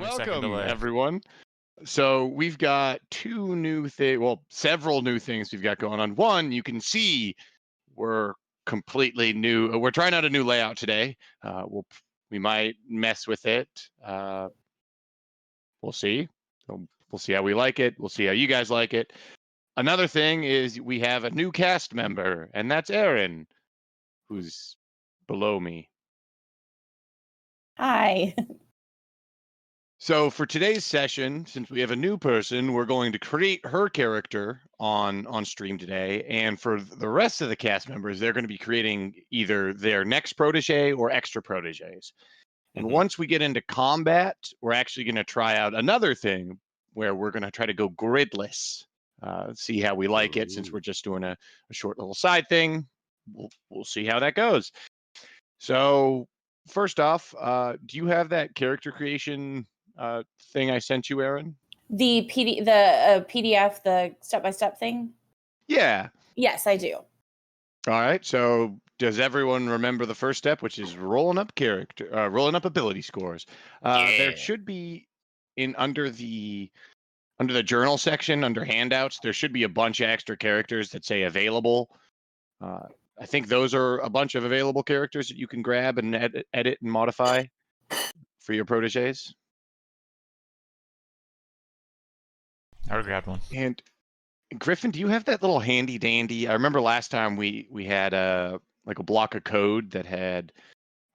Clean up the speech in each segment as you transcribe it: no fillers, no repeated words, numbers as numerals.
20-second Welcome, delay. everyone. So we've got several new things we've got going on. One, you can see we're completely new. We're trying out a new layout today. We might mess with it. We'll see. We'll see how we like it. We'll see how you guys like it. Another thing is we have a new cast member, and that's Aaron, who's below me. Hi. So for today's session, since we have a new person, we're going to create her character on stream today. And for the rest of the cast members, they're going to be creating either their next protege or extra proteges. And once we get into combat, we're actually going to try out another thing where we're going to try to go gridless. See how we like it. Since we're just doing a short little side thing, we'll see how that goes. So first off, do you have that character creation thing I sent you, Aaron? The PDF, the step-by-step thing? Yeah. Yes, I do. All right. So does everyone remember the first step, which is rolling up ability scores? There should be under the journal section, under handouts, there should be a bunch of extra characters that say available. I think those are a bunch of available characters that you can grab and edit and modify for your proteges. I already grabbed one. And Griffin, do you have that little handy dandy? I remember last time we had a block of code that had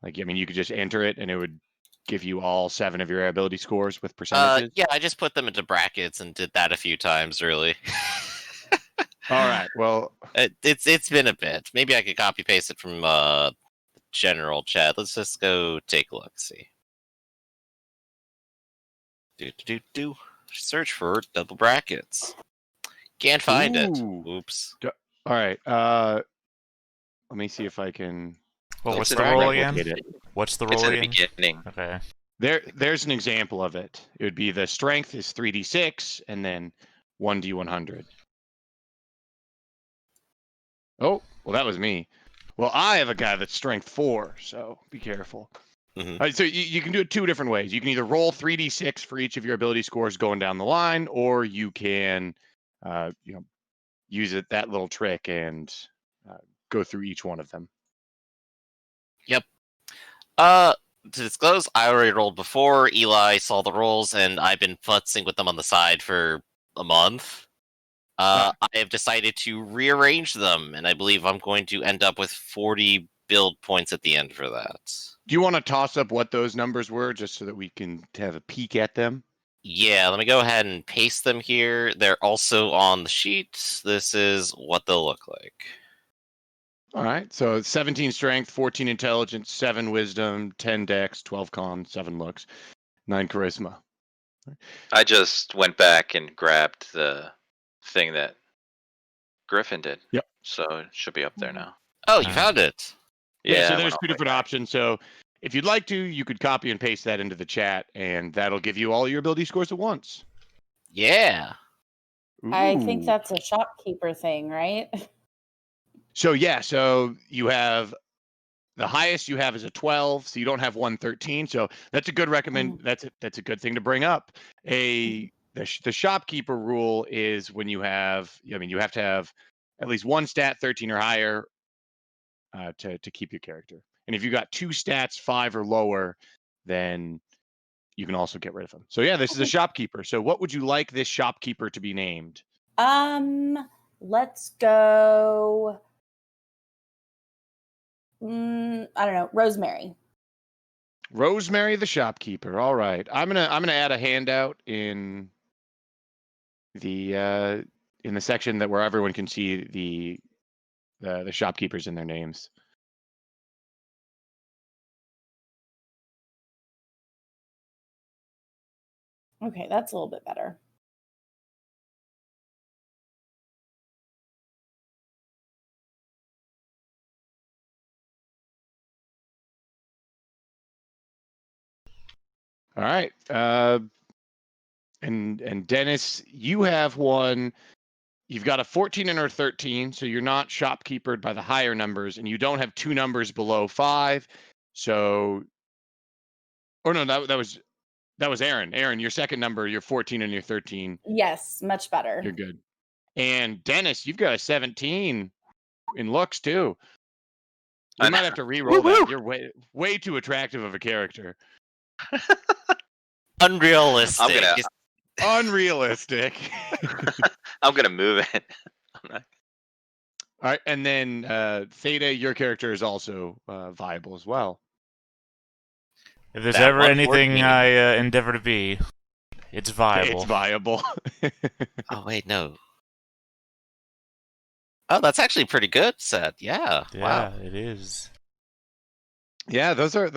you could just enter it and it would give you all 7 of your ability scores with percentages. Yeah, I just put them into brackets and did that a few times, really. All right. Well, it's been a bit. Maybe I could copy paste it from general chat. Let's just go take a look. See. Do. Search for double brackets. Can't find it. Oops. All right. Let me see if I can. Well, what's the roll again? What's the roll It's in the again? beginning. Okay. There's an example of it. It would be the strength is 3d6 and then 1d100. Oh, well, that was me. Well, I have a guy that's strength 4, so be careful. All right, so you can do it 2 different ways. You can either roll 3d6 for each of your ability scores going down the line, or you can, use that little trick and go through each one of them. Yep. To disclose, I already rolled before. Eli saw the rolls, and I've been futzing with them on the side for a month. I have decided to rearrange them, and I believe I'm going to end up with 40 build points at the end for that. Do you want to toss up what those numbers were, just so that we can have a peek at them? Yeah, let me go ahead and paste them here. They're also on the sheet. This is what they'll look like. All right, so 17 strength, 14 intelligence, 7 wisdom, 10 dex, 12 con, 7 looks, 9 charisma. I just went back and grabbed the thing that Griffin did. Yep. So it should be up there now. Oh, you found it. Yeah, so I there's went 2 all the way different back. options. So if you'd like to, you could copy and paste that into the chat, and that'll give you all your ability scores at once. Yeah. I think Ooh. that's a shopkeeper thing, right? So you have the highest you have is a 12, so you don't have 113. So that's a good That's a good thing to bring up. The shopkeeper rule is when you have, you have to have at least 1 stat 13 or higher to keep your character. And if you got 2 stats 5 or lower, then you can also get rid of them. So yeah, this is a shopkeeper. So what would you like this shopkeeper to be named? Let's go. I don't know, Rosemary. Rosemary the shopkeeper. All right. I'm gonna add a handout in the section where everyone can see the shopkeepers and their names. Okay, that's a little bit better. All right. And Dennis, you have one. You've got a 14 and a 13, so you're not shopkeepered by the higher numbers, and you don't have 2 numbers below 5. So, or no, that That was Aaron. Aaron, your second number, you're 14 and you're 13. Yes, much better. You're good. And Dennis, you've got a 17 in looks too. You might have to re-roll that. You're way too attractive of a character. Unrealistic. I'm gonna- Just- Unrealistic. I'm gonna move it. I'm not- All right, and then Theta, your character is also viable as well. If there's That ever 114. anything I endeavor to be, it's viable. It's viable. Oh wait, no. Oh, that's actually pretty good, Seth. Yeah. Yeah, Wow. it is. Yeah, those are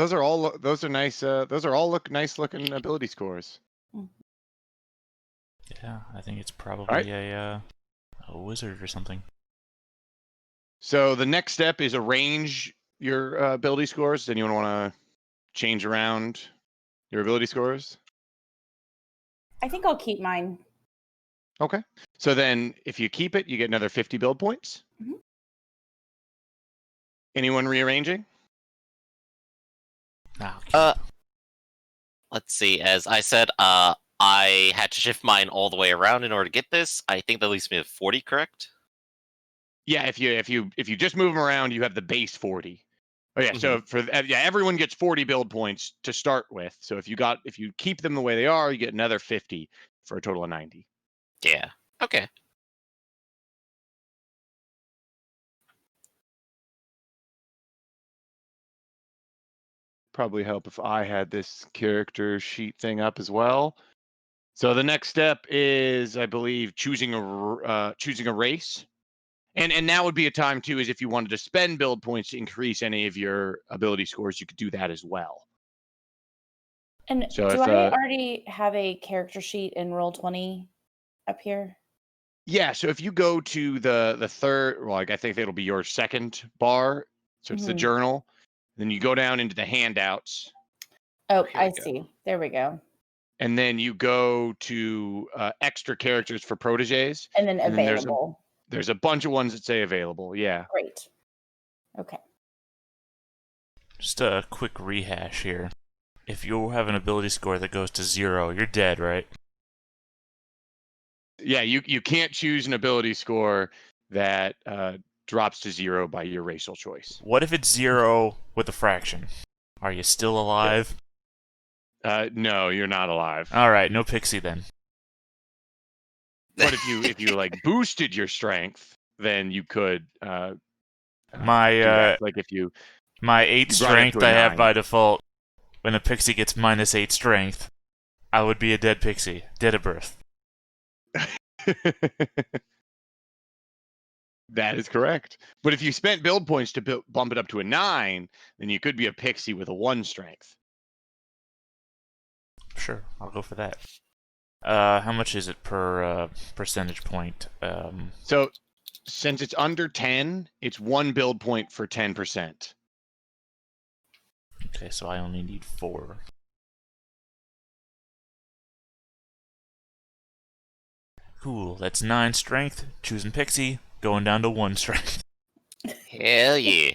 nice. Those are all nice looking ability scores. Yeah, I think it's probably Alright. a wizard or something. So the next step is arrange your ability scores. Anyone want to change around your ability scores? I think I'll keep mine. Okay. So then if you keep it, you get another 50 build points. Mhm. Anyone rearranging? Ah, Let's see. As I said, I had to shift mine all the way around in order to get this. I think that leaves me at 40, correct? Yeah, if you just move them around, you have the base 40. Oh yeah, so for everyone gets 40 build points to start with. So if you keep them the way they are, you get another 50 for a total of 90. Yeah. Okay. Probably help if I had this character sheet thing up as well. So the next step is, I believe, choosing a race, and now would be a time too, is if you wanted to spend build points to increase any of your ability scores, you could do that as well. And So do if, I already have a character sheet in Roll20 up here? Yeah, so if you go to the third, well, I think it'll be your second bar, so it's the Mhm. journal. Then you go down into the handouts, Oh, Here we I go. see. There we go. and then you go to extra characters for Protégés. And then And then there's a- available. There's a bunch of ones that say available. Yeah. Great. Okay. just a quick rehash here. If you have an ability score that goes to 0, you're dead, right? Yeah, you can't choose an ability score that drops to 0 by your racial choice. What if it's 0 with a fraction? Are you still alive? No, you're not alive. Alright, no pixie then. But if you like boosted your strength, then you could do My that. Like if you my 8 You brought it strength to a I have 9. by default, when a pixie gets minus 8 strength, I would be a dead pixie. Dead at birth. That is correct. But if you spent build points to bump it up to a 9, then you could be a pixie with a 1 strength. Sure, I'll go for that. How much is it per percentage point? So since it's under 10, it's 1 build point for 10%. Okay, so I only need 4. Cool, that's 9 strength. Choosing pixie, going down to 1 strength. Hell yeah.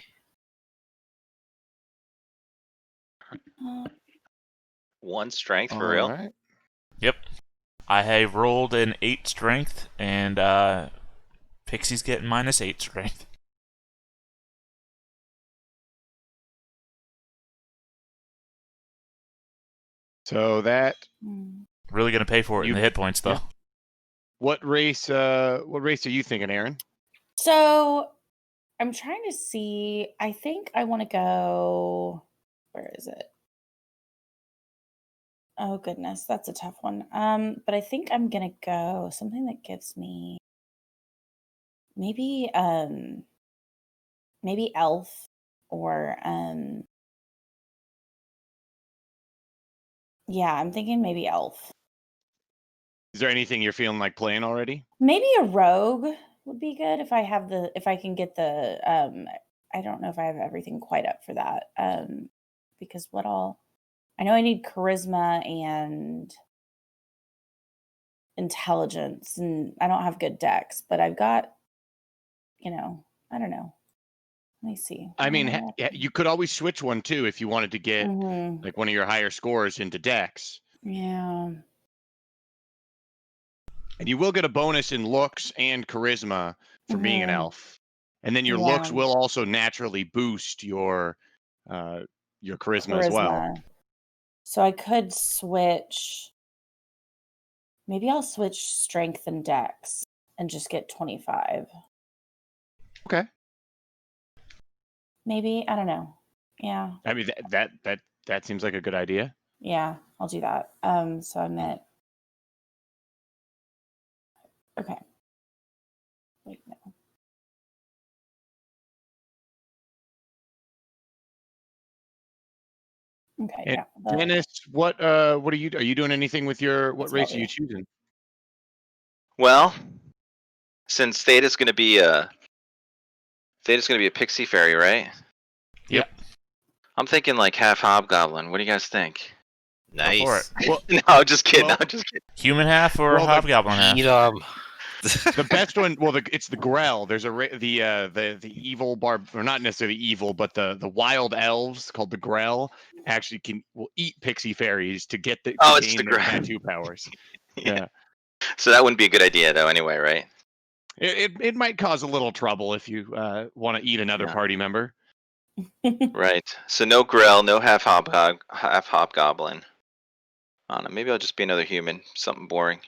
Uh, 1 strength for real? Alright. Yep. I have rolled an 8 strength, and pixie's getting minus 8 strength. So that Really gonna pay for it in You- the hit points, though. yeah. What race are you thinking, Aaron? So I'm trying to see. I think I want to go. Where is it? Oh goodness, that's a tough one. But I think I'm gonna go something that gives me maybe elf or yeah, I'm thinking maybe elf. Is there anything you're feeling like playing already? Maybe a rogue would be good if I can get the I don't know if I have everything quite up for that. Because I know I need charisma and intelligence, and I don't have good decks, but I've got, I don't know. Let me see. I mean, you could always switch one too if you wanted to get Mhm. like one of your higher scores into Dex. Yeah. And you will get a bonus in looks and charisma for being an Mhm. elf. And then your Yeah. looks will also naturally boost your charisma as well. Charisma. So I could switch. Maybe I'll switch strength and dex and just get 25. Okay. Maybe. I don't know. Yeah. I mean that seems like a good idea. Yeah. I'll do that. So I'm at. Okay. Wait, no. Okay. And Yeah. Dennis, what are you doing anything with what That's what I'll race are you do. choosing? Well, since Theta's gonna be a pixie fairy, right? Yep. I'm thinking like half hobgoblin. What do you guys think? Go for Nice. it. Well, No, I'm just kidding. well- I'm just kidding. Human half or Well, the- hobgoblin half? Eat the best one, well, it's the Grell. There's the evil or not necessarily evil, but the wild elves called the Grell actually will eat pixie fairies to get to Oh, it's gain the their Grell. tattoo powers. Yeah. So that wouldn't be a good idea though. Anyway, right? It might cause a little trouble if you want to eat another Yeah. party member. Right. So no Grell, no half hobgoblin. I don't know. Maybe I'll just be another human. Something boring.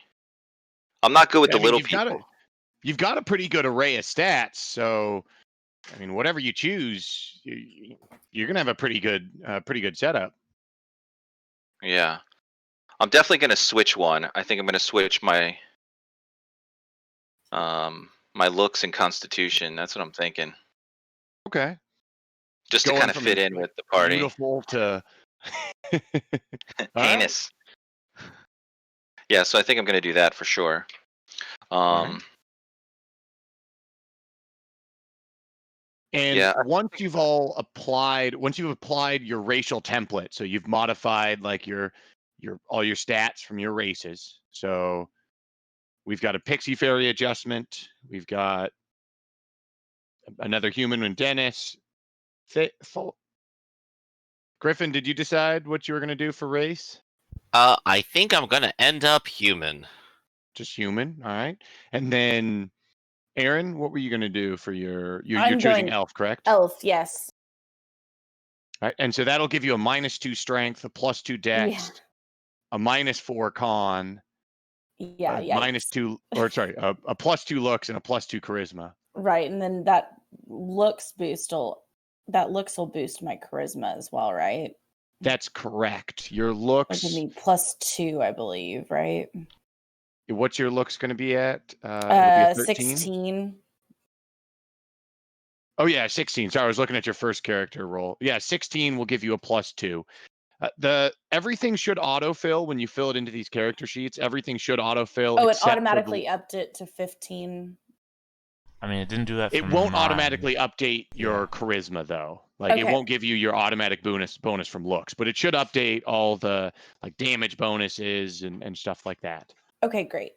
I'm not good with I the mean, little you've got people. you've got a pretty good array of stats, so I mean, whatever you choose, you're gonna have a pretty good setup. Yeah. I'm definitely gonna switch one. I think I'm gonna switch my my looks and constitution. That's what I'm thinking. Okay. Just to Going kind of from fit in like, with the party. beautiful to All right. Heinous. Yeah, so I think I'm gonna do that for sure. right. And Yeah. once you've applied your racial template, so you've modified like your all your stats from your races. So we've got a pixie fairy adjustment. We've got another human and Dennis. Griffin, did you decide what you were going to do for race? I think I'm gonna end up human. Just human, all right. And then Aaron, what were you going to do for you're I'm choosing going elf, correct? elf. Yes. All right. And so that'll give you a -2 strength, a +2 dex, Yeah. a -4 con, Yeah. a Yeah. -2, or sorry, a +2 looks and a +2 charisma. Right. And then that looks will boost my charisma as well, right? That's correct. Your Or give looks, me +2, I believe, right? what's your looks going to be at? It'll be a 13. 16. Oh yeah, 16. Sorry, I was looking at your first character roll. Yeah, 16 will give you a +2. Everything should autofill when you fill it into these character sheets. Everything should autofill Oh, it except for automatically upped it to 15. I mean, it didn't do that for it won't mine. automatically update your Yeah. charisma though. Like it Okay. won't give you your automatic bonus from looks, but it should update all the like damage bonuses and stuff like that. Okay, great.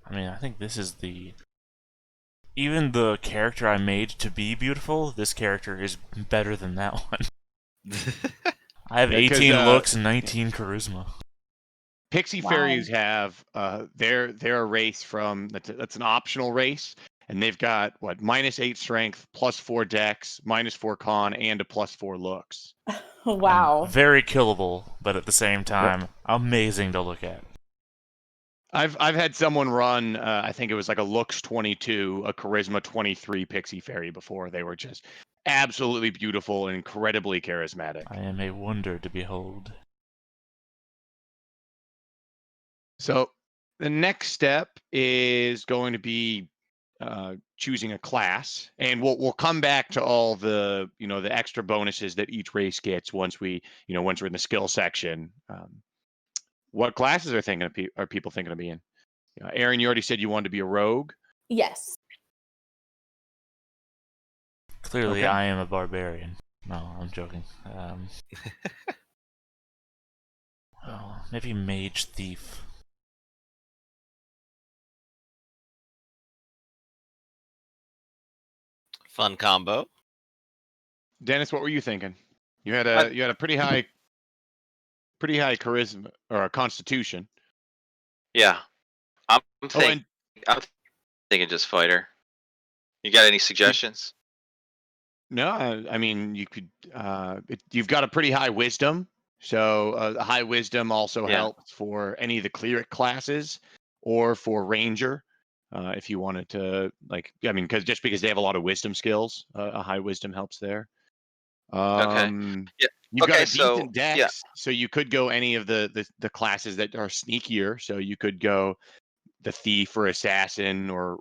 I mean, I think this is even the character I made to be beautiful, this character is better than that one. I have Yeah, 'cause, 18 looks and 19 charisma. Pixie Wow. fairies have they're a race from that's an optional race, and they've got what -8 strength, +4 dex, -4 con, and a +4 looks. Wow. Very killable, but at the same time, amazing to look at. I've had someone run I think it was like a looks 22, a charisma 23 pixie fairy before. They were just absolutely beautiful and incredibly charismatic. I am a wonder to behold. So the next step is going to be choosing a class, and we'll come back to all the the extra bonuses that each race gets once we're in the skill section. What classes are people thinking of being? Aaron, you already said you wanted to be a rogue. Yes. Clearly, Okay. I am a barbarian. No, I'm joking. Oh, maybe mage thief. Fun combo. Dennis, what were you thinking? You had I- a pretty high charisma or a constitution. Yeah. I'm Oh, thinking just fighter. You got any suggestions? No, I mean you could. You've got a pretty high wisdom, so high wisdom also Yeah. helps for any of the cleric classes or for ranger. If you wanted to, because they have a lot of wisdom skills, a high wisdom helps there. Okay. Yeah. You've got Okay, a so decent dex, so you could go any of the classes that are sneakier. So you could go the thief or assassin, or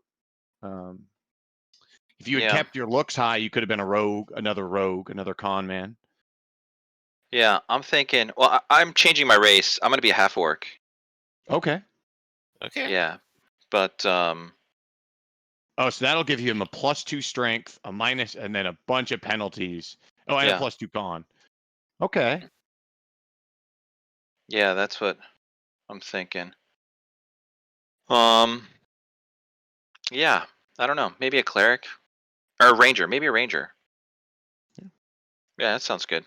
if you had yeah, kept your looks high, you could have been a rogue, another con man. yeah. I'm thinking. Well, I'm changing my race. I'm gonna be a half orc. Okay. Okay. Yeah, but Oh, so that'll give him a +2 strength, a minus, and then a bunch of penalties. Oh, and a yeah, +2 con. Okay. yeah. That's what I'm thinking. Um, yeah. I don't know. Maybe a cleric or a ranger. Maybe a ranger. Yeah, that sounds good.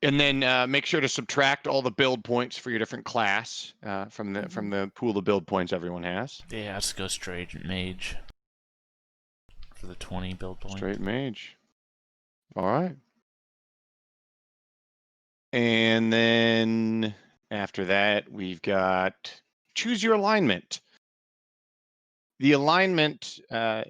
And then make sure to subtract all the build points for your different class from the pool of build points everyone has. Yeah, let's go straight mage for the 20 build point. Straight mage. All right. And then after that, we've got choose your alignment. The alignment, I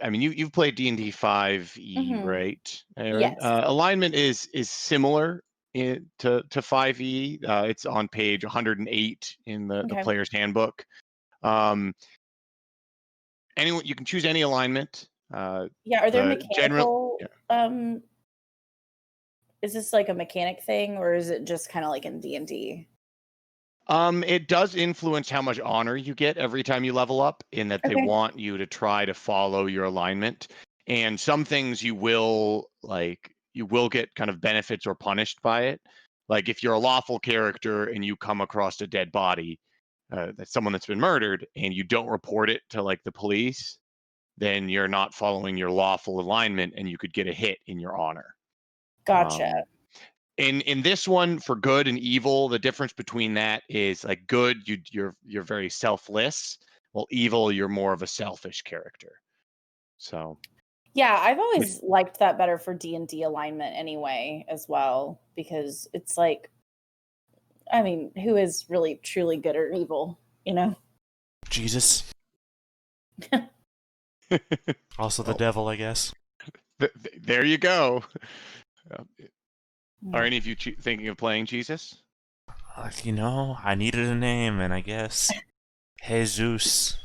mean, you've played D&D 5e, Mhm. right, Aaron? Yes. Alignment is similar to 5e. It's on page 108 in the Okay. player's handbook. Anyone, you can choose any alignment. Yeah. Are there The general, mechanical? Is this like a mechanic thing, or is it just kind of like in D&D? It does influence how much honor you get every time you level up, in that they Okay. want you to try to follow your alignment. And some things you will get kind of benefits or punished by it. Like if you're a lawful character and you come across a dead body, that's someone that's been murdered, and you don't report it to like the police, then you're not following your lawful alignment, and you could get a hit in your honor. Gotcha. Um, in this one, for good and evil, the difference between that is like good, you're very selfless, while evil, you're more of a selfish character. So Yeah, I've always liked that better for D&D alignment anyway, as well, because it's like, I mean, who is really truly good or evil, you know? Jesus. Also the Well, devil, I guess. there you go. Mm. Are any of you thinking of playing Jesus? You know, I needed a name, and I guess Jesus.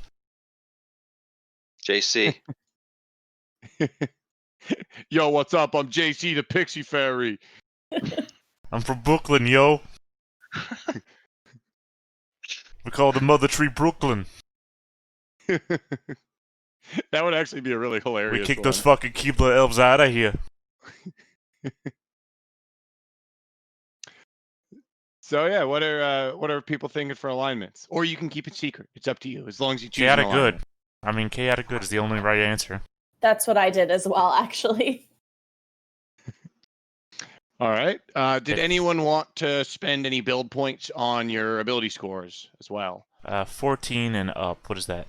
JC. Yo, what's up? I'm JC the Pixie Fairy. I'm from Brooklyn, yo. We call the Mother Tree Brooklyn. That would actually be a really hilarious We kick one. those fucking Keebler elves out of here. So yeah, what are people thinking for alignments? Or you can keep it secret. It's up to you, as long as you choose an Chaotic alignment. good. I mean, chaotic good is the only right answer. That's what I did as well, actually. All right. Did anyone want to spend any build points on your ability scores as well? 14 and up. What is that?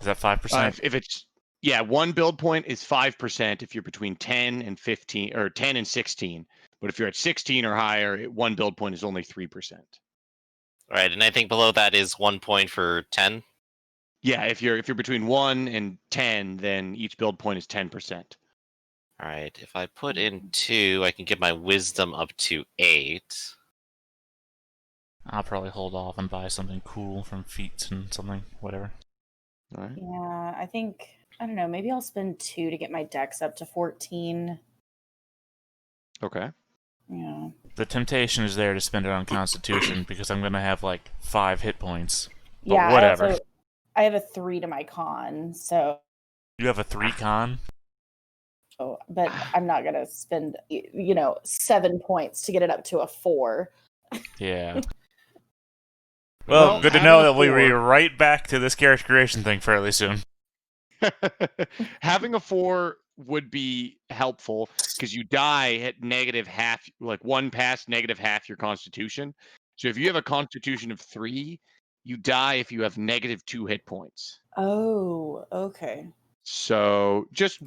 Is that 5%? If it's one build point is 5% if you're between 10 and 15 or 10 and 16. But if you're at 16 or higher, one build point is only 3%. Right, and I think below that is 1 point for 10. Yeah, if you're between 1 and 10, then each build point is 10%. All right, if I put in 2, I can get my wisdom up to 8. I'll probably hold off and buy something cool from Feats and something, whatever. All right. Yeah, I think, I don't know, maybe I'll spend 2 to get my dex up to 14. Okay. Yeah. The temptation is there to spend it on Constitution because I'm gonna have like 5 hit points. But Yeah, whatever. I have a 3 to my con, so. You have a 3 con? But I'm not going to spend, 7 points to get it up to a 4. Yeah. Well, good to know that we'll be right back to this character creation thing fairly soon. Having a 4 would be helpful because you die at negative half, like 1 past negative half your constitution. So if you have a constitution of 3, you die if you have negative 2 hit points. Oh, okay. So just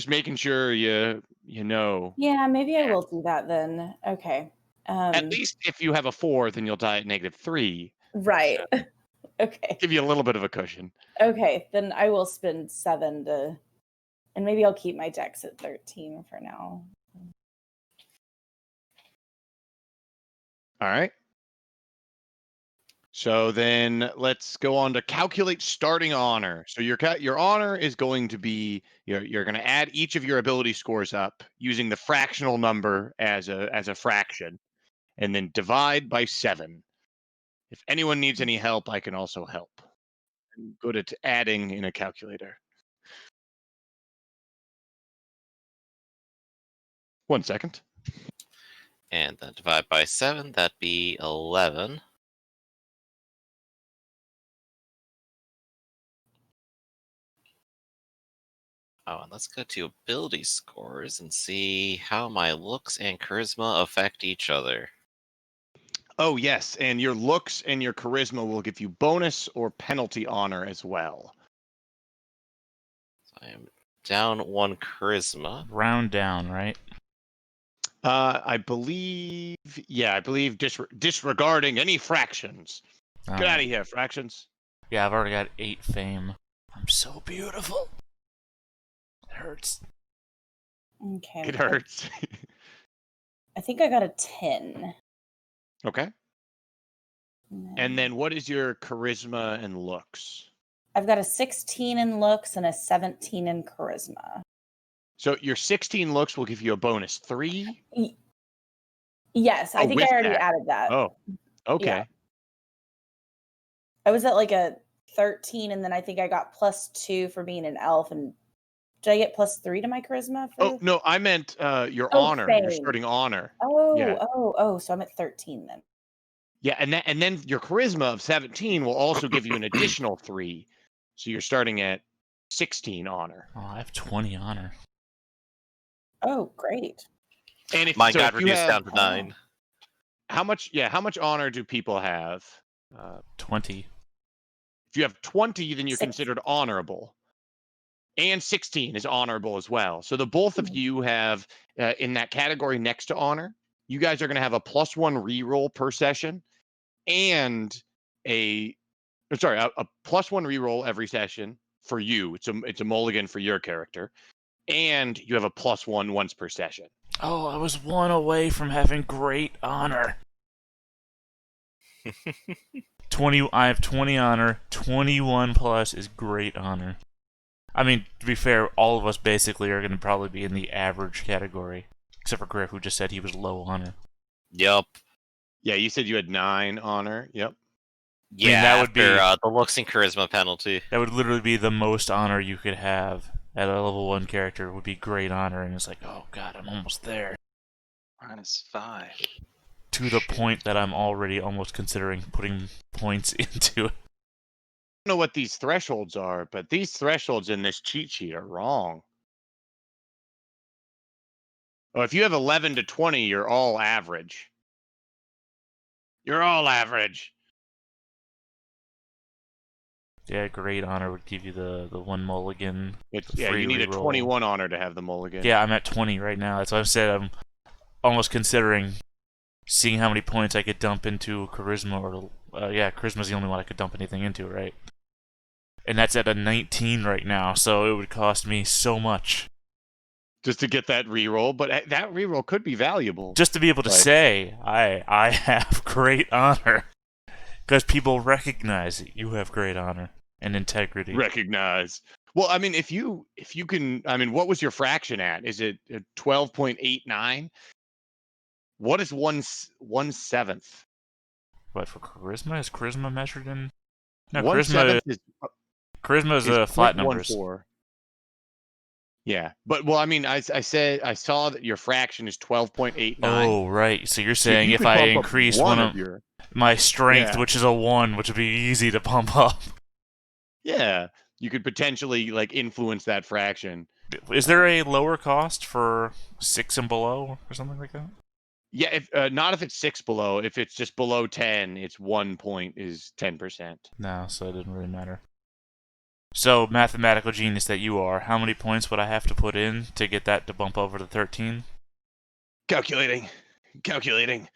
making sure you know. Yeah, maybe I Yeah. will do that then. Okay. At least if you have a 4, then you'll die at negative 3. Right. So Okay. give you a little bit of a cushion. Okay, then I will spend 7 to, and maybe I'll keep my dex at 13 for now. All right. So then let's go on to calculate starting honor. So your honor is going to be you're going to add each of your ability scores up using the fractional number as a fraction, and then divide by 7. If anyone needs any help, I can also help. I'm good at adding in a calculator. 1 second. And then divide by 7, that'd be 11. Oh, and let's go to ability scores and see how my looks and charisma affect each other. Oh yes, and your looks and your charisma will give you bonus or penalty honor as well. So I am down 1 charisma. Round down, right? I believe, disregarding any fractions. Get out of here, fractions. Yeah, I've already got 8 fame. I'm so beautiful. It hurts. Okay. It hurts. I think I got a 10. Okay. And then what is your charisma and looks? I've got a 16 in looks and a 17 in charisma. So your 16 looks will give you a bonus 3. Yes, I think I with already that. added that. Oh, okay. Yeah. I was at like a 13, and then I think I got +2 for being an elf. And did I get +3 to my charisma? Oh no, I meant your honor, your fame. starting honor. Oh, Yeah. So I'm at 13 then. Yeah, and then your charisma of 17 will also give you an additional 3. So you're starting at 16 honor. Oh, I have 20 honor. Oh, great. And if Mine so got if you reduced have, down to 9. how much honor do people have? 20. If you have 20, then you're 6. considered honorable. And 16 is honorable as well. So the both of you have in that category next to honor, you guys are going to have a +1 reroll per session, and a +1 reroll every session for you. It's a mulligan for your character, and you have a +1 once per session. Oh, I was 1 away from having great honor. 20. I have 20 honor. 21 plus is great honor. I mean, to be fair, all of us basically are going to probably be in the average category, except for Griff, who just said he was low honor. Yep. Yeah, you said you had 9 honor. Yep. Yeah, that would be the looks and charisma penalty. That would literally be the most honor you could have at a level 1 character. Would be great honor, and it's like, oh god, I'm almost there. -5. To the point that I'm already almost considering putting points into it. I don't know what these thresholds are, but these thresholds in this cheat sheet are wrong. Oh, if you have 11 to 20, you're all average. You're all average. Yeah, great honor would give you the 1 mulligan. You need a 21 honor to have the mulligan. Yeah, I'm at 20 right now. That's why I said I'm almost considering seeing how many points I could dump into charisma, or charisma's the only one I could dump anything into, right? And that's at a 19 right now, so it would cost me so much. Just to get that reroll, but that reroll could be valuable. Just to be able to say, I have great honor. Because people recognize that you have great honor and integrity. Recognize. Well, I mean, if you can, I mean, what was your fraction at? Is it 12.89? What is 1/7? What, for charisma? Is charisma measured in? No, 1/7 charisma is flat 0.14. numbers. Yeah, but well, I mean, I saw that your fraction is 12.89. Oh, right. So you're saying you if could I bump up increase one one of of your my strength, Yeah. which is a 1, which would be easy to pump up. Yeah, you could potentially like influence that fraction. Is there a lower cost for 6 and below or something like that? Yeah, if not if it's 6 below. If it's just below 10, it's 1 point is 10%. No, so it didn't really matter. So, mathematical genius that you are, how many points would I have to put in to get that to bump over to 13? Calculating. 12.89.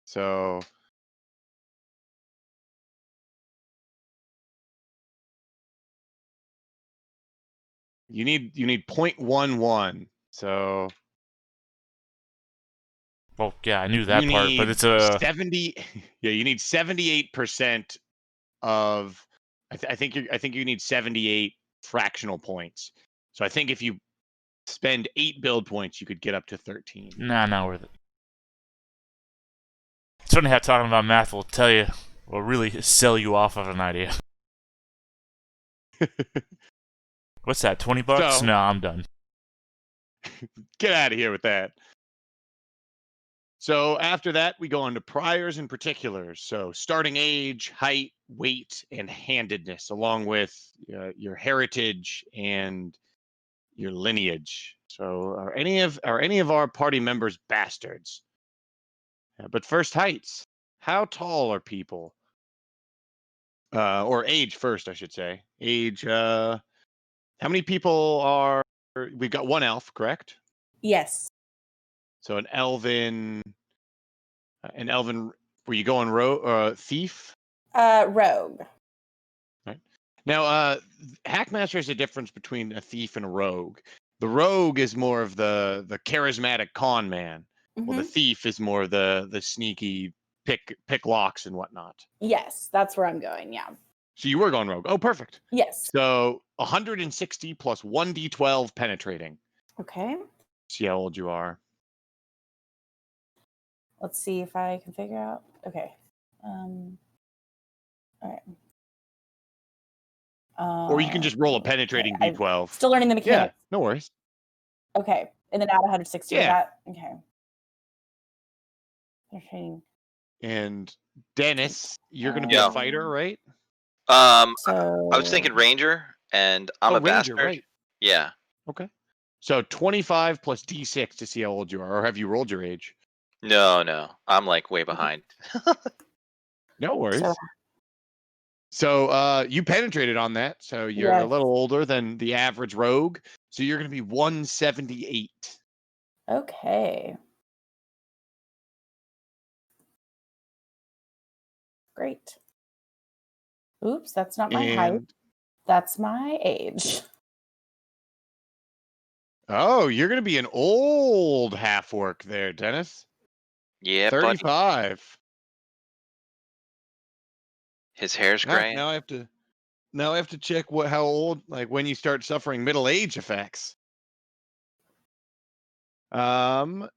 So you need 0.11. So Well, yeah, I knew you that part, but need it's a 70. Yeah, you need 78% of. I think you need 78 fractional points. So I think if you spend 8 build points, you could get up to 13. not worth it. It's funny how talking about math will really sell you off of an idea. What's that? $20? So No, I'm done. get out of here with that. So after that, we go on to priors and particulars. So starting age, height, weight, and handedness, along with your heritage and your lineage. So are any of our party members bastards? But first, heights. How tall are people? Or age first, I should say. Age. How many people are? We've got one elf, correct? Yes. So an elven. Were you going thief? Rogue. Right. Now, Hackmaster is a difference between a thief and a rogue. The rogue is more of the charismatic con man. Well, the Mhm. thief is more the sneaky pick locks and whatnot. Yes, that's where I'm going. Yeah. So you were going rogue. Oh, perfect. Yes. So 160 plus 1d12 penetrating. Okay. See how old you are. Let's see if I can figure out. Okay. All right. Or you can just roll a Okay. penetrating I'm d12. still learning the Yeah, mechanics. no worries. Okay. And then add 160 to Yeah. that. Okay. Penetrating. And Dennis, you're going to be Yeah. a fighter, right? So I was thinking ranger, and I'm a ranger, bastard. right? Yeah. Okay. So 25 plus d6 to see how old you are, or have you rolled your age? No, I'm like way behind. No worries. So So you penetrated on that, so you're a yes. little older than the average rogue. So you're going to be 178. Okay. Great. Oops, that's not my height. And That's my age. oh, you're going to be an old half orc there, Dennis. Yeah, buddy. 35. His hair's Now, gray. now I have to check how old, like when you start suffering middle age effects. Falon's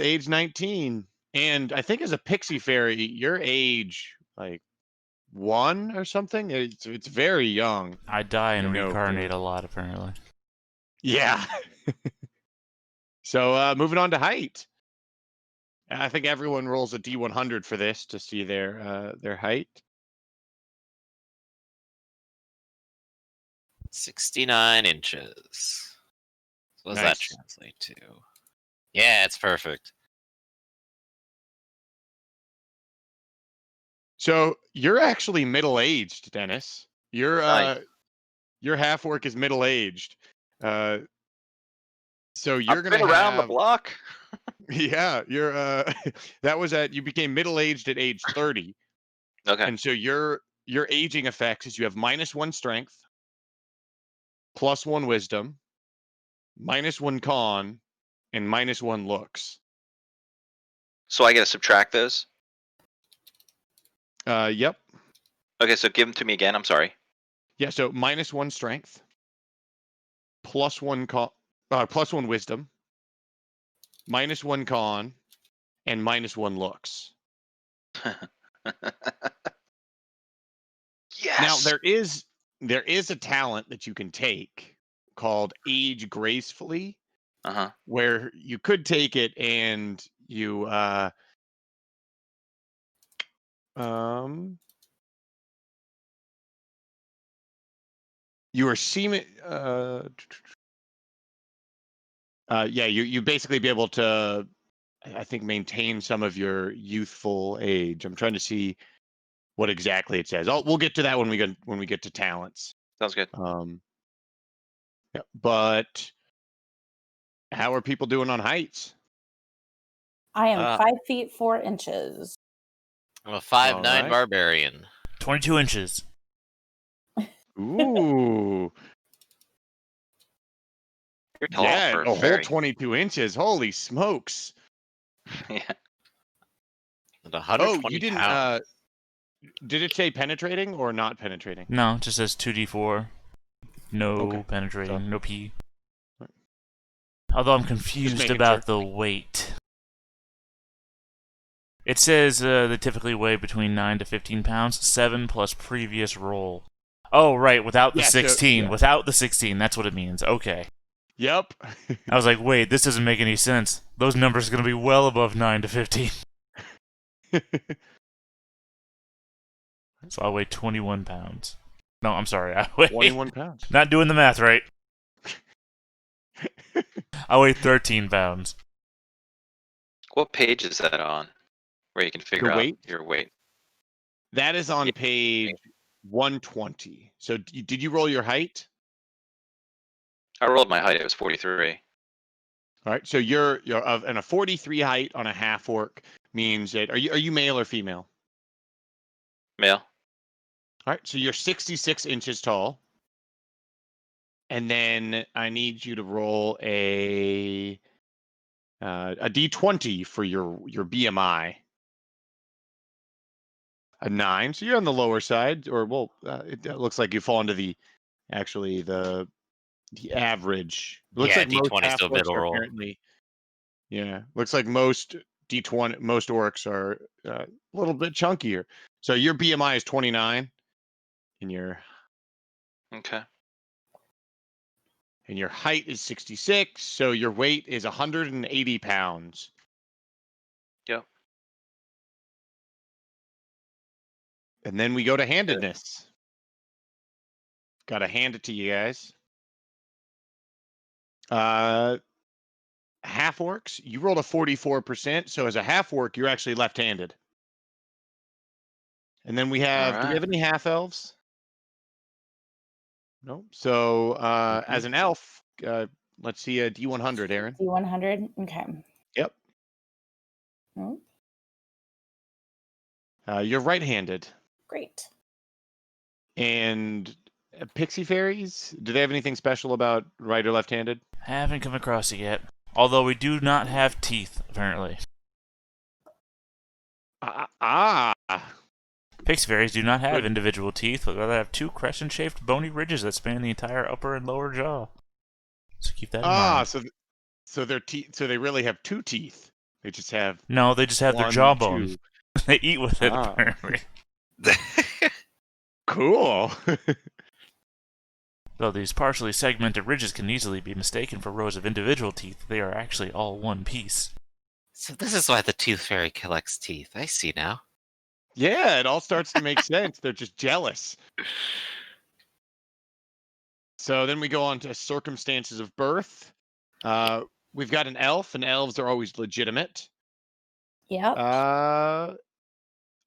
age 19. And I think as a pixie fairy, your age like 1 or something. It's very young. I die and You know, reincarnate a lot, apparently. Yeah. So moving on to height. I think everyone rolls a D100 for this to see their height. 69 inches. What does that Nice. translate to? Yeah, it's perfect. So you're actually middle aged, Dennis. Nice. Your half orc is middle aged. So you're I've gonna been around the have block. yeah, you're that was you became middle aged at age 30. Okay. And so your aging effects is you have -1 strength, +1 wisdom, -1 con, and -1 looks. So I got to subtract those. Yep. Okay, so give them to me again. I'm sorry. Yeah, so -1 strength, +1 con, +1 wisdom, -1 con, and -1 looks. Now Yes. there is a talent that you can take called age gracefully, Uh-huh. where you could take it and you um you are seeming. Yeah, you basically be able to, I think, maintain some of your youthful age. I'm trying to see what exactly it says. We'll get to that when we get to talents. Sounds good. Yeah, but how are people doing on heights? I am Uh, 5 feet 4 inches. I'm a 5'9" Alright. barbarian. 22 inches. Ooh, You're tall yeah, for a a whole fairy. 22 inches. Holy smokes! Yeah. And Oh, 120 you didn't. pounds. Did it say penetrating or not penetrating? No, it just says 2d4. No Okay. penetrating, no P. Right. Although I'm Just confused making about sure. the weight. It says they typically weigh between 9 to 15 pounds, 7 plus previous roll. Oh, right, without the Yeah, so- 16. yeah. Without the 16, that's what it means. Okay. Yep. I was like, wait, this doesn't make any sense. Those numbers are going to be well above 9 to 15. So I weigh 21 pounds. No, I'm sorry. I weigh 21 pounds. Not doing the math right. I weigh 13 pounds. What page is that on? Where you can figure The out weight? your weight. That is on Yeah. page 120. So did you roll your height? I rolled my height. It was 43. All right. So you're of and a 43 height on a half orc means that are you male or female? Male. All right. So you're 66 inches tall. And then I need you to roll a d20 for your BMI. A 9. So you're on the lower side, or well, it looks like you fall into the average. It looks Yeah, like most D20 half still orcs middle are roll. apparently. Yeah, looks like most D20 most orcs are a little bit chunkier. So your BMI is 29, and your Okay. height is 66. So your weight is 180 pounds. Yep. And then we go to handedness. Got to hand it to you guys. Half orcs, you rolled a 44%. So as a half orc, you're actually left-handed. And then we have, do we have any half elves? No. So as an elf, let's see a D100, Aaron. D100. Okay. Yep. Oh, You're right-handed. great. And pixie fairies, do they have anything special about right or left-handed? Haven't come across it yet. Although we do not have teeth, apparently. Pixie fairies do not have Good. individual teeth, but rather have two crescent-shaped bony ridges that span the entire upper and lower jaw. So keep that in mind. So their teeth. So they really have two teeth. They just have No, they just have their one, jawbone. two. They eat with it, Ah. apparently. Cool. Though these partially segmented ridges can easily be mistaken for rows of individual teeth, they are actually all one piece. So this is why the tooth fairy collects teeth. I see now. Yeah, it all starts to make sense. They're just jealous. So then we go on to circumstances of birth. We've got an elf, and elves are always legitimate. Yep.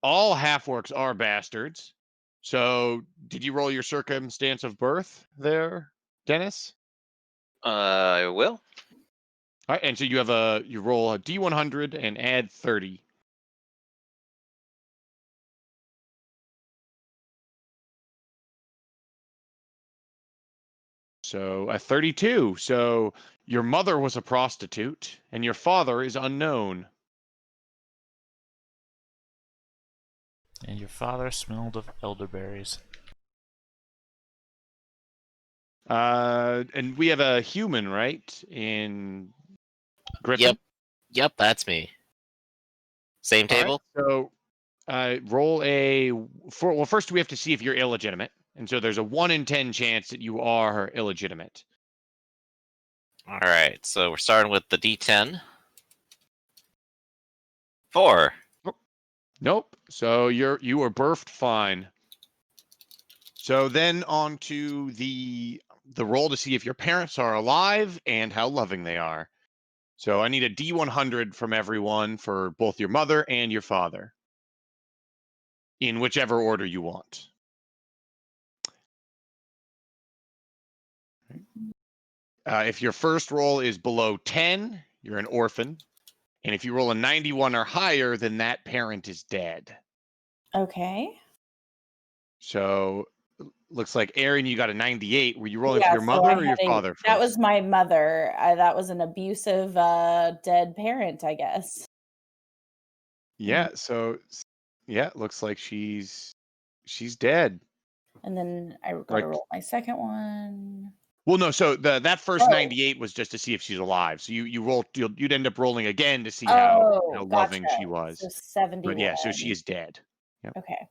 All half orcs are bastards. So did you roll your circumstance of birth there, Dennis? I will. All right, and so you roll a D100 and add 30. So a 32. So your mother was a prostitute, and your father is unknown. And your father smelled of elderberries. And we have a human, right? In Griffin. Yep, that's me. Same All right, table? so roll well, first we have to see if you're illegitimate. And so there's a 1 in 10 chance that you are illegitimate. Alright, so we're starting with the D10. 4. Nope. So you were birthed fine. So then on to the roll to see if your parents are alive and how loving they are. So I need a D100 from everyone for both your mother and your father, in whichever order you want. If your first roll is below 10, you're an orphan. And if you roll a 91 or higher, then that parent is dead. Okay. So looks like Aaron, you got a 98. Were you rolling for Yeah, your so mother I or your had father that first? was my mother. That was an abusive, dead parent, I guess. Yeah. So yeah, looks like she's dead. And then I got to Like, roll my second one. well, no. So that first Oh. 98 was just to see if she's alive. So you roll, you'd end up rolling again to see Oh, how gotcha. loving she was. So But 71. yeah, so she is dead. Okay.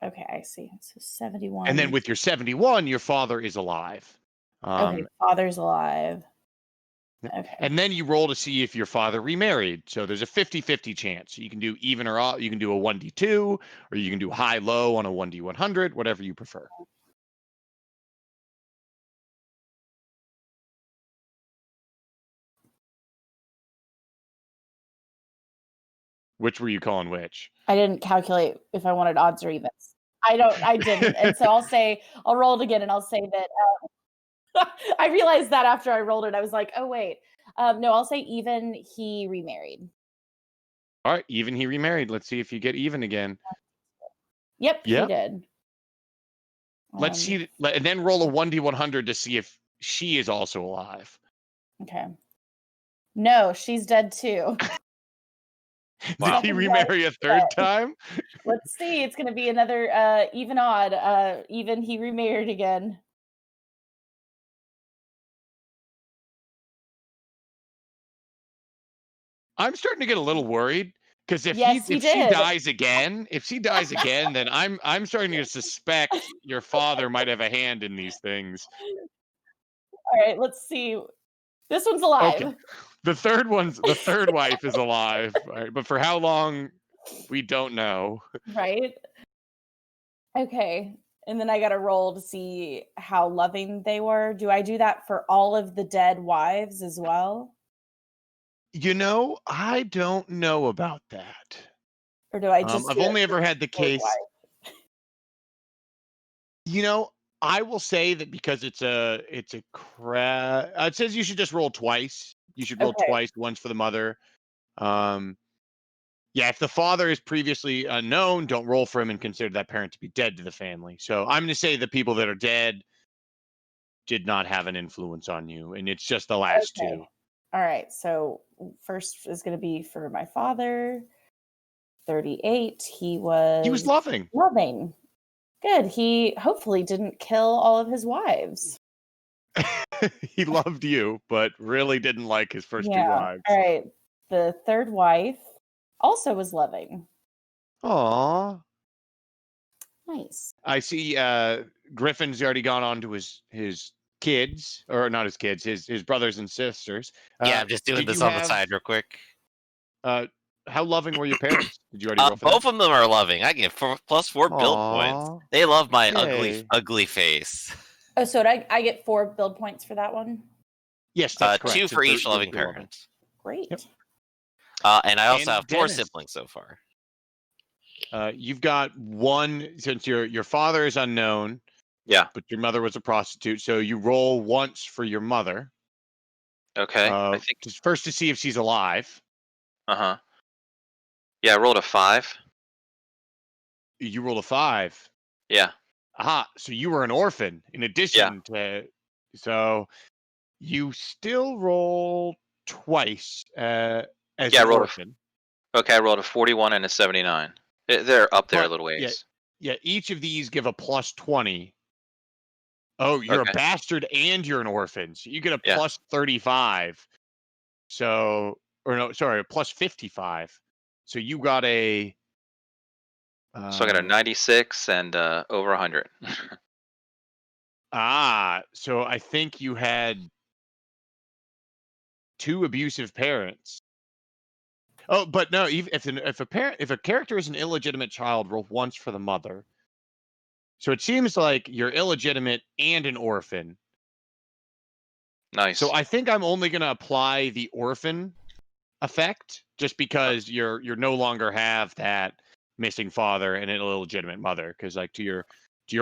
Okay, I see. So And 71. then with your 71, your father is alive. Okay, father's alive. Yep. Okay. And then you roll to see if your father remarried. So there's a 50-50 chance. You can do even or odd. You can do a 1d2, or you can do high low on a 1d100, whatever you prefer. Which were you calling which? I didn't calculate if I wanted odds or evens. I didn't. And so I'll roll it again and I'll say that I realized that after I rolled it, I was like, oh wait. No, I'll say even he remarried. All right, even he remarried. Let's see if you get even again. Yep, he Yep. did. Let's see, and then roll a 1d100 to see if she is also alive. Okay. No, she's dead too. Did he remarry a third time? Let's see. It's going to be another even odd. Even he remarried again. I'm starting to get a little worried because if He she did. dies again, then I'm starting to suspect your father might have a hand in these things. All right, let's see. This one's alive. Okay. The third wife is alive, all right, but for how long we don't know. Right? Okay. And then I got to roll to see how loving they were. Do I do that for all of the dead wives as well? You know, I don't know about that. Or do I just I've do it only for ever had the the third case. wife? You know, I will say that because it's a it says you should just roll twice. You should roll Okay. twice, once for the mother. Yeah, if the father is previously unknown, don't roll for him and consider that parent to be dead to the family. So I'm going to say the people that are dead did not have an influence on you, and it's just the last two. All right. So first is going to be for my father. 38. He was loving. Loving. Good. He hopefully didn't kill all of his wives. He loved you, but really didn't like his first two wives. All right. The third wife also was loving. Aw. Nice. I see Griffin's already gone on to his kids, or not his kids, his brothers and sisters. Yeah, I'm just doing did this you on the have, side real quick. how loving were your parents? Did you already roll for Both that? of them are loving. I get +4 build points. Aw. They love my Yay. ugly face. Oh, so I get 4 build points for that one? Yes, that's correct. 2 for Since each they're loving loving. parent. Great. Yep. And I also And have 4 Dennis. siblings so far. You've got one, since your father is unknown. Yeah. But your mother was a prostitute, so you roll once for your mother. Okay. I think. Just first to see if she's alive. Yeah, I rolled a 5. You rolled a 5. Yeah. Aha! So you were an orphan in addition to. So you still roll twice as Yeah, I an rolled orphan. Okay, I rolled a 41 and a 79. They're up there a But little ways. yeah, each of these give a plus 20. Oh, you're a Okay. bastard and you're an orphan, so you get a Yeah. plus 35. So, or no, sorry, a plus 55. So you got a. So I got a 96 and over 100. So I think you had 2 abusive parents. Oh, but no, if a character is an illegitimate child, roll once for the mother. So it seems like you're illegitimate and an orphan. Nice. So I think I'm only going to apply the orphan effect just because you're no longer have that missing father and an illegitimate mother, because like to your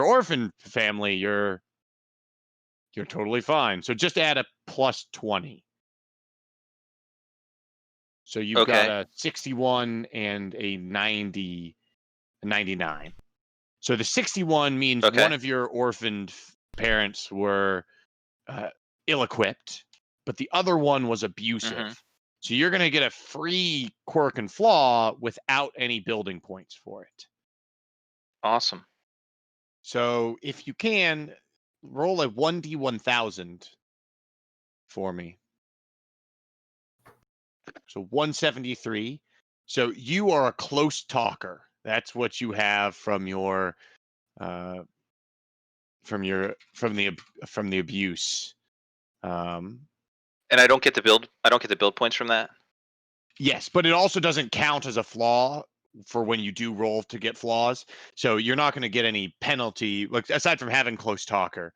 orphan family you're totally fine. So just add a plus 20. So you've got Okay. a 61 and a 99. So the 61 means Okay. one of your orphaned parents were ill-equipped, but the other one was abusive. Mm-hmm. So you're going to get a free quirk and flaw without any building points for it. Awesome. So if you can, roll a 1d1000 for me. So 173. So you are a close talker. That's what you have from the abuse. And I don't get the build. I don't get the build points from that. Yes, but it also doesn't count as a flaw for when you do roll to get flaws. So you're not going to get any penalty, like aside from having close talker.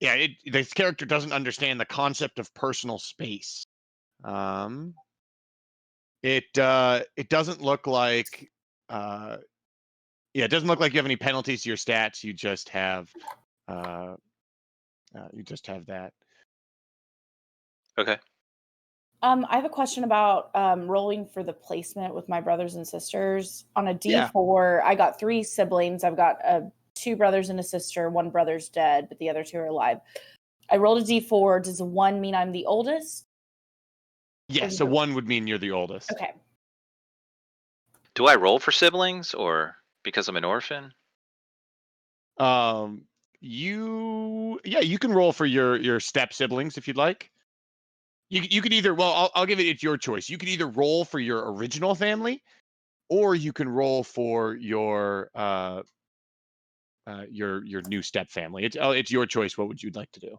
This character doesn't understand the concept of personal space. It doesn't look like it doesn't look like you have any penalties to your stats. You just have that. Okay. I have a question about rolling for the placement with my brothers and sisters. On a Yeah. D4, I got 3 siblings. I've got 2 brothers and a sister. One brother's dead, but the other 2 are alive. I rolled a D4. Does a 1 mean I'm the oldest? Yes, so 1 would mean you're the oldest. Okay. Do I roll for siblings or because I'm an orphan? You can roll for your step siblings if you'd like. You could either, well, I'll give it, it's your choice. You could either roll for your original family, or you can roll for your new step family. It's your choice. What would you like to do?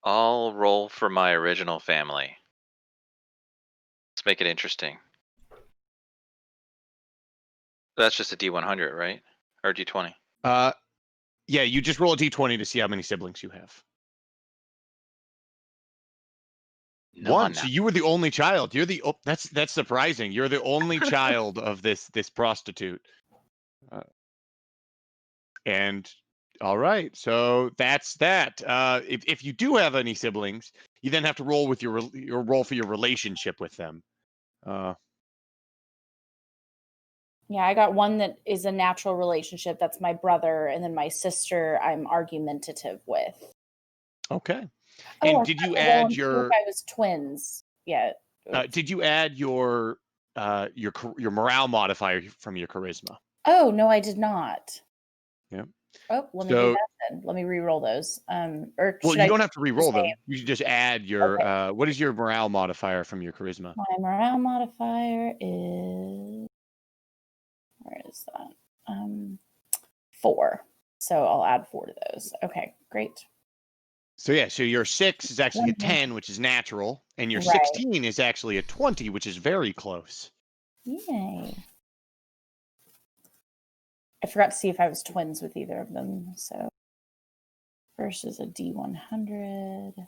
I'll roll for my original family. Let's make it interesting. That's just a D100, right? Or D20? Yeah, you just roll a D20 to see how many siblings you have. One. So you were the only child. You're the that's surprising. You're the only child of this prostitute. And all right, so that's that. If you do have any siblings, you then have to roll with your roll for your relationship with them. Yeah, I got one that is a natural relationship. That's my brother, and then my sister I'm argumentative with. Okay. And did you add your? I was twins. Yeah. Did you add your morale modifier from your charisma? Oh no, I did not. Yeah. Oh, let me do that then. Let me re-roll those. Or well, you don't have to re-roll them. same? You should just add your. Okay. What is your morale modifier from your charisma? My morale modifier is, where is that? 4. So I'll add 4 to those. Okay, great. So yeah, so your 6 is actually a 10, which is natural, and your Right. 16 is actually a 20, which is very close. Yay. I forgot to see if I was twins with either of them. So first is a D100.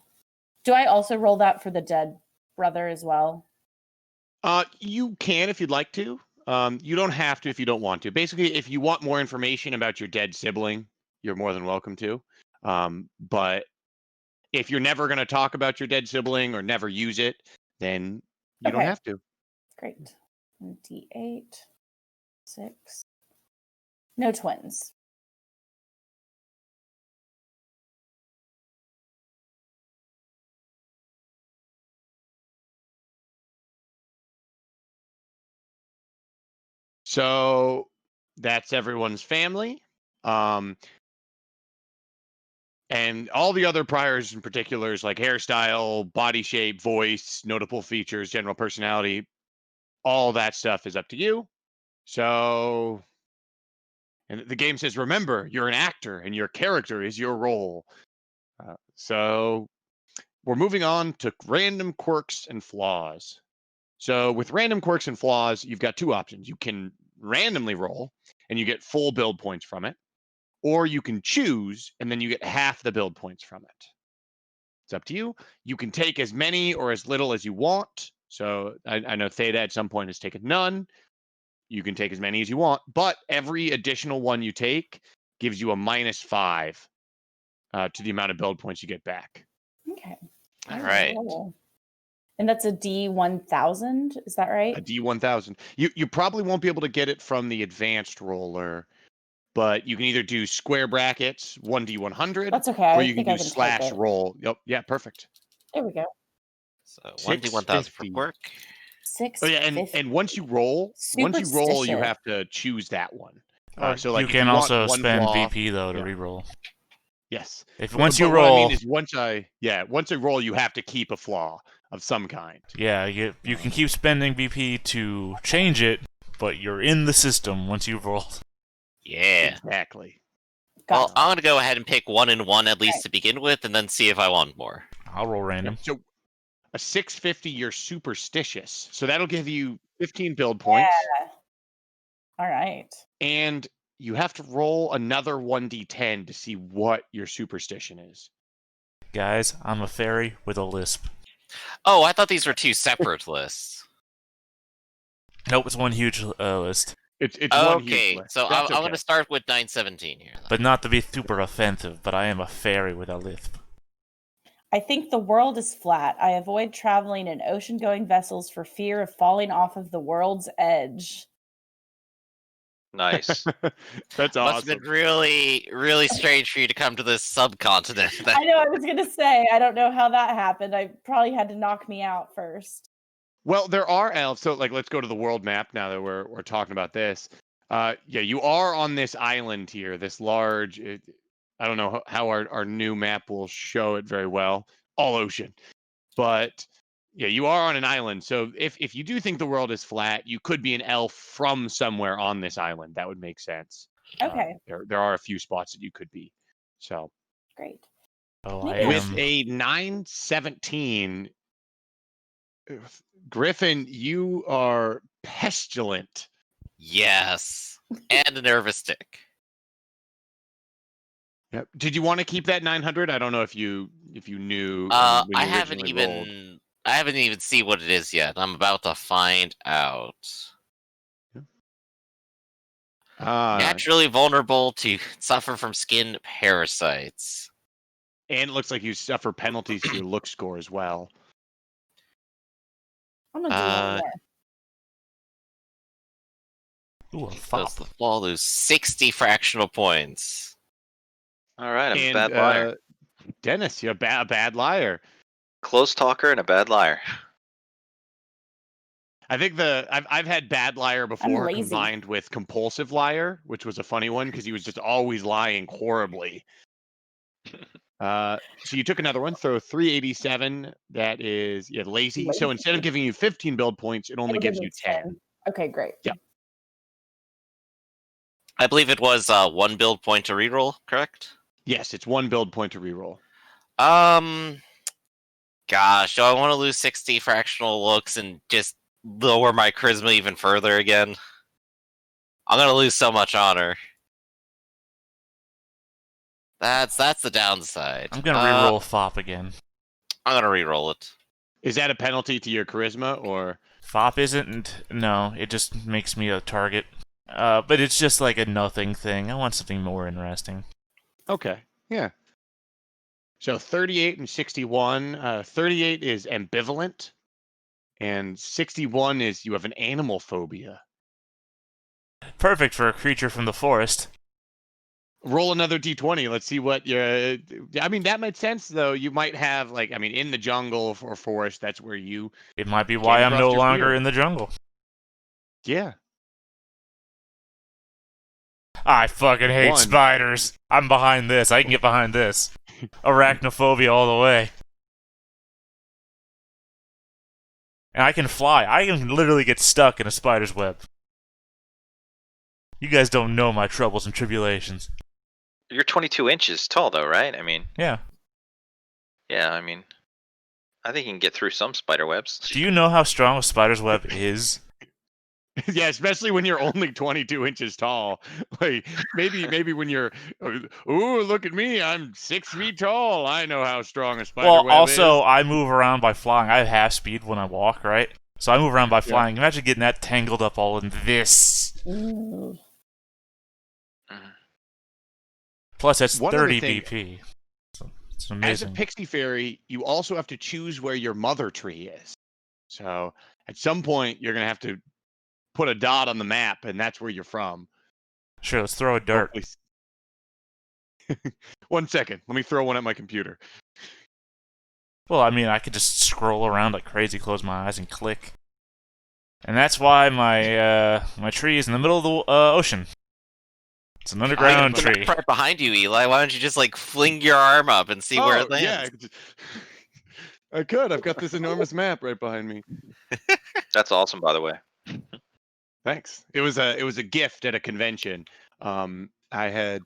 Do I also roll that for the dead brother as well? You can if you'd like to. You don't have to if you don't want to. Basically, if you want more information about your dead sibling, you're more than welcome to. But if you're never going to talk about your dead sibling or never use it, then you don't have to. Great. And D8, 6. No twins. So that's everyone's family. And all the other priors in particulars like hairstyle, body shape, voice, notable features, general personality, all that stuff is up to you. So, and the game says, remember, you're an actor and your character is your role. So we're moving on to random quirks and flaws. So with random quirks and flaws, you've got 2 options. You can randomly roll, and you get full build points from it. Or you can choose, and then you get half the build points from it. It's up to you. You can take as many or as little as you want. So I know Theta at some point has taken none. You can take as many as you want, but every additional one you take gives you a -5 to the amount of build points you get back. Okay. All I will right. roll. And that's a D1000, is that right? A D1000. You probably won't be able to get it from the advanced roller, but you can either do square brackets 1D100, That's okay. or I you can think I do can type slash it. roll. Yep, yeah, perfect. There we go. So 1D1000 for 650. quirk. Oh yeah, 650. and once you roll, you have to choose that one. Or So you like if can you want also one spend flaw, VP though to yeah. reroll. Yes. If once But you what I mean roll, is once I roll, you have to keep a flaw of some kind. yeah, you can keep spending VP to change it, but you're in the system once you've rolled. Yeah. Exactly. Well, Got I'm gonna go ahead and pick 1 and 1 at least Right. to begin with, and then see if I want more. I'll roll random. So a 650, you're superstitious. So that'll give you 15 build points. Yeah. All right. And you have to roll another 1d10 to see what your superstition is. Guys, I'm a fairy with a lisp. Oh, I thought these were 2 separate lists. Nope, it's one huge list. It's one huge Okay, list. so That's I'm okay. gonna start with 917 here. But not to be super offensive, but I am a fairy with a lisp. I think the world is flat. I avoid traveling in ocean-going vessels for fear of falling off of the world's edge. Nice. That's Must awesome. have been really, really strange for you to come to this subcontinent. I know. I was gonna say. I don't know how that happened. I probably had to knock me out first. Well, there are elves. So, like, let's go to the world map now that we're talking about this. Yeah, you are on this island here, this large. I don't know how our new map will show it very well. All ocean, but yeah, you are on an island. So if you do think the world is flat, you could be an elf from somewhere on this island. That would make sense. Okay, There are a few spots that you could be. So great. Oh, Maybe I I with am. a 917. Griffin, you are pestilent. Yes, and a nervous tick. Yep. Did you want to keep that 900? I don't know if you knew when I you haven't originally rolled. even seen what it is yet. I'm about to find out. Naturally vulnerable to suffer from skin parasites. And it looks like you suffer penalties to your look score as well. I'm gonna do one more. Ooh, a Does fop. the fall lose 60 fractional points? All right, I'm a And bad liar. Dennis, you're a bad liar. Close talker and a bad liar. I think I've had bad liar before lazy. combined with compulsive liar, which was a funny one because he was just always lying horribly. So you took another one, throw 387. That is lazy. So instead of giving you 15 build points, it only It'll gives give you me 10. Okay, great. Yeah. I believe it was 1 build point to reroll, correct? Yes, it's 1 build point to reroll. Gosh, do I want to lose 60 fractional looks and just lower my charisma even further again? I'm gonna lose so much honor. That's the downside. I'm gonna reroll fop again. I'm gonna reroll it. Is that a penalty to your charisma or? Fop isn't. No, it just makes me a target. But it's just like a nothing thing. I want something more interesting. Okay, yeah. So 38 and 61. 38 is ambivalent, and 61 is you have an animal phobia. Perfect for a creature from the forest. Roll another d20. Let's see what your. I mean, that makes sense though. You might have in the jungle or forest. That's where you. It might be why I'm across no your longer fear. in the jungle. Yeah. I fucking hate 1. spiders. I'm behind this. I can get behind this. Arachnophobia all the way. And I can fly. I can literally get stuck in a spider's web. You guys don't know my troubles and tribulations. You're 22 inches tall, though, right? I mean, Yeah. yeah, I mean, I think you can get through some spider webs. Do you know how strong a spider's web is? Yeah, especially when you're only 22 inches tall. Like maybe when you're, ooh, look at me, I'm 6 feet tall. I know how strong a spider Well, web also is. I move around by flying. I have half speed when I walk, right? So I move around by Yeah. flying. Imagine getting that tangled up all in this. Ooh. Plus, that's One other 30 thing, BP. So it's as a amazing. pixie fairy, you also have to choose where your mother tree is. So at some point, you're gonna have to put a dot on the map, and that's where you're from. Sure, let's throw a dirt. Hopefully. 1 second, let me throw one at my computer. Well, I mean, I could just scroll around like crazy, close my eyes, and click. And that's why my tree is in the middle of the ocean. It's an underground The tree. map right behind you, Eli. Why don't you just like fling your arm up and see where it lands? Yeah, I could. I've got this enormous map right behind me. That's awesome, by the way. Thanks. It was a gift at a convention. I had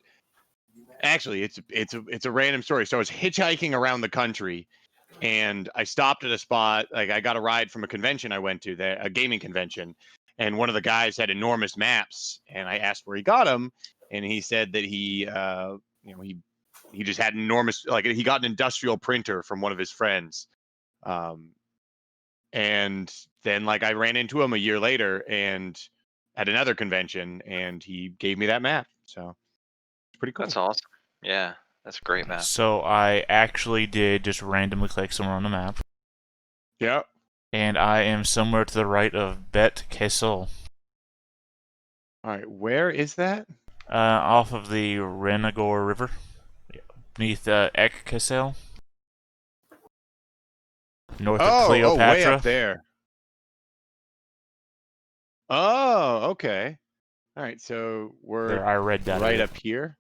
actually it's a random story. So I was hitchhiking around the country, and I stopped at a spot. Like I got a ride from a convention I went to, a gaming convention, and one of the guys had enormous maps, and I asked where he got them, and he said that he just had enormous, like he got an industrial printer from one of his friends. And then like I ran into him a year later and at another convention, and he gave me that map. So it's pretty cool. That's awesome. Yeah, that's a great map. So I actually did just randomly click somewhere on the map. Yeah. And I am somewhere to the right of Bet Kesel. All right. Where is that? Off of the Renagor River. Beneath Ek Kesel. North of Cleopatra. way up there. Oh, okay. All right. So we're There, I read that. right up here.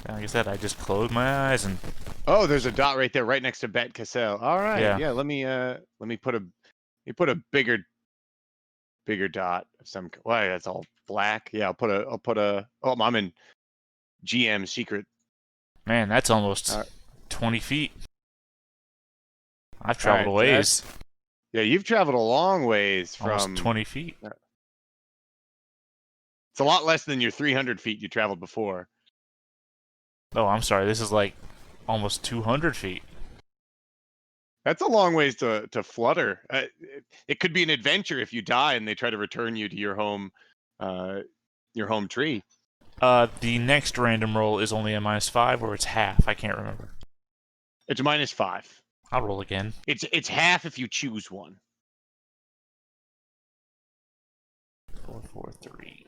Like I said, I just closed my eyes and. Oh, there's a dot right there, right next to Bet Cassell. All right. Yeah. Let me put a bigger dot of some. Why that's all black. Yeah, I'll put a. Oh, I'm in GM secret. Man, that's almost 20 feet. I've Alright, traveled a so ways. Yeah, you've traveled a long ways from. Almost 20 feet. It's a lot less than your 300 feet you traveled before. Oh, I'm sorry. This is like almost 200 feet. That's a long ways to flutter. It could be an adventure if you die and they try to return you to your home tree. The next random roll is only a -5, or it's half. I can't remember. It's -5. I'll roll again. It's half if you choose one. 4, 4, 3.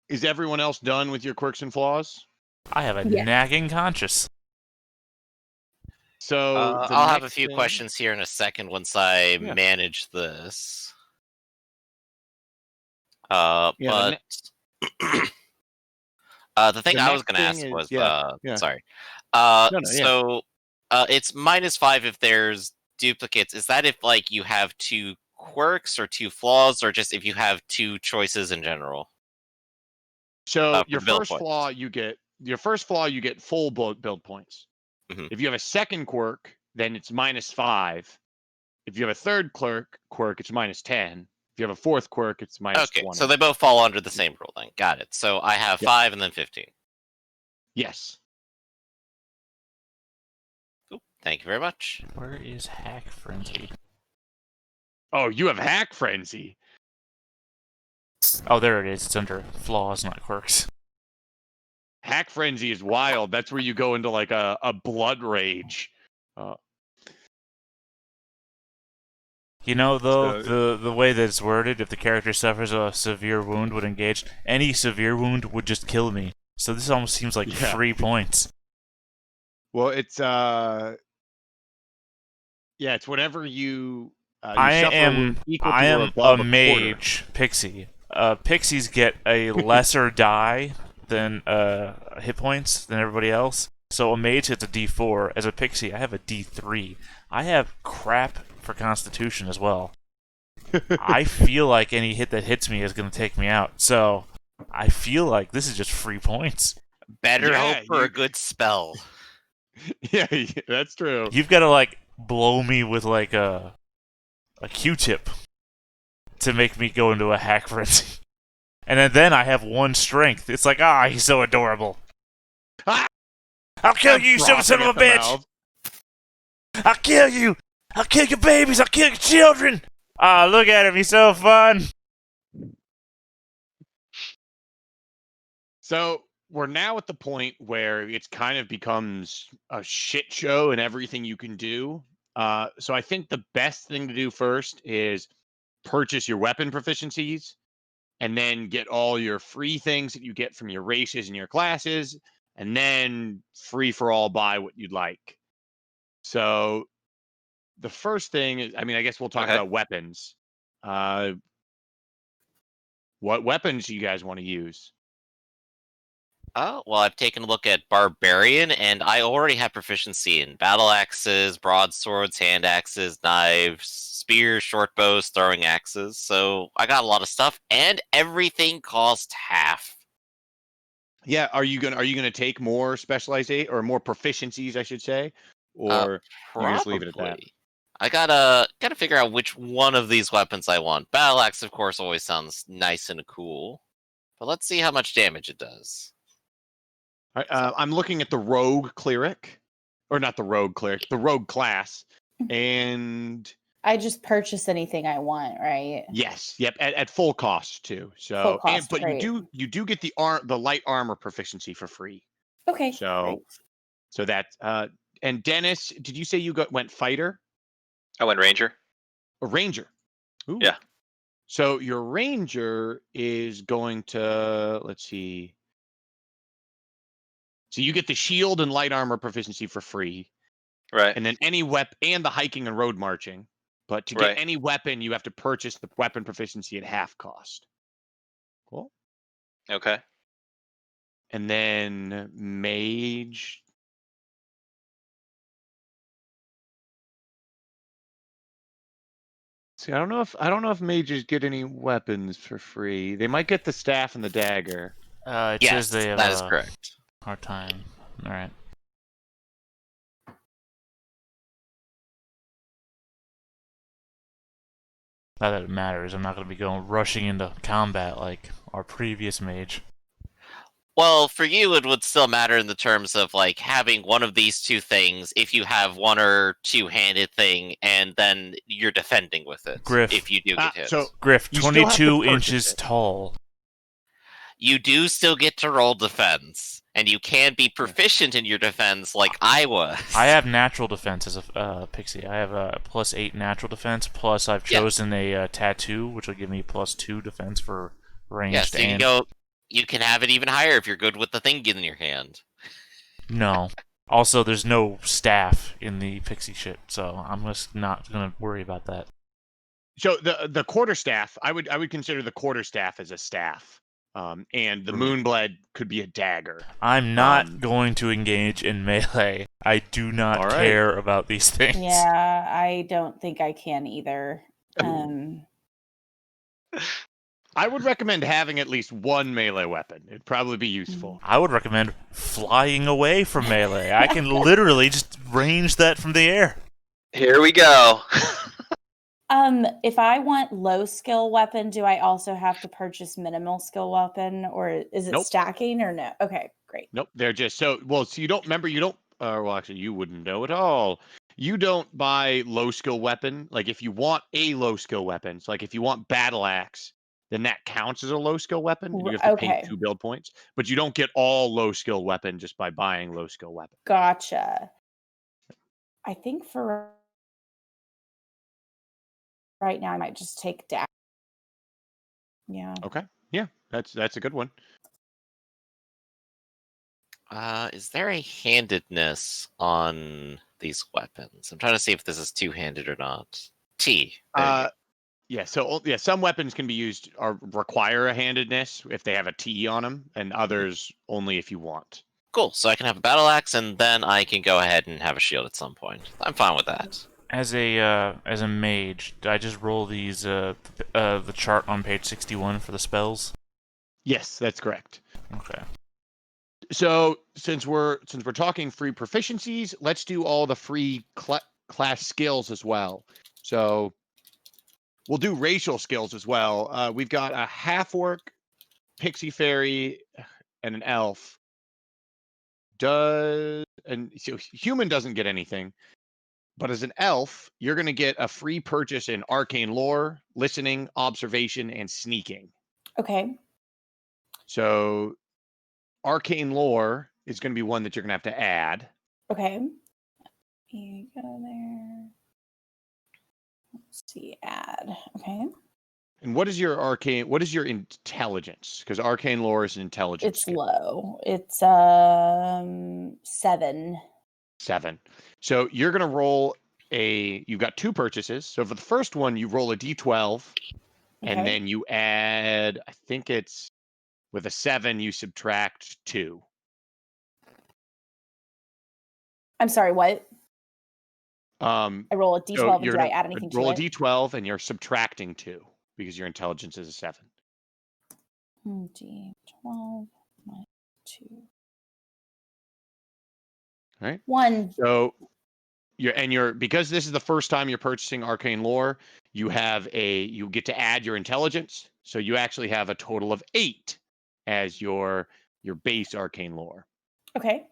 Is everyone else done with your quirks and flaws? I have a Yeah. nagging conscience. So I'll have a few questions here in a second once I Yeah. manage this. Yeah, But the thing the I was next going to thing ask is- was, sorry. No, yeah. So it's -5 if there's duplicates. Is that if like you have 2 quirks or 2 flaws, or just if you have 2 choices in general? So for your build first points. flaw, you get full build points. Mhm. If you have a second quirk, then it's -5. If you have a third quirk, it's -10. If you have a fourth quirk, it's -20. Okay, so they both fall under the same rule then. Got it. So I have Yep. 5 and then 15. Yes. Cool. Thank you very much. Where is Hack Frenzy? Oh, you have Hack Frenzy. Oh, there it is. It's under flaws, not quirks. Hack Frenzy is wild. That's where you go into like a blood rage. You know, though, So- the way that it's worded, if the character suffers a severe wound would engage, any severe wound would just kill me. So this almost seems like Yeah. 3 points. Well, it's it's whenever you I suffer a am wound equal to I or am above a quarter. mage pixie. Pixies get a lesser die than hit points than everybody else. So a mage hits a D4. As a pixie, I have a D3. I have crap for Constitution as well. I feel like any hit that hits me is going to take me out. So I feel like this is just free points. Better Yeah, hope for a good spell. Yeah, that's true. You've got to like blow me with like a a Q-tip to make me go into a hack frenzy. And then I have 1 strength. It's like, he's so adorable. Ah! I'll kill you, you stupid son of a bitch! I'll kill you! I'll kill your babies! I'll kill your children! Look at him, he's so fun! So we're now at the point where it's kind of becomes a shit show and everything you can do. So I think the best thing to do first is purchase your weapon proficiencies and then get all your free things that you get from your races and your classes, and then free for all buy what you'd like. So the first thing is, I mean, I guess we'll talk about weapons. What weapons do you guys want to use? Oh, well, I've taken a look at Barbarian, and I already have proficiency in battle axes, broadswords, hand axes, knives, spears, short bows, throwing axes. So I got a lot of stuff, and everything costs half. Yeah, are you gonna take more specialized or more proficiencies, I should say, or you just leave it at that? Probably. I gotta figure out which one of these weapons I want. Battle axe, of course, always sounds nice and cool, but let's see how much damage it does. I'm looking at the rogue cleric, or not the rogue cleric, the rogue class, and I just purchase anything I want, right? yes, yep, at full cost too. So, Full cost, but great. you do get the light armor proficiency for free. Okay. So, great. so that's and Dennis, did you say you went fighter? I went ranger. A ranger. Ooh. Yeah. So your ranger is going to, let's see. So you get the shield and light armor proficiency for free. Right. And then any weapon and the hiking and road marching. But to get any weapon, you have to purchase the weapon proficiency at half cost. Cool. Okay. And then mage. See, I don't know if mages get any weapons for free. They might get the staff and the dagger. It Yes, says they have that is correct. hard time. Alright. Not that it matters. I'm not going to be rushing into combat like our previous mage. Well, for you, it would still matter in the terms of like having one of these two things. If you have one or two-handed thing, and then you're defending with it. Griff. If you do get hit, So Griff, you still have to 22 purchase inches it. tall. you do still get to roll defense, and you can be proficient in your defense, like I was. I have natural defense as a pixie. I have a +8 natural defense. Plus, I've chosen a tattoo, which will give me +2 defense for ranged. Yes, you can go. You can have it even higher if you're good with the thing in your hand. No. Also, there's no staff in the pixie shit, so I'm just not gonna worry about that. So the quarterstaff, I would consider the quarterstaff as a staff, and the moonblade could be a dagger. I'm not going to engage in melee. I do not care about these things. Yeah, I don't think I can either. I would recommend having at least one melee weapon. It'd probably be useful. I would recommend flying away from melee. I can literally just range that from the air. Here we go. If I want low skill weapon, do I also have to purchase minimal skill weapon, or is it stacking or no? Okay, great. Nope, they're just so you don't remember well, actually you wouldn't know at all. You don't buy low skill weapon. Like if you want a low skill weapon, so like if you want battle axe, then that counts as a low skill weapon. And you have to pay 2 build points, but you don't get all low skill weapon just by buying low skill weapon. Gotcha. I think for right now, I might just take dash. Yeah. Okay. Yeah, that's a good one. Is there a handedness on these weapons? I'm trying to see if this is two-handed or not. T. Yeah. So some weapons can be used or require a handedness if they have a T on them, and others only if you want. Cool. So I can have a battle axe, and then I can go ahead and have a shield at some point. I'm fine with that. As a mage, did I just roll these the chart on page 61 for the spells? Yes, that's correct. Okay. So since we're talking free proficiencies, let's do all the free class skills as well. So We'll do racial skills as well. We've got a half-orc, pixie fairy, and an elf. So human doesn't get anything, but as an elf, you're going to get a free purchase in arcane lore, listening, observation, and sneaking. Okay. So arcane lore is going to be one that you're going to have to add. Okay. You go there. Let's see, add. Okay. And what is your intelligence? Because arcane lore is an intelligence It's skill. low. It's 7. 7. So you're going to roll you've got 2 purchases. So for the first one, you roll a d12, and Okay. then you add, I think it's with a 7, you subtract 2. I'm sorry, what? I I roll a d12 and do I add anything to roll it? a d12 and you're subtracting 2 because your intelligence is a 7. D12 minus 2. All right. 1. So because this is the first time you're purchasing arcane lore, you get to add your intelligence. So you actually have a total of 8 as your base arcane lore. Okay.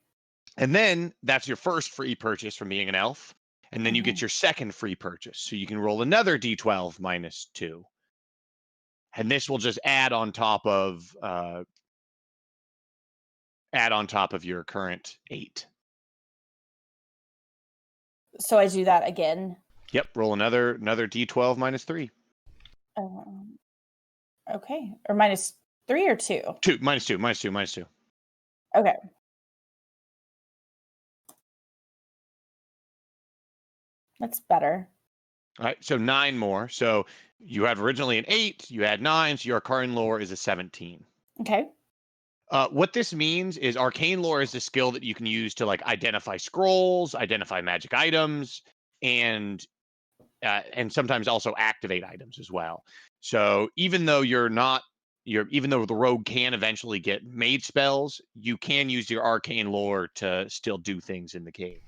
And then that's your first free purchase from being an elf. And then you get your second free purchase. So you can roll another d12 minus 2. And this will just add on top of your current 8. So I do that again. Yep, roll another d12 minus 3. Okay. Or minus 3 or 2? 2 minus 2. Okay. That's better. All right, so 9 more. So you have originally an 8, you add 9, so your arcane lore is a 17. Okay. What this means is arcane lore is a skill that you can use to like identify scrolls, identify magic items, and sometimes also activate items as well. So even though even though the rogue can eventually get mage spells, you can use your arcane lore to still do things in the cave.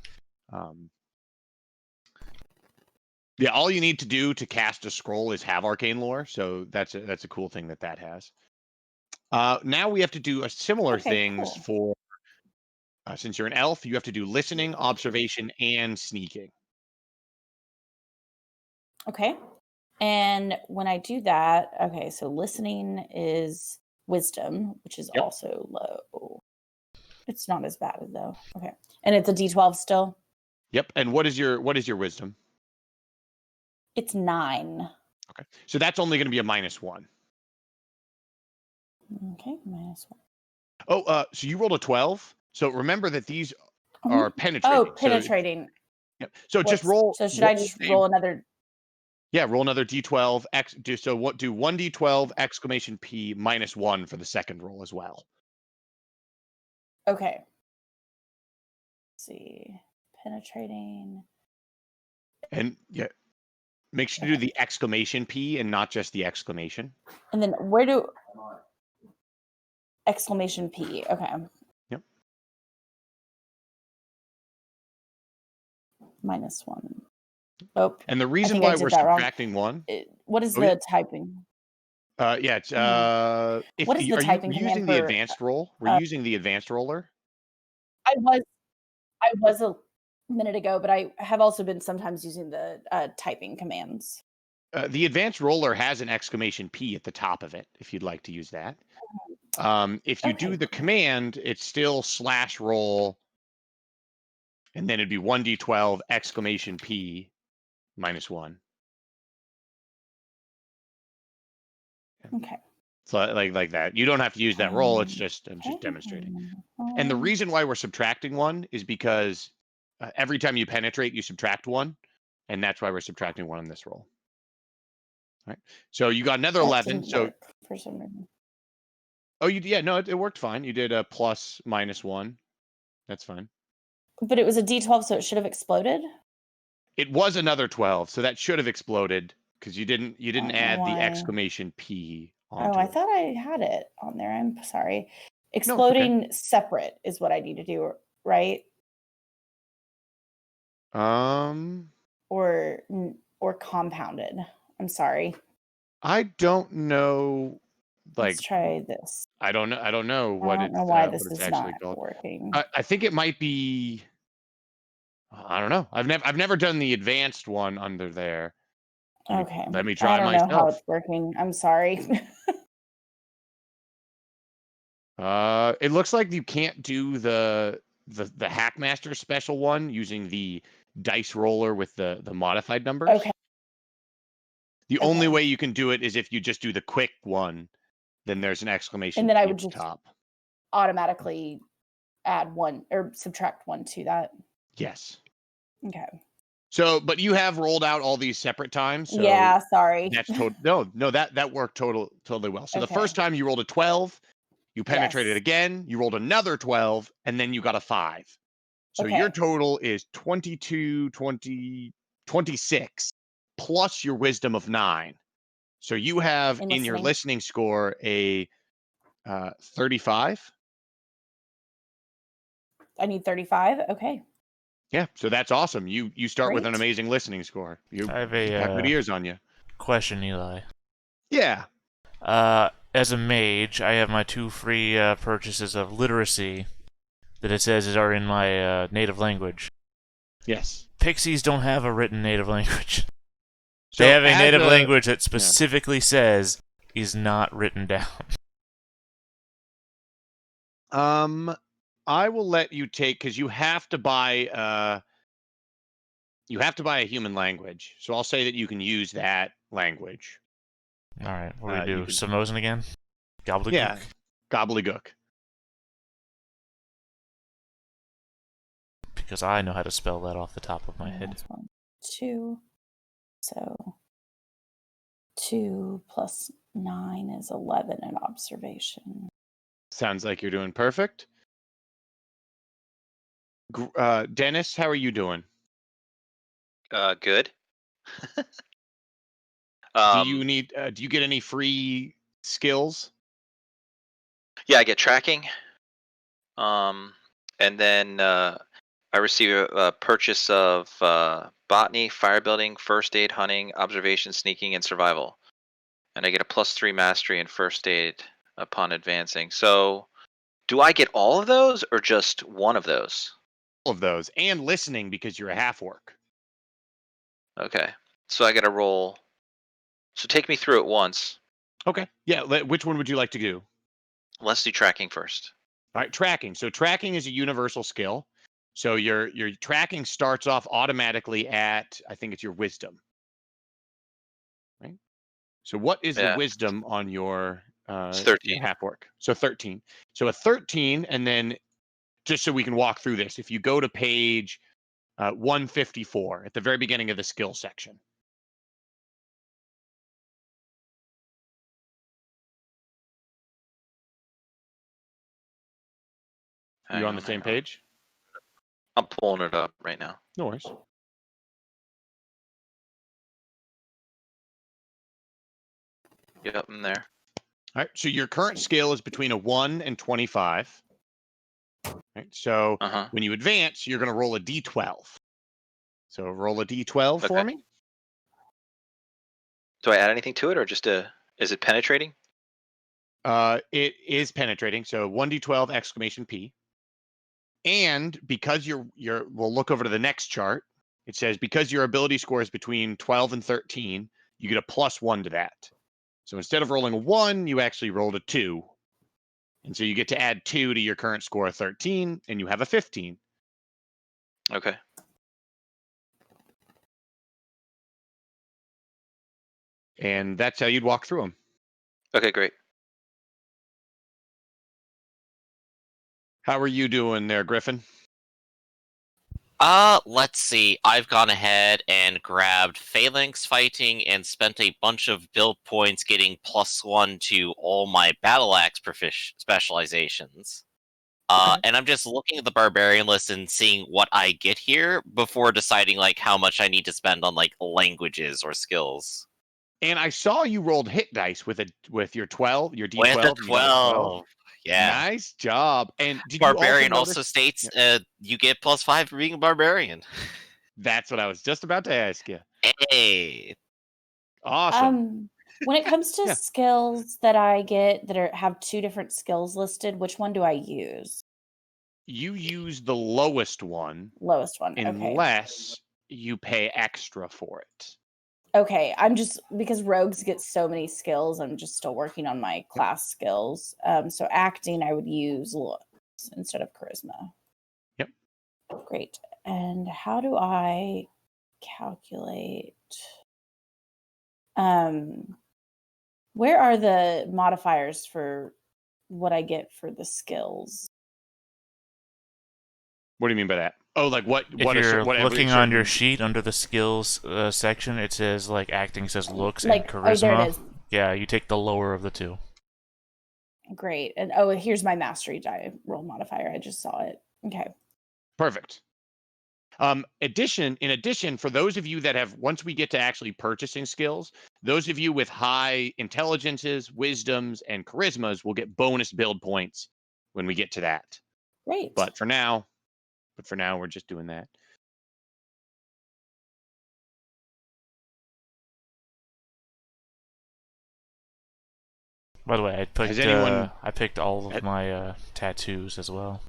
Yeah, all you need to do to cast a scroll is have arcane lore, so that's a cool thing that has. Now we have to do a similar things cool. for since you're an elf, you have to do listening, observation, and sneaking. Okay. And when I do that, okay, so listening is wisdom, which is also low. It's not as bad though. Okay. And it's a d12 still? Yep. And what is your wisdom? It's 9. Okay. So that's only going to be a -1. Okay, -1. Oh, so you rolled a 12. So remember that these are penetrating. Oh, penetrating. Yep. So just roll. So should I just roll another? Yeah, roll another d12. Do 1d12 exclamation P -1 for the second roll as well. Okay. Let's see. Penetrating. And yeah, make sure to do the exclamation P and not just the exclamation. And then where do exclamation P? Okay. Yep. -1. Oh. And the reason why we're subtracting 1. What is the typing? Yeah, it's what is the typing are you using the advanced roll? We're using the advanced roller. I was a minute ago, but I have also been sometimes using the typing commands. The advanced roller has an exclamation P at the top of it, if you'd like to use that. If you do the command, it's still /roll, and then it'd be 1d12 exclamation P -1. Okay. So like that. You don't have to use that roll. It's just I'm just demonstrating. And the reason why we're subtracting 1 is because every time you penetrate, you subtract 1, and that's why we're subtracting 1 on this roll. All right. So you got another 11. So for some reason. Oh, it worked fine. You did a plus -1. That's fine. But it was a d12, so it should have exploded. It was another 12, so that should have exploded because you didn't add the exclamation P onto I thought I had it on there. I'm sorry. No, it's okay. Exploding separate is what I need to do, right? Or compounded. I'm sorry. I don't know. Let's Like, try this. I don't know. I don't know I what don't know why this it's is actually not called. working. I think it might be. I don't know. I've never done the advanced one under there. Okay. Let me I try don't know how myself. it's working. I'm sorry. It looks like you can't do the Hackmaster special one using the dice roller with the modified numbers. Okay. The only Okay. way you can do it is if you just do the quick one. Then there's an exclamation And then I P would at the just top. automatically add 1 or subtract 1 to that. Yes. Okay. So, but you have rolled out all these separate times. So Yeah, sorry. that's no, that worked totally well. So the Okay. first time you rolled a 12, you penetrated Yes. again, you rolled another 12, and then you got a 5. So your Okay. total is 22, 20, 26, plus your wisdom of 9. So you have In in your listening. listening score a 35. I need 35. Okay. Yeah, so that's awesome. You start with an Great. amazing listening score. You I have got good a ears on you. question, Eli. Yeah. As a mage, I have my 2 free purchases of literacy that it says are in my native language. Yes. Pixies don't have a written native language. So They have a as native language that specifically says is not written down. I will let you take because you have to buy a human language. So I'll say that you can use that language. All right, what do we You do? can- Samosan again? Gobbledygook? Yeah. Gobbledygook. Because I know how to spell that off the top of my head. That's 1, 2. So 2 plus 9 is 11 in observation. Sounds like you're doing perfect. Dennis, how are you doing? Good. Do you need? Do you get any free skills? Yeah, I get tracking. And then I receive a purchase of botany, fire building, first aid, hunting, observation, sneaking, and survival. And I get a +3 mastery in first aid upon advancing. So, do I get all of those or just one of those? All of those, and listening because you're a half orc. Okay. So I got to roll. So take me through it once. Okay. Yeah. Which one would you like to do? Let's do tracking first. All right, tracking. So tracking is a universal skill. So your tracking starts off automatically at, I think it's your wisdom. Right? So what is the Yeah. wisdom on your It's 13. half orc? So 13. So a 13, and then just so we can walk through this, if you go to page 154 at the very beginning of the skill section. Hang You on the same hang on. page? I'm pulling it up right now. No worries. Yep, I'm there. All right. So your current skill is between a 1 and 25. Right. So Uh-huh. when you advance, you're going to roll a d12. So roll a d12 for Okay. me. Do I add anything to it or just is it penetrating? It is penetrating. So 1d12 exclamation P. And because we'll look over to the next chart. It says because your ability score is between 12 and 13, you get a +1 to that. So instead of rolling a 1, you actually rolled a 2. And so you get to add 2 to your current score of 13, and you have a 15. Okay. And that's how you'd walk through them. Okay, great. How are you doing there, Griffin? Let's see. I've gone ahead and grabbed phalanx fighting and spent a bunch of build points getting +1 to all my battle axe specializations. Okay. And I'm just looking at the barbarian list and seeing what I get here before deciding like how much I need to spend on like languages or skills. And I saw you rolled hit dice with your 12, your D12. With a and you got a 12. Yeah. Nice job. And did Barbarian you also notice? states you get +5 for being a barbarian. That's what I was just about to ask you. Hey. Awesome. When it comes to Yeah. skills that I get that have 2 different skills listed, which one do I use? You use the lowest one Lowest one. Okay. unless you pay extra for it. Okay, I'm just because rogues get so many skills, I'm just still working on my class skills. So acting, I would use looks instead of charisma. Yep. Great. And how do I calculate? Where are the modifiers for what I get for the skills? What do you mean by that? Oh, like what? If What? you're What? looking on your sheet under the skills section, it says like acting says looks and Like, charisma. oh, there it is. Yeah, you take the lower of the two. Great. And here's my mastery die roll modifier. I just saw it. Okay. Perfect. In addition, for those of you that have, once we get to actually purchasing skills, those of you with high intelligences, wisdoms, and charismas will get bonus build points when we get to that. Great. But for now, we're just doing that. By the way, Has anyone- I picked all of my tattoos as well.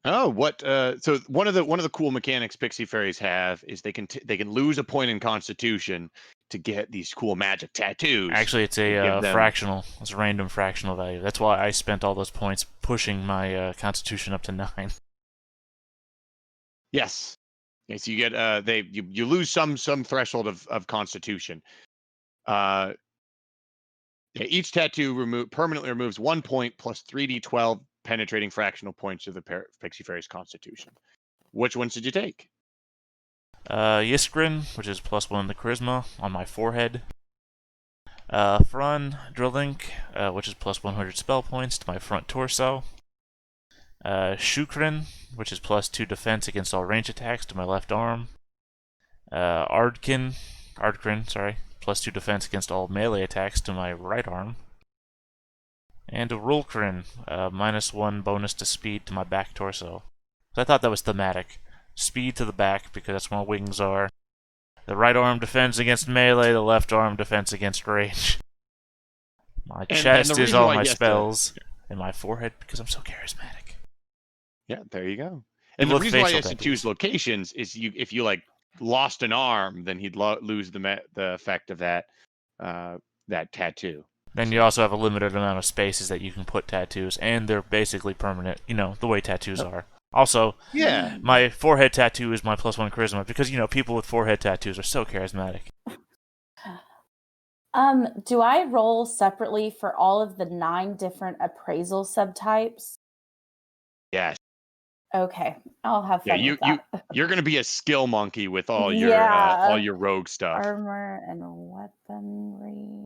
Oh, what? So one of the cool mechanics Pixie Fairies have is they can lose a point in Constitution to get these cool magic tattoos. Actually, it's Give a them- fractional. It's a random fractional value. That's why I spent all those points pushing my Constitution up to 9. Yes. Okay, so you get you lose some threshold of Constitution. Yeah, each tattoo permanently removes 1 point plus 3d12 penetrating fractional points of the Pixie Fairy's Constitution. Which ones did you take? Yiskrin, which is +1 in the charisma on my forehead. Frun Drillink, which is +100 spell points to my front torso. Shukrin, which is +2 defense against all range attacks to my left arm. Ardkrin, sorry, +2 defense against all melee attacks to my right arm. And Rulkrin, -1 bonus to speed to my back torso. So I thought that was thematic. Speed to the back because that's where my wings are. The right arm defends against melee, the left arm defense against range. My chest the is reason all why my you have to- spells, and my forehead because I'm so charismatic. Yeah, there you go. And People the with reason why he facial has to choose tattoos. locations is if you like lost an arm, then he'd lose the effect of that that tattoo. Then you also have a limited amount of spaces that you can put tattoos, and they're basically permanent, the way tattoos are. Also, Yeah. my forehead tattoo is my +1 charisma because, people with forehead tattoos are so charismatic. Do I roll separately for all of the 9 different appraisal subtypes? Yeah. Okay, I'll have Yeah, fun with that. you're gonna be a skill monkey with all Yeah. your rogue stuff. Armor and weaponry.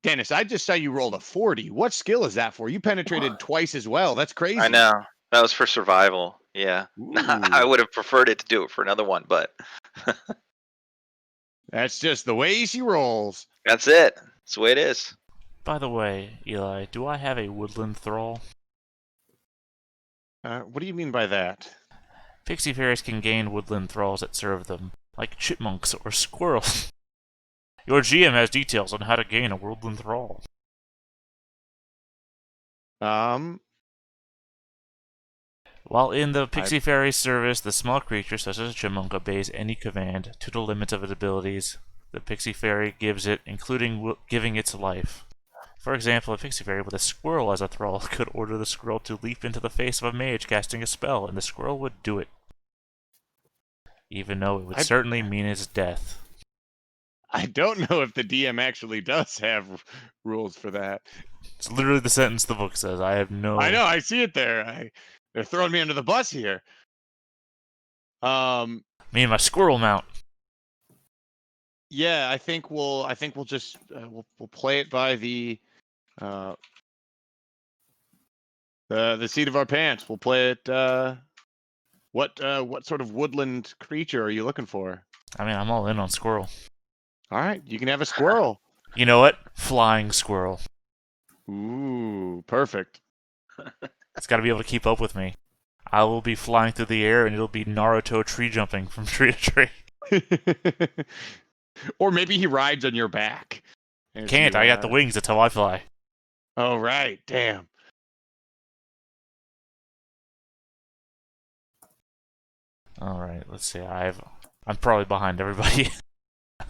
Dennis, I just saw you rolled a 40. What skill is that for? You penetrated twice as well. That's crazy. I know. That was for survival. Yeah. I Ooh. would have preferred it to do it for another one, but That's just the way she rolls. that's it. That's the way it is. By the way, Eli, do I have a woodland thrall? What do you mean by that? Pixie fairies can gain woodland thralls that serve them, like chipmunks or squirrels. Your GM has details on how to gain a woodland thrall. While in the Pixie Fairy service, the small creature, such as a chipmunk, obeys any command to the limits of its abilities the Pixie Fairy gives it, including giving its life. For example, a Pixie Fairy with a squirrel as a thrall could order the squirrel to leap into the face of a mage casting a spell, and the squirrel would do it. Even though it would certainly mean its death. I don't know if the DM actually does have rules for that. It's literally the sentence the book says. I have no... I know, I see it there. They're throwing me under the bus here. Me and my squirrel mount. Yeah, I think we'll just we'll play it by the seat of our pants. We'll play it. What sort of woodland creature are you looking for? I mean, I'm all in on squirrel. All right, you can have a squirrel. You know what? Flying squirrel. Ooh, perfect. It's got to be able to keep up with me. I will be flying through the air, and it'll be Naruto tree jumping from tree to tree. Or maybe he rides on your back. as Can't. you, I got the wings. That's how I fly. Oh, right. Damn. All right. Let's see. I'm probably behind everybody.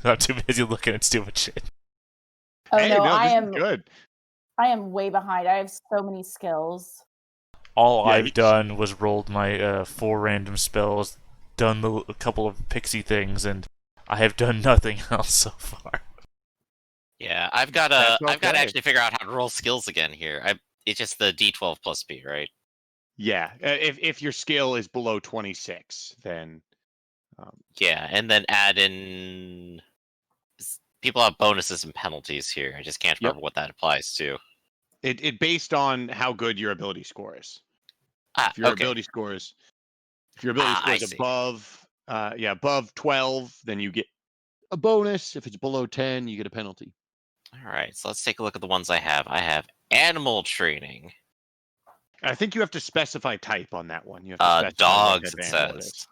I'm too busy looking at stupid shit. Oh Hey, no, no, I this is am good. I am way behind. I have so many skills. All Yeah, I've done was rolled my 4 random spells, done a couple of pixie things, and I have done nothing else so far. Yeah, I've got That's to okay. actually figure out how to roll skills again here. It's just the D12 plus B, right? Yeah. If your skill is below 26, then Yeah, and then add in people have bonuses and penalties here. I just can't Yep. remember what that applies to. it based on how good your ability score is. Ah, If your okay. ability score is I see. above above 12, then you get a bonus. If it's below 10, you get a penalty. All right, so let's take a look at the ones I have. I have animal training. I think you have to specify type on that one. You have to specify what Dogs, type it of animal it says. is.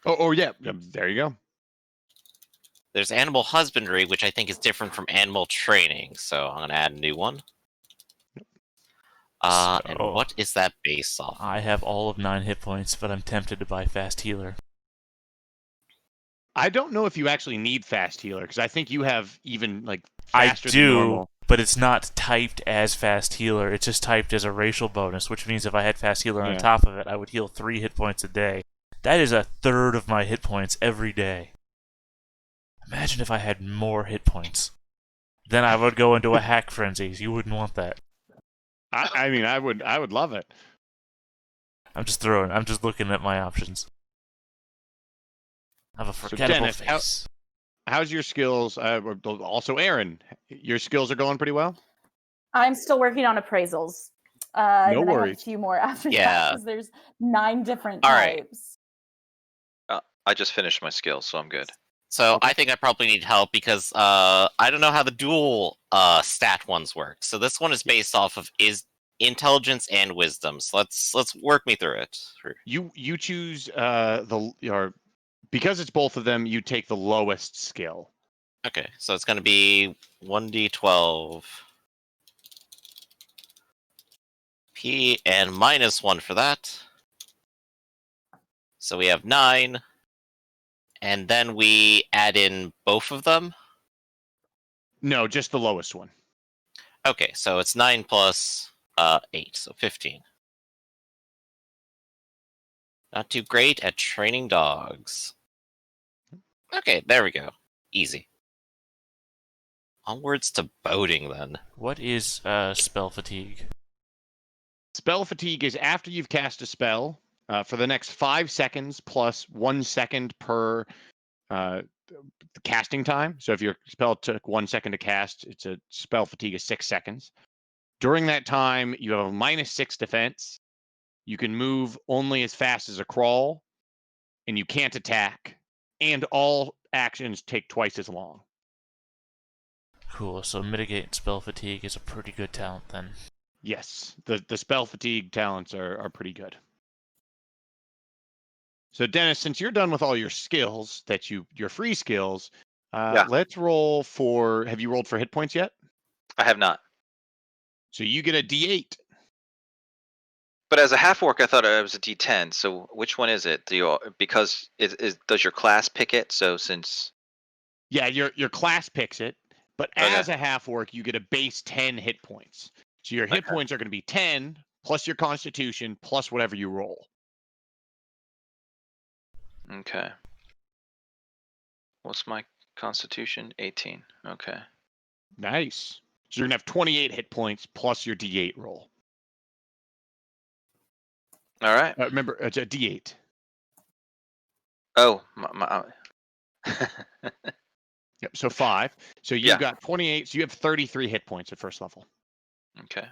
Oh yeah. There you go. There's animal husbandry, which I think is different from animal training. So I'm gonna add a new one. And So- what is that based off? I have all of 9 hit points, but I'm tempted to buy Fast Healer. I don't know if you actually need fast healer because I think you have even like I faster than do, normal. but it's not typed as Fast Healer. It's just typed as a racial bonus, which means if I had Fast Healer on Yeah. top of it, I would heal 3 hit points a day. That is a third of my hit points every day. Imagine if I had more hit points. Then I would go into a hack frenzy. You wouldn't want that. I mean, I would love it. I'm just looking at my options. I have a forgettable Dennis, face. How's your skills? Also, Aaron, your skills are going pretty well. I'm still working on appraisals. No and then I have a worries. few more after that Yeah. because there's 9 different All right. types. I just finished my skills, so I'm good. So Okay. I think I probably need help because I don't know how the dual stat ones work. So this one is based off of is intelligence and wisdom. So let's work me through it. You choose because it's both of them. You take the lowest skill. Okay, so it's going to be 1d12 P and -1 for that. So we have 9, and then we add in both of them. No, just the lowest one. Okay, so it's 9 plus 8, so 15. Not too great at training dogs. Okay, there we go. Easy. Onwards to boating, then. What is spell fatigue? Spell fatigue is after you've cast a spell for the next 5 seconds plus 1 second per casting time. So if your spell took 1 second to cast, it's a spell fatigue is 6 seconds. During that time, you have a -6 defense. You can move only as fast as a crawl, and you can't attack. And all actions take twice as long. Cool, so mitigate spell fatigue is a pretty good talent then. Yes, the spell fatigue talents are pretty good. So Dennis, since you're done with all your skills your free skills, Yeah. let's roll for. Have you rolled for hit points yet? I have not. So you get a D8. But as a half orc, I thought it was a D10. So which one is it? Because does your class pick it? So since Yeah, your class picks it, but Okay. as a half orc, you get a base 10 hit points. So your hit Okay. points are going to be 10 plus your Constitution plus whatever you roll. Okay. What's my Constitution? 18. Okay. Nice. So you're gonna have 28 hit points plus your D8 roll. All right. Remember, it's a D8. Oh, Yep. So 5. So you've Yeah. got 28. So you have 33 hit points at first level. Okay.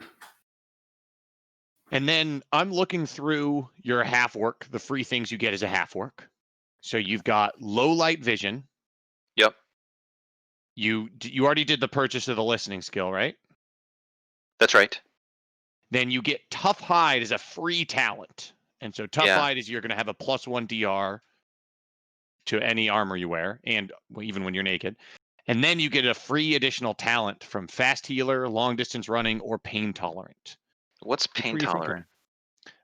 And then I'm looking through your half orc, the free things you get as a half orc. So you've got low light vision. Yep. You already did the purchase of the listening skill, right? That's right. Then you get tough hide as a free talent. And so tough Yeah. hide is you're going to have a +1 DR. to any armor you wear, and even when you're naked. And then you get a free additional talent from fast healer, long distance running, or pain tolerant. What's Which pain were you tolerant?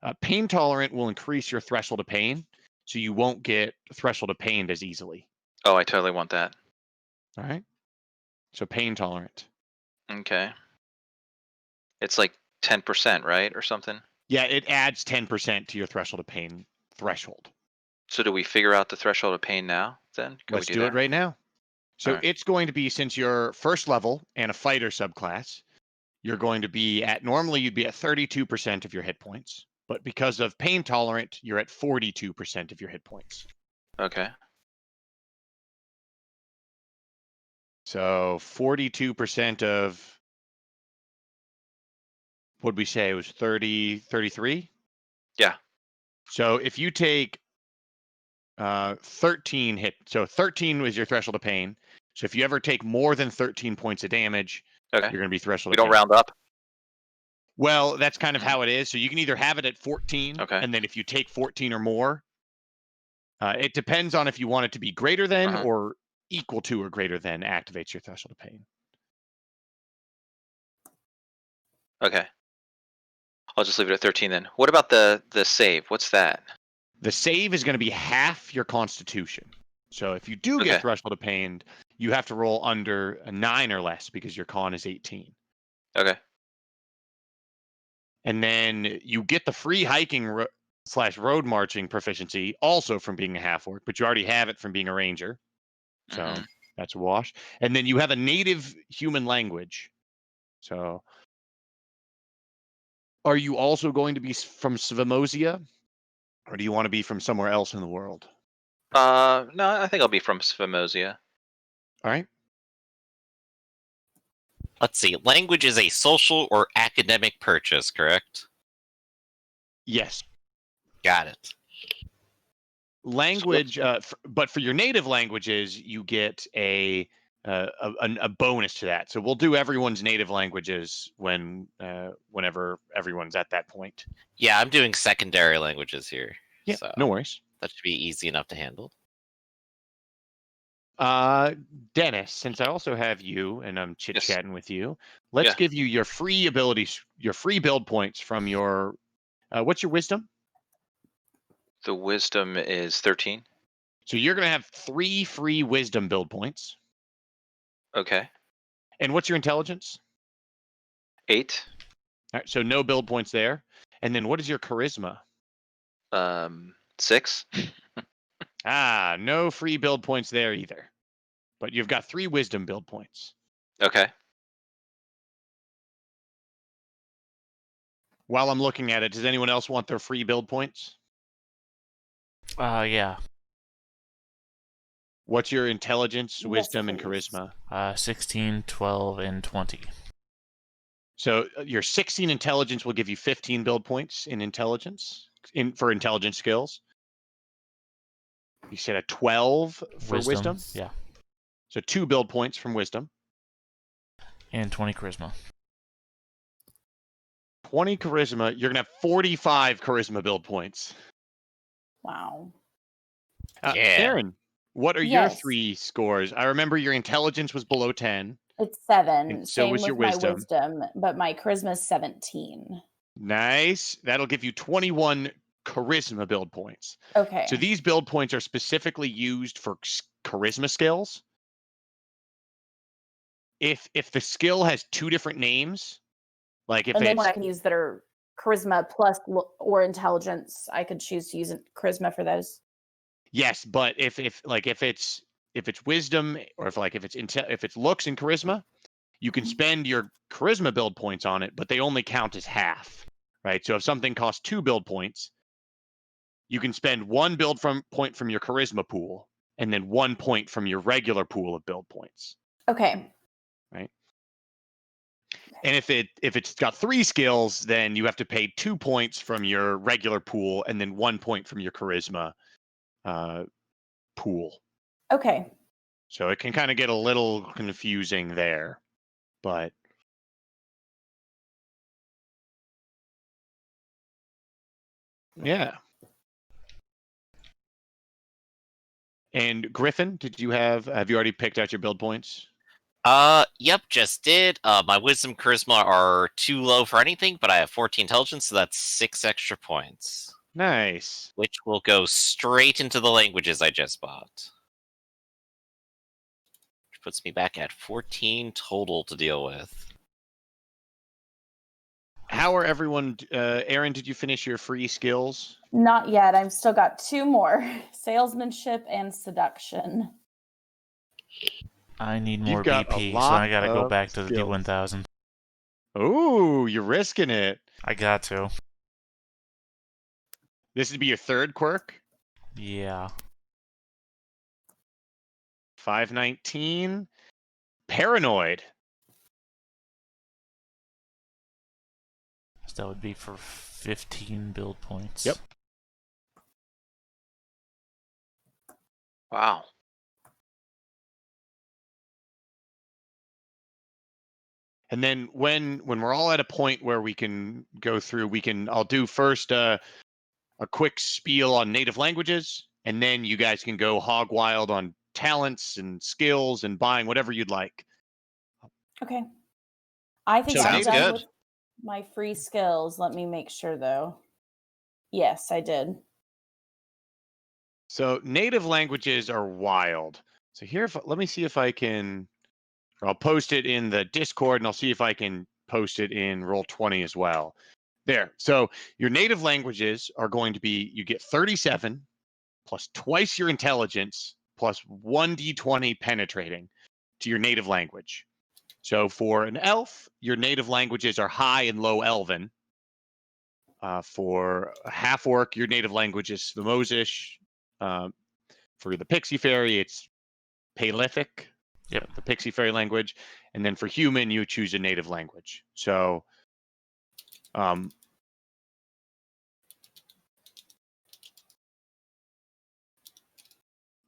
thinking? Pain tolerant will increase your threshold of pain, so you won't get threshold of pain as easily. Oh, I totally want that. All right. So pain tolerant. Okay. It's like 10%, right, or something. Yeah, it adds 10% to your threshold of pain threshold. So do we figure out the threshold of pain now? Then can Let's we do it that? right now. So Alright. it's going to be, since you're first level and a fighter subclass, you're going to be at, normally you'd be at 32% of your hit points, but because of pain tolerant, you're at 42% of your hit points. Okay. So 42% of, what'd we say? It was 33? Yeah. So if you take 13 hit, so 13 was your threshold of pain. So if you ever take more than 13 points of damage, Okay. you're going to be threshold We of don't pain. round up. Well, that's kind of how it is. So you can either have it at 14, Okay. and then if you take 14 or more, it depends on if you want it to be greater than Uh-huh. or equal to or greater than activates your threshold of pain. Okay. I'll just leave it at 13 then. What about the save? What's that? The save is going to be half your constitution. So if you do get Okay. threshold of pain, you have to roll under a 9 or less because your con is 18. Okay. And then you get the free hiking / road marching proficiency also from being a half orc, but you already have it from being a ranger. So Mhm. that's a wash. And then you have a native human language. So are you also going to be from Svimosia, or do you want to be from somewhere else in the world? No, I think I'll be from Svimosia. All right. Let's see. Language is a social or academic purchase, correct? Yes. Got it. Language, but for your native languages, you get a bonus to that. So we'll do everyone's native languages whenever everyone's at that point. Yeah, I'm doing secondary languages here. Yeah, So no worries. that should be easy enough to handle. Dennis, since I also have you and I'm chit Yes. chatting with you, let's Yeah. give you your free abilities, your free build points from your. What's your wisdom? The wisdom is 13. So you're going to have 3 free wisdom build points. Okay. And what's your intelligence? 8. All right, so no build points there. And then what is your charisma? 6. No free build points there either. But you've got 3 wisdom build points. Okay. While I'm looking at it, does anyone else want their free build points? Yeah. What's your intelligence, Yes, wisdom, and please. charisma? 16, 12, and 20. So your 16 intelligence will give you 15 build points in intelligence for intelligence skills. You said a 12 for wisdom? Yeah. So 2 build points from wisdom. And 20 charisma. 20 charisma. You're going to have 45 charisma build points. Wow. Yeah. Aaron, what are your Yes. 3 scores? I remember your intelligence was below 10. It's 7. And so Same was with your my wisdom. wisdom, but my charisma is 17. Nice. That'll give you 21 charisma build points. Okay. So these build points are specifically used for charisma skills. If the skill has 2 different names, like if and then it's one I can use that are charisma plus or intelligence, I could choose to use charisma for those. yes, but if it's wisdom, or if it's looks and charisma, you can spend your charisma build points on it, but they only count as half, right? So if something costs 2 build points, you can spend 1 point from your charisma pool and then 1 point from your regular pool of build points. Okay. Right. And if it's got 3 skills, then you have to pay 2 points from your regular pool and then 1 point from your charisma pool. Okay. So it can kind of get a little confusing there, but yeah. And Griffin, have you already picked out your build points? Yep, just did. My wisdom charisma are too low for anything, but I have 14 intelligence, so that's 6 extra points, Nice. which will go straight into the languages I just bought. Which puts me back at 14 total to deal with. How are everyone? Aaron, did you finish your free skills? Not yet. I've still got 2 more: salesmanship and seduction. I need You've more got a BP, so lot I gotta go of back to the skills. D1000. Ooh, you're risking it. I got to. This would be your third quirk. Yeah. 519. Paranoid. So that would be for 15 build points. Yep. Wow. And then when we're all at a point where we can go through, I'll do first a quick spiel on native languages, and then you guys can go hog wild on talents and skills and buying whatever you'd like. Okay. I think So I'm Sounds done good. with my free skills. Let me make sure, though. Yes, I did. So native languages are wild. So here, let me see if I can, or I'll post it in the Discord, and I'll see if I can post it in Roll20 as well. There. So your native languages are going to be, you get 37 plus twice your intelligence plus 1d20 penetrating to your native language. So for an elf, your native languages are high and low elven. For a half orc, your native language is Svimosish. For the pixie fairy, it's Paleolithic, Yep. the pixie fairy language. And then for human, you choose a native language. So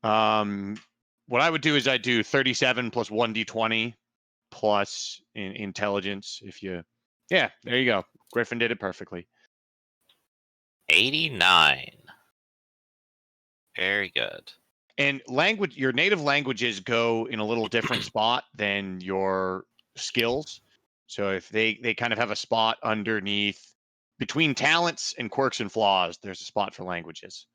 what I would do is I'd do 37 plus 1d20 plus in intelligence. Yeah, there you go. Griffin did it perfectly. 89. Very good. And your native languages go in a little different spot than your skills. So if they kind of have a spot underneath between talents and quirks and flaws, there's a spot for languages.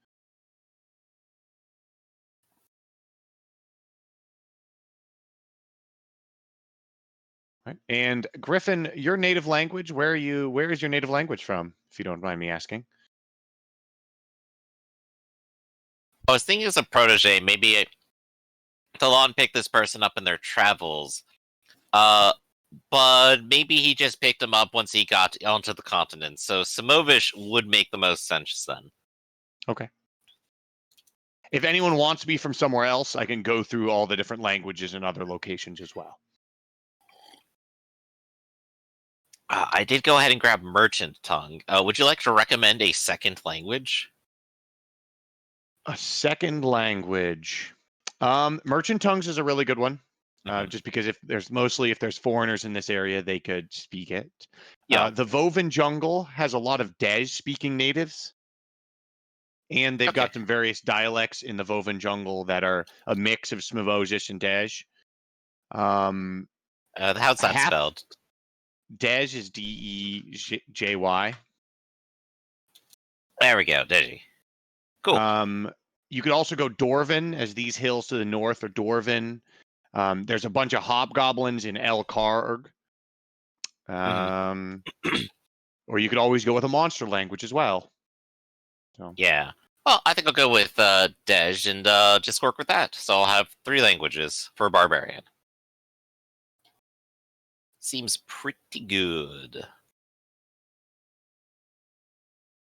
Right. And Griffin, your native language, where is your native language from, if you don't mind me asking? I was thinking as a protege, maybe Talon picked this person up in their travels. But maybe he just picked him up once he got onto the continent. So Samovish would make the most sense then. Okay. If anyone wants to be from somewhere else, I can go through all the different languages in other locations as well. I did go ahead and grab Merchant Tongue. Would you like to recommend a second language? A second language. Merchant Tongues is a really good one. Just because if there's foreigners in this area, they could speak it. Yeah. The Vovan jungle has a lot of Dej speaking natives. And they've got some various dialects in the Vovan jungle that are a mix of Smivosish and Dej. How's that spelled? Dej is Dejy. There we go, Digi. Cool. You could also go Dorvan, as these hills to the north are Dorvan. There's a bunch of hobgoblins in El Karg. Or you could always go with a monster language as well. So. Yeah. Well, I think I'll go with Dej and just work with that. So I'll have 3 languages for Barbarian. Seems pretty good.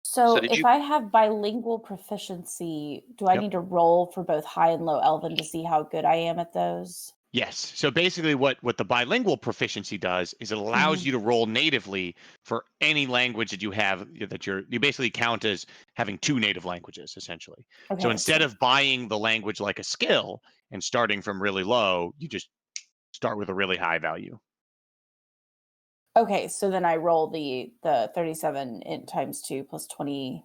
So did if you- I have bilingual proficiency, do I Yep. need to roll for both high and low elven to see how good I am at those? Yes. So basically what the bilingual proficiency does is it allows you to roll natively for any language that you have that you basically count as having 2 native languages, essentially. Okay, So instead of buying the language like a skill and starting from really low, you just start with a really high value. Okay, so then I roll the 37 times 2 plus 20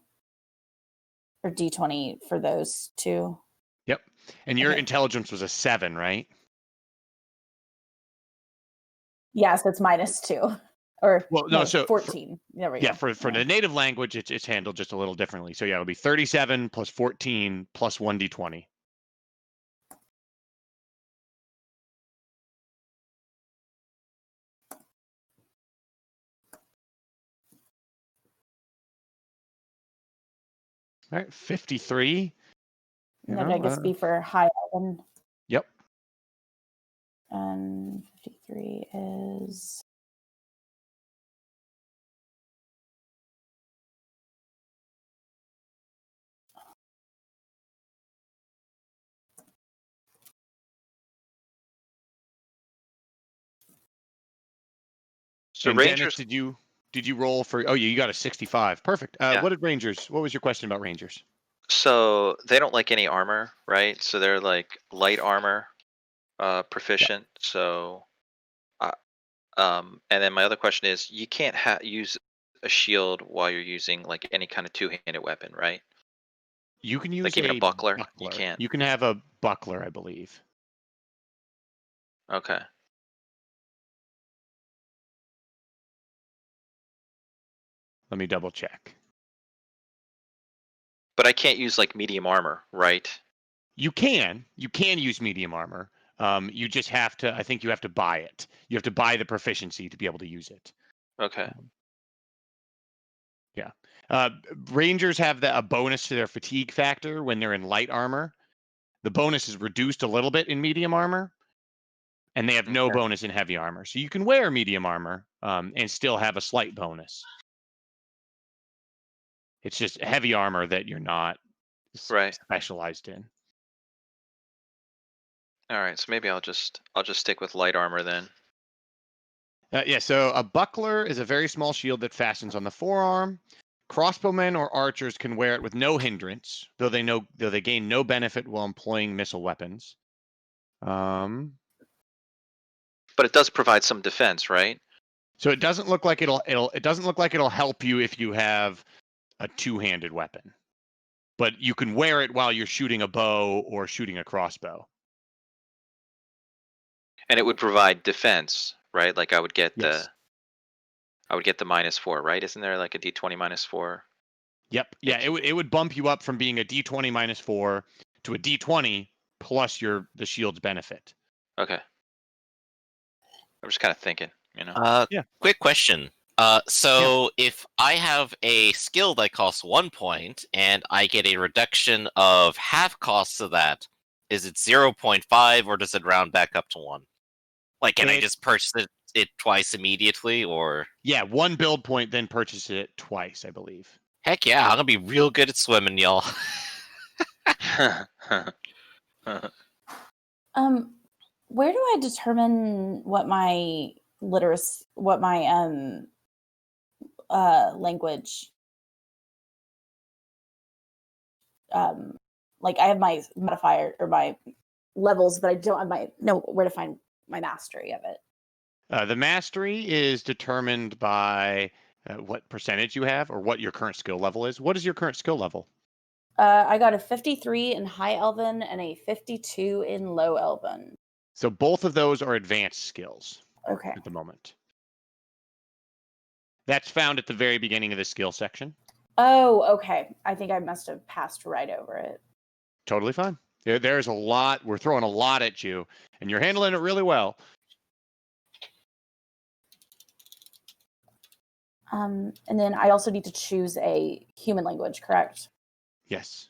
or d20 for those 2. Yep. And your Okay. intelligence was a 7, right? Yeah, so it's -2. Or Well, no, so 14. There we go. for the native language, it's handled just a little differently. So yeah, it'll be 37 plus 14 plus 1d20. All right, 53. And that would, I guess, be for high elven. Yep. 53 is So And Rangers. Dennis, did you roll for? Oh, you got a 65. Perfect. Yeah. What did Rangers? What was your question about Rangers? So they don't like any armor, right? So they're like light armor, proficient. So, and then my other question is, you can't use a shield while you're using like any kind of two-handed weapon, right? You can use Like even a a buckler, you buckler. can't. You can have a buckler, I believe. Okay. Let me double check. But I can't use like medium armor, right? You can use medium armor. You just have to. I think you have to buy it. You have to buy the proficiency to be able to use it. Okay. Yeah. Rangers have a bonus to their fatigue factor when they're in light armor. The bonus is reduced a little bit in medium armor, and they have no Okay. bonus in heavy armor. So you can wear medium armor and still have a slight bonus. It's just heavy armor that you're not Right. specialized in. All right. So maybe I'll just stick with light armor then. Yeah, so a buckler is a very small shield that fastens on the forearm. Crossbowmen or archers can wear it with no hindrance, though they gain no benefit while employing missile weapons. But it does provide some defense, right? So it doesn't look like it'll help you if you have a two-handed weapon. But you can wear it while you're shooting a bow or shooting a crossbow. And it would provide defense, right? Like I would get Yes. the -4, right? Isn't there like a D20 -4? Yep. Yeah, it would bump you up from being a D20 -4 to a D20 plus the shield's benefit. Okay. I'm just kind of thinking, Yeah. Quick question. So if I have a skill that costs 1 point and I get a reduction of half costs of that, is it 0.5 or does it round back up to 1? Like, can I just purchase it twice immediately, or? Yeah, 1 build point, then purchase it twice, I believe. Heck yeah, I'm gonna be real good at swimming, y'all. Where do I determine what my language like I have my modifier or my levels, but I don't have know where to find my mastery of it. The mastery is determined by what percentage you have or what your current skill level is. What is your current skill level? I got a 53 in High Elven and a 52 in Low Elven. So both of those are advanced skills Okay. at the moment. That's found at the very beginning of the skill section. Oh, okay. I think I must have passed right over it. Totally fine. There's a lot. We're throwing a lot at you, and you're handling it really well. And then I also need to choose a human language, correct? Yes.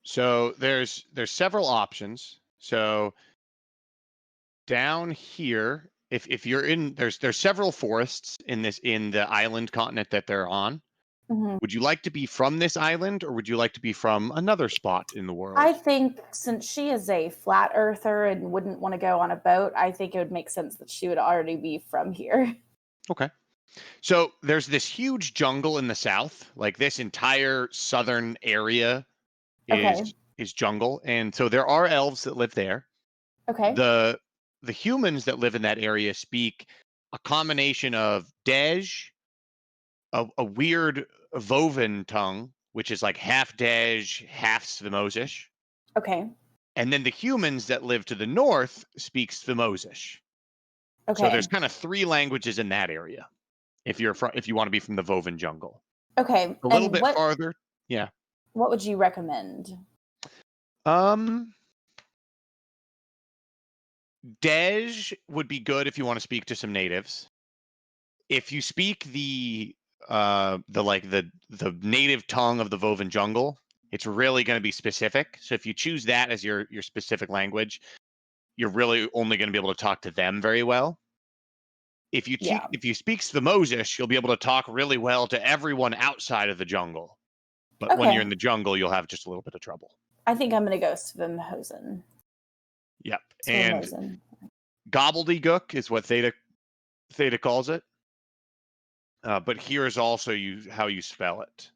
So there's several options. So down here, if you're in there's several forests in the island continent that they're on. Mm-hmm. Would you like to be from this island, or would you like to be from another spot in the world? I think since she is a flat earther and wouldn't want to go on a boat, I think it would make sense that she would already be from here. Okay. So there's this huge jungle in the south. Like this entire southern area is jungle, and so there are elves that live there. Okay. The humans that live in that area speak a combination of Dej, a weird Vovan tongue, which is like half Dej, half Svimosish. Okay. And then the humans that live to the north speak Svimosish. Okay. So there's kind of 3 languages in that area. If you want to be from the Vovan jungle. Okay. A little and bit farther. Yeah. What would you recommend? Dej would be good if you want to speak to some natives. If you speak the native tongue of the Vovan jungle, it's really going to be specific. So if you choose that as your specific language, you're really only going to be able to talk to them very well. If you speak Svimosish, you'll be able to talk really well to everyone outside of the jungle. But when you're in the jungle, you'll have just a little bit of trouble. I think I'm going to go Svimhosen. Yep. Svimhosen. And gobbledygook is what Theta calls it. But here is also how you spell it.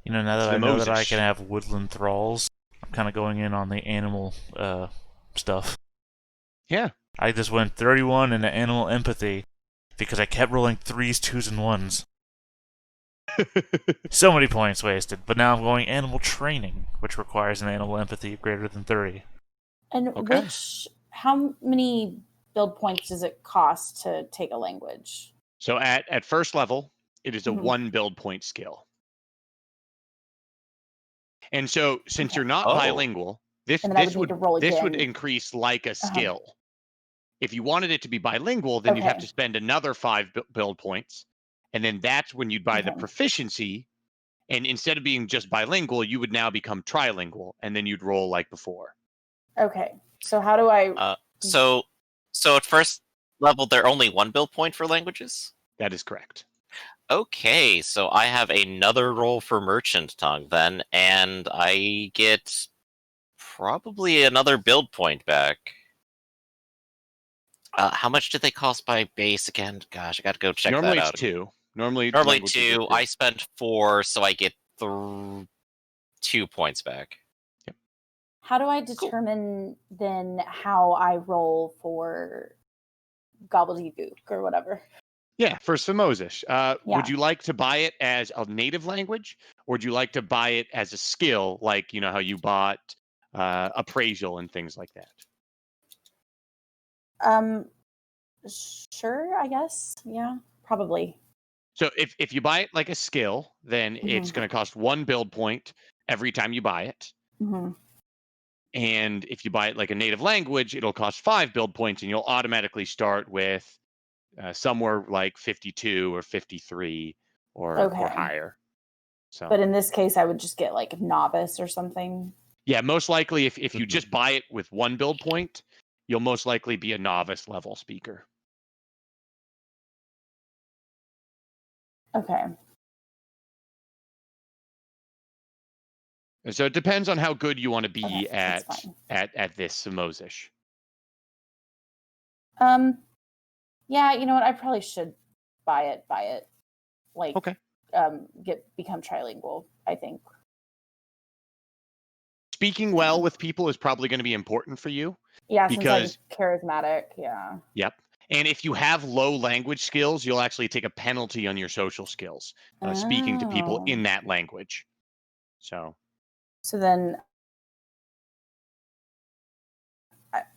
You know, now that I know that I can have woodland thralls, I'm kind of going in on the animal stuff. Yeah. I just went 31 into animal empathy because I kept rolling 3s, 2s, and 1s. So many points wasted. But now I'm going animal training, which requires an animal empathy greater than 30. And how many build points does it cost to take a language? So at first level, it is a 1 build point skill. And so since you're not bilingual, this would increase like a skill. If you wanted it to be bilingual, then you'd have to spend another 5 build points. And then that's when you'd buy the proficiency. And instead of being just bilingual, you would now become trilingual. And then you'd roll like before. Okay. So how do I... So at first level, there are only 1 build point for languages? That is correct. Okay, so I have another roll for Merchant Tongue then, and I get probably another build point back. How much did they cost by base again? Gosh, I gotta go check that out. Normally it's 2. Normally 2. I spent 4, so I get 2 points back. Yep. How do I determine then how I roll for gobbledygook or whatever? Yeah, for Svimosish. Would you like to buy it as a native language, or would you like to buy it as a skill, like how you bought appraisal and things like that? Sure, I guess. Yeah, probably. So if you buy it like a skill, then it's going to cost 1 build point every time you buy it. And if you buy it like a native language, it'll cost 5 build points, and you'll automatically start with somewhere like 52 or 53 or higher. So, but in this case, I would just get like novice or something. Yeah, most likely if you just buy it with 1 build point, you'll most likely be a novice level speaker. Okay. And so it depends on how good you want to be at this Svimosish. Yeah, you know what? I probably should buy it. Like, become trilingual, I think. Speaking well with people is probably going to be important for you. Yeah, because I'm charismatic. Yeah. Yep. And if you have low language skills, you'll actually take a penalty on your social skills, speaking to people in that language. So then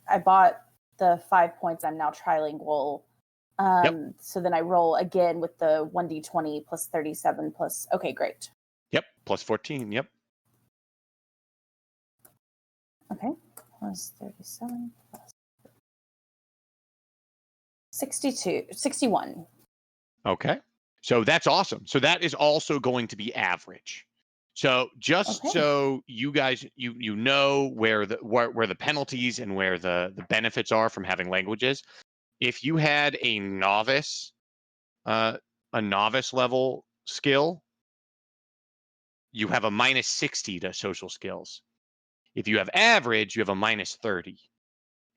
I bought the 5 points. I'm now trilingual. So then I roll again with the 1d20 plus 37 plus. Okay, great. Yep, plus 14. Yep. Okay, plus 37 plus 61. Okay, so that's awesome. So that is also going to be average. So just so you guys you know where the penalties and where the benefits are from having languages. If you had a novice level skill, you have a minus 60 to social skills. If you have average, you have a minus 30.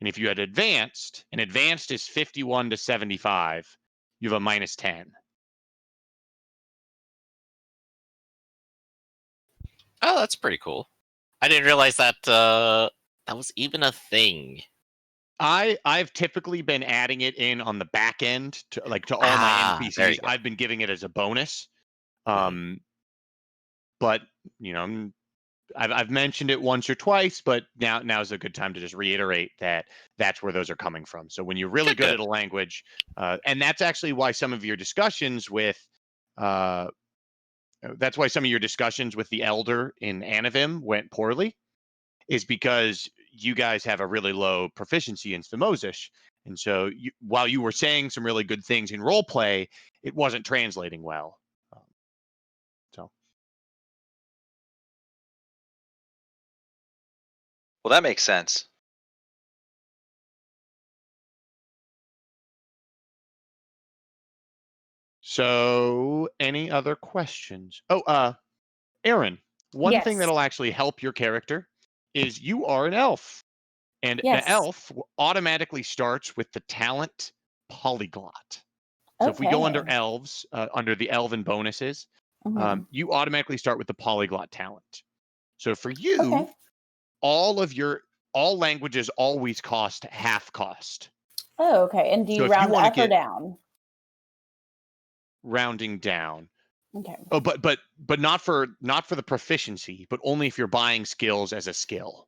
And if you had advanced, and advanced is 51 to 75, you have a minus 10. Oh, that's pretty cool. I didn't realize that that was even a thing. I've typically been adding it in on the back end to all my NPCs. I've been giving it as a bonus. But I've mentioned it once or twice, but now's a good time to just reiterate that that's where those are coming from. So when you're really good Good. at a language, and that's actually why some of your discussions with the elder in Anavim went poorly, is because you guys have a really low proficiency in Fimosish. And so while you were saying some really good things in role play, it wasn't translating well. So Well, that makes sense. any other questions? Oh, Aaron, one thing Yes. that'll actually help your character is you are an elf. And Yes. an elf automatically starts with the talent polyglot. So if we go under Okay. elves, under the elven bonuses, Mhm. you automatically start with the polyglot talent. So for you, Okay. all languages always cost half cost. Oh, okay. And do So you if you round want to up or get down? rounding down, Okay. oh, but not for the proficiency, but only if you're buying skills as a skill.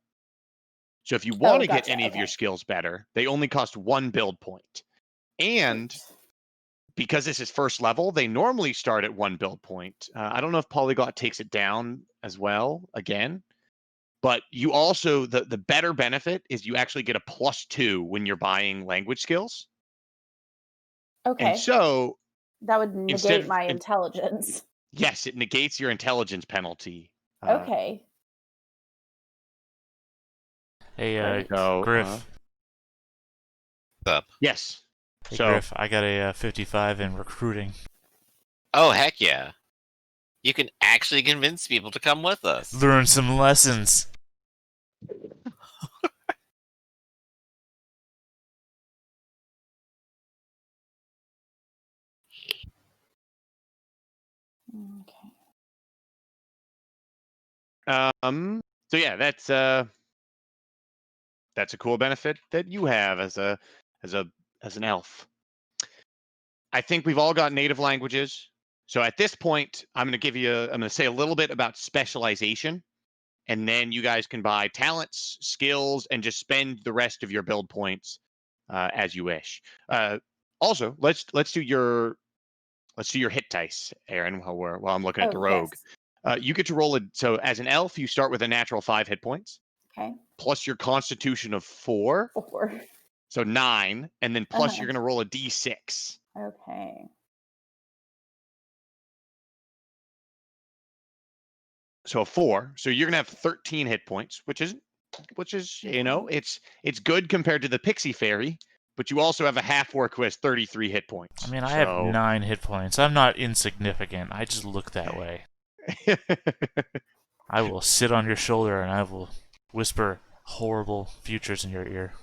So if you want Oh, to get gotcha. any of your Okay. skills better, they only cost 1 build point. And Sweet. because this is first level, they normally start at 1 build point. I don't know if Polyglot takes it down as well again, but you also the better benefit is you actually get a +2 when you're buying language skills. And Okay. so That would instead negate of my intelligence. yes, it negates your intelligence penalty. Okay. Hey, Great. So Griff. Up. yes. Hey, So Griff, I got a 55 in recruiting. Oh, heck yeah. You can actually convince people to come with us. Learn some lessons. Okay. so yeah, that's a cool benefit that you have as an elf. I think we've all got native languages. So at this point, I'm going to say a little bit about specialization, and then you guys can buy talents, skills, and just spend the rest of your build points as you wish. Also, let's do your hit dice, Aaron, while I'm looking at the Oh, rogue. yes. You get to roll so as an elf, you start with a natural 5 hit points Okay. plus your constitution of 4, 4. so 9, and then plus Uh-huh. you're going to roll a d6. Okay. So a 4. So you're going to have 13 hit points, which is it's good compared to the pixie fairy, but you also have a half orc who has 33 hit points. I mean, I have So 9 hit points. I'm not insignificant. I just look that way. I will sit on your shoulder and I will whisper horrible futures in your ear.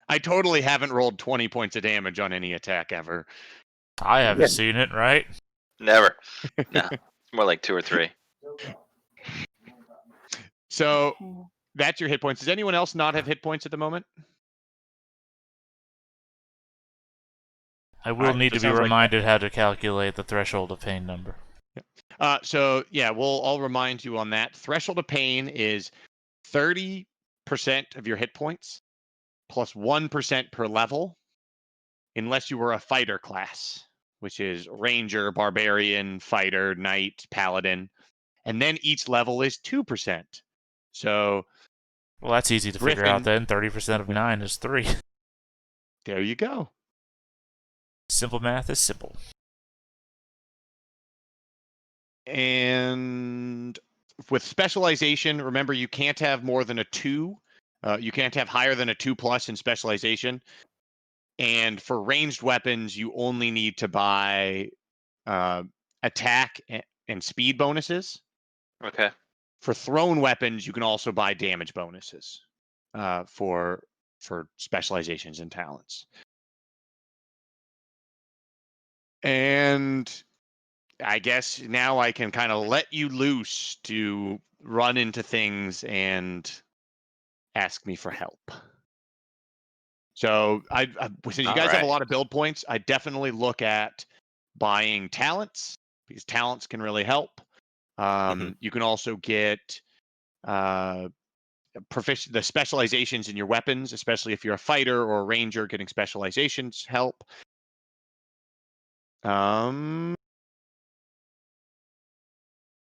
I totally haven't rolled 20 points of damage on any attack ever. I haven't seen it, right? Never. No. More like 2 or 3. So Okay. that's your hit points. Does anyone else not have hit points at the moment? I will Alright, need so to be sounds like- reminded how to calculate the threshold of pain number. So yeah, I'll remind you on that. Threshold of pain is 30% of your hit points plus 1% per level, unless you were a fighter class, which is ranger, barbarian, fighter, knight, paladin, and then each level is 2%. So Well, that's easy to figure out Griffin, then. 30% of 9 is 3. there you go. Simple math is simple. And with specialization, remember you can't have more than a 2. You can't have higher than a 2+ in specialization. And for ranged weapons, you only need to buy attack and speed bonuses. Okay. For thrown weapons, you can also buy damage bonuses for specializations and talents. And I guess now I can kind of let you loose to run into things and ask me for help. So since you guys have a lot of build points, I definitely look at buying talents because talents can really help. You can also get the specializations in your weapons, especially if you're a fighter or a ranger, getting specializations help.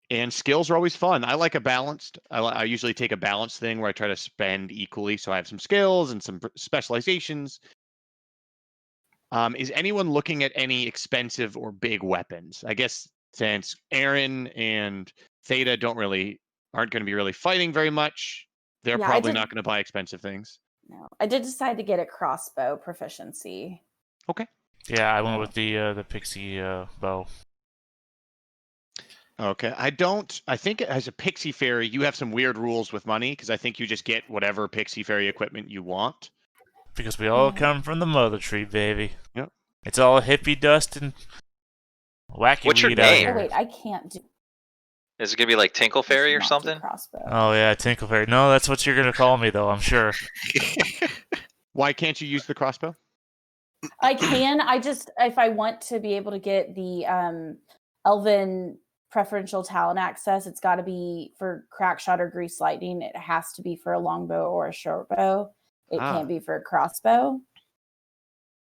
And skills are always fun. I like a balanced. I usually take a balanced thing where I try to spend equally, so I have some skills and some specializations. Is anyone looking at any expensive or big weapons? I guess since Aaron and Theta aren't going to be really fighting very much, they're Yeah, probably not going to buy expensive things. No, I did decide to get a crossbow proficiency. Okay. Yeah, I went with the pixie bow. Okay. I think as a pixie fairy, you have some weird rules with money because I think you just get whatever pixie fairy equipment you want. Because we all Yeah. come from the mother tree, baby. Yep. It's all hippie dust and wacky What's your weed out name? here. Oh wait, I can't do. Is it gonna be like Tinkle I Fairy or cannot do something? Crossbow. Oh yeah, Tinkle Fairy. No, that's what you're gonna call me though, I'm sure. Why can't you use the crossbow? I can. I just if I want to be able to get the Elven preferential talent access, it's got to be for crack shot or grease lightning. It has to be for a longbow or a short bow. It can't be for a crossbow.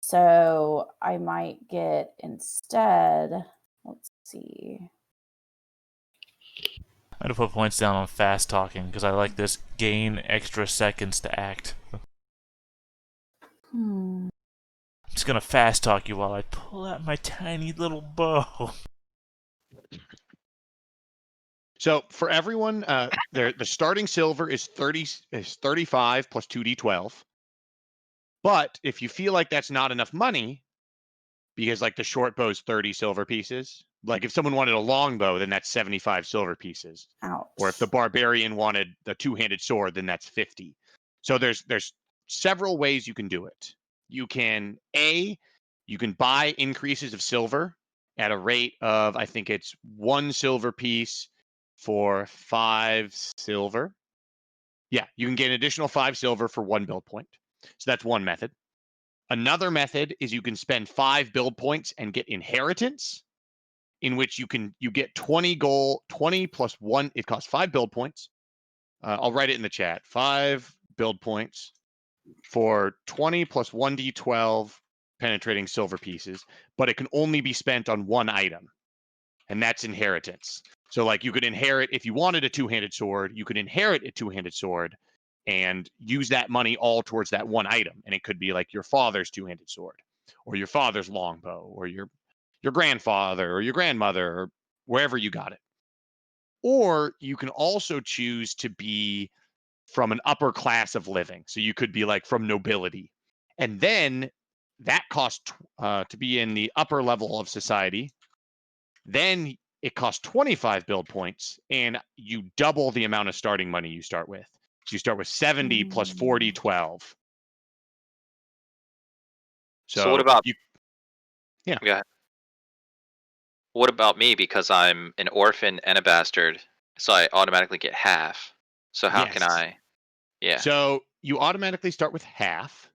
So I might get instead. Let's see. I'm gonna put points down on fast talking because I like this gain extra seconds to act. I'm just gonna fast talk you while I pull out my tiny little bow. So for everyone, the starting silver is 35 plus 2d12. But if you feel like that's not enough money, because like the short bow's 30 silver pieces, like if someone wanted a long bow, then that's 75 silver pieces. Ouch. Or if the barbarian wanted the two-handed sword, then that's 50. So there's several ways you can do it. You can buy increases of silver at a rate of, I think it's 1 silver piece for 5 silver. Yeah, you can get an additional 5 silver for 1 build point. So that's one method. Another method is you can spend 5 build points and get inheritance, in which you get 20 plus 1. It costs 5 build points. I'll write it in the chat. 5 build points for 20 plus 1d12 penetrating silver pieces, but it can only be spent on one item, and that's inheritance. So like you could inherit, if you wanted a two-handed sword, you could inherit a two-handed sword and use that money all towards that one item. And it could be like your father's two-handed sword, or your father's longbow, or your grandfather or your grandmother, or wherever you got it. Or you can also choose to be from an upper class of living. So you could be like from nobility. And then that costs to be in the upper level of society. Then it costs 25 build points, and you double the amount of starting money you start with. So you start with 70 plus 40, 12. So what about Yeah. Go ahead. What about me? Because I'm an orphan and a bastard, so I automatically get half. So how can Yes. I? Yeah. So you automatically start with half.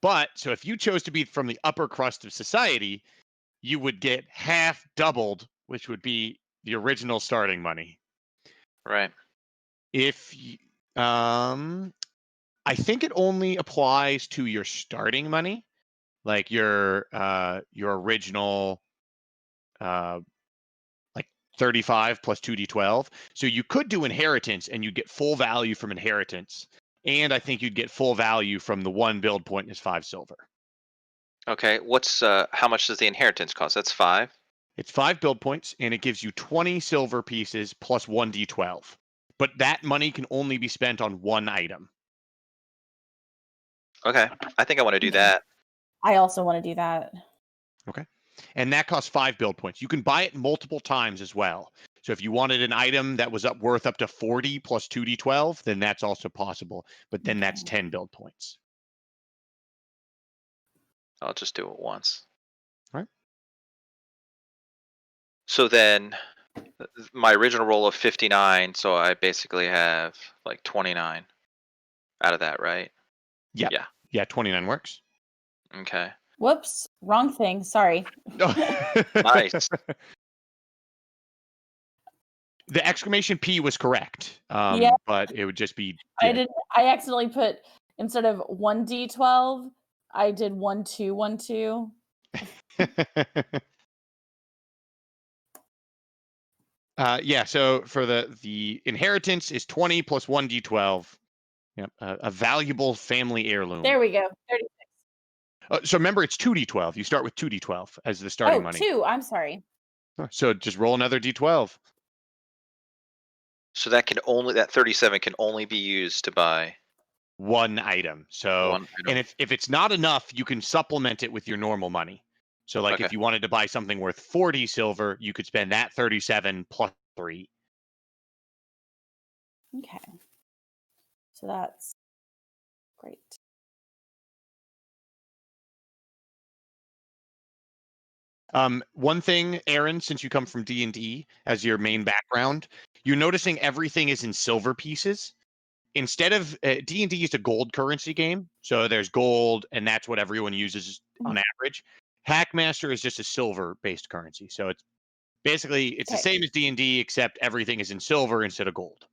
But so if you chose to be from the upper crust of society, you would get half doubled, which would be the original starting money. Right. I think it only applies to your starting money, like your original like 35 plus 2d12. So you could do inheritance and you'd get full value from inheritance. And I think you'd get full value from the 1 build point is 5 silver. Okay. What's how much does the inheritance cost? That's 5. It's 5 build points, and it gives you 20 silver pieces plus 1d12. But that money can only be spent on one item. Okay. I think I want to do that. I also want to do that. Okay. And that costs 5 build points. You can buy it multiple times as well. So if you wanted an item that was worth up to 40 plus 2d12, then that's also possible. But then that's 10 build points. I'll just do it once. Right. So then my original roll of 59, so I basically have like 29 out of that, right? Yeah. Yeah. Yeah, 29 works. Okay. Whoops, wrong thing. Sorry. Nice. The exclamation P was correct. Yeah. But it would just be. I accidentally put, instead of 1d12, I did 1 2 1 2. Yeah. So for the inheritance is 20 plus 1d12. Yep. A valuable family heirloom. There we go. 30. So remember, it's 2d12. You start with 2d12 as the starting money. 2. I'm sorry. So just roll another d12. So that 37 can only be used to buy One item. So, one and item. if it's not enough, you can supplement it with your normal money. So, like Okay. if you wanted to buy something worth 40 silver, you could spend that 37 plus 3. Okay. So that's great. One thing, Aaron, since you come from D&D as your main background, you're noticing everything is in silver pieces. Instead of D&D is a gold currency game, so there's gold, and that's what everyone uses on average. Hackmaster is just a silver-based currency, so it's basically it's the Okay. same as D&D, except everything is in silver instead of gold.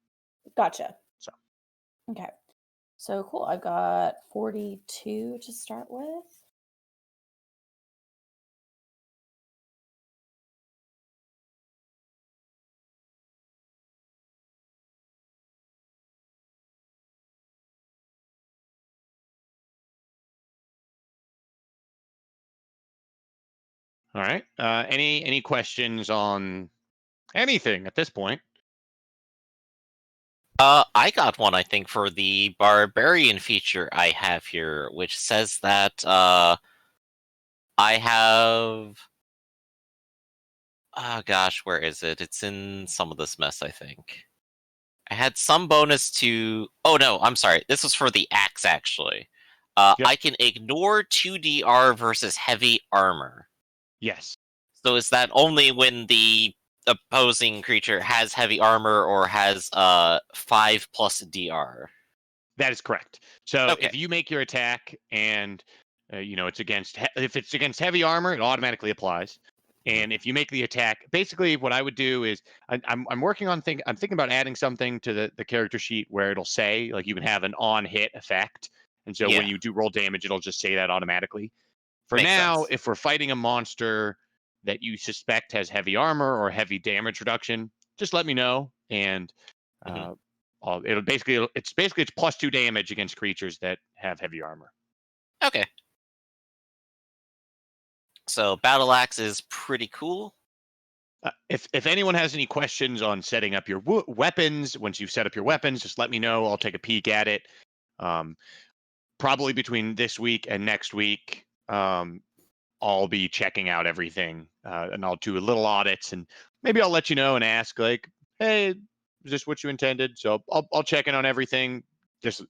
Gotcha. So. Okay. So cool. I've got 42 to start with. All right. Any questions on anything at this point? I got one, I think, for the barbarian feature I have here, which says that I have. Oh gosh, where is it? It's in some of this mess, I think. I had some bonus to. Oh no, I'm sorry. This was for the axe, actually. Yep. I can ignore 2DR versus heavy armor. Yes. So is that only when the opposing creature has heavy armor or has 5 plus DR? That is correct. So Okay. if you make your attack and it's against if it's against heavy armor, it automatically applies. And if you make the attack, basically what I would do is I'm working on I'm thinking about adding something to the character sheet where it'll say like you can have an on hit effect, and so when Yeah. you do roll damage, it'll just say that automatically. For Makes now, sense. if we're fighting a monster that you suspect has heavy armor or heavy damage reduction, just let me know, and it's plus 2 damage against creatures that have heavy armor. Okay. So battle axe is pretty cool. If anyone has any questions on setting up your weapons, once you've set up your weapons, just let me know. I'll take a peek at it. Probably between this week and next week, I'll be checking out everything, and I'll do little audits, and maybe I'll let you know and ask like, "Hey, is this what you intended?" So I'll check in on everything. Just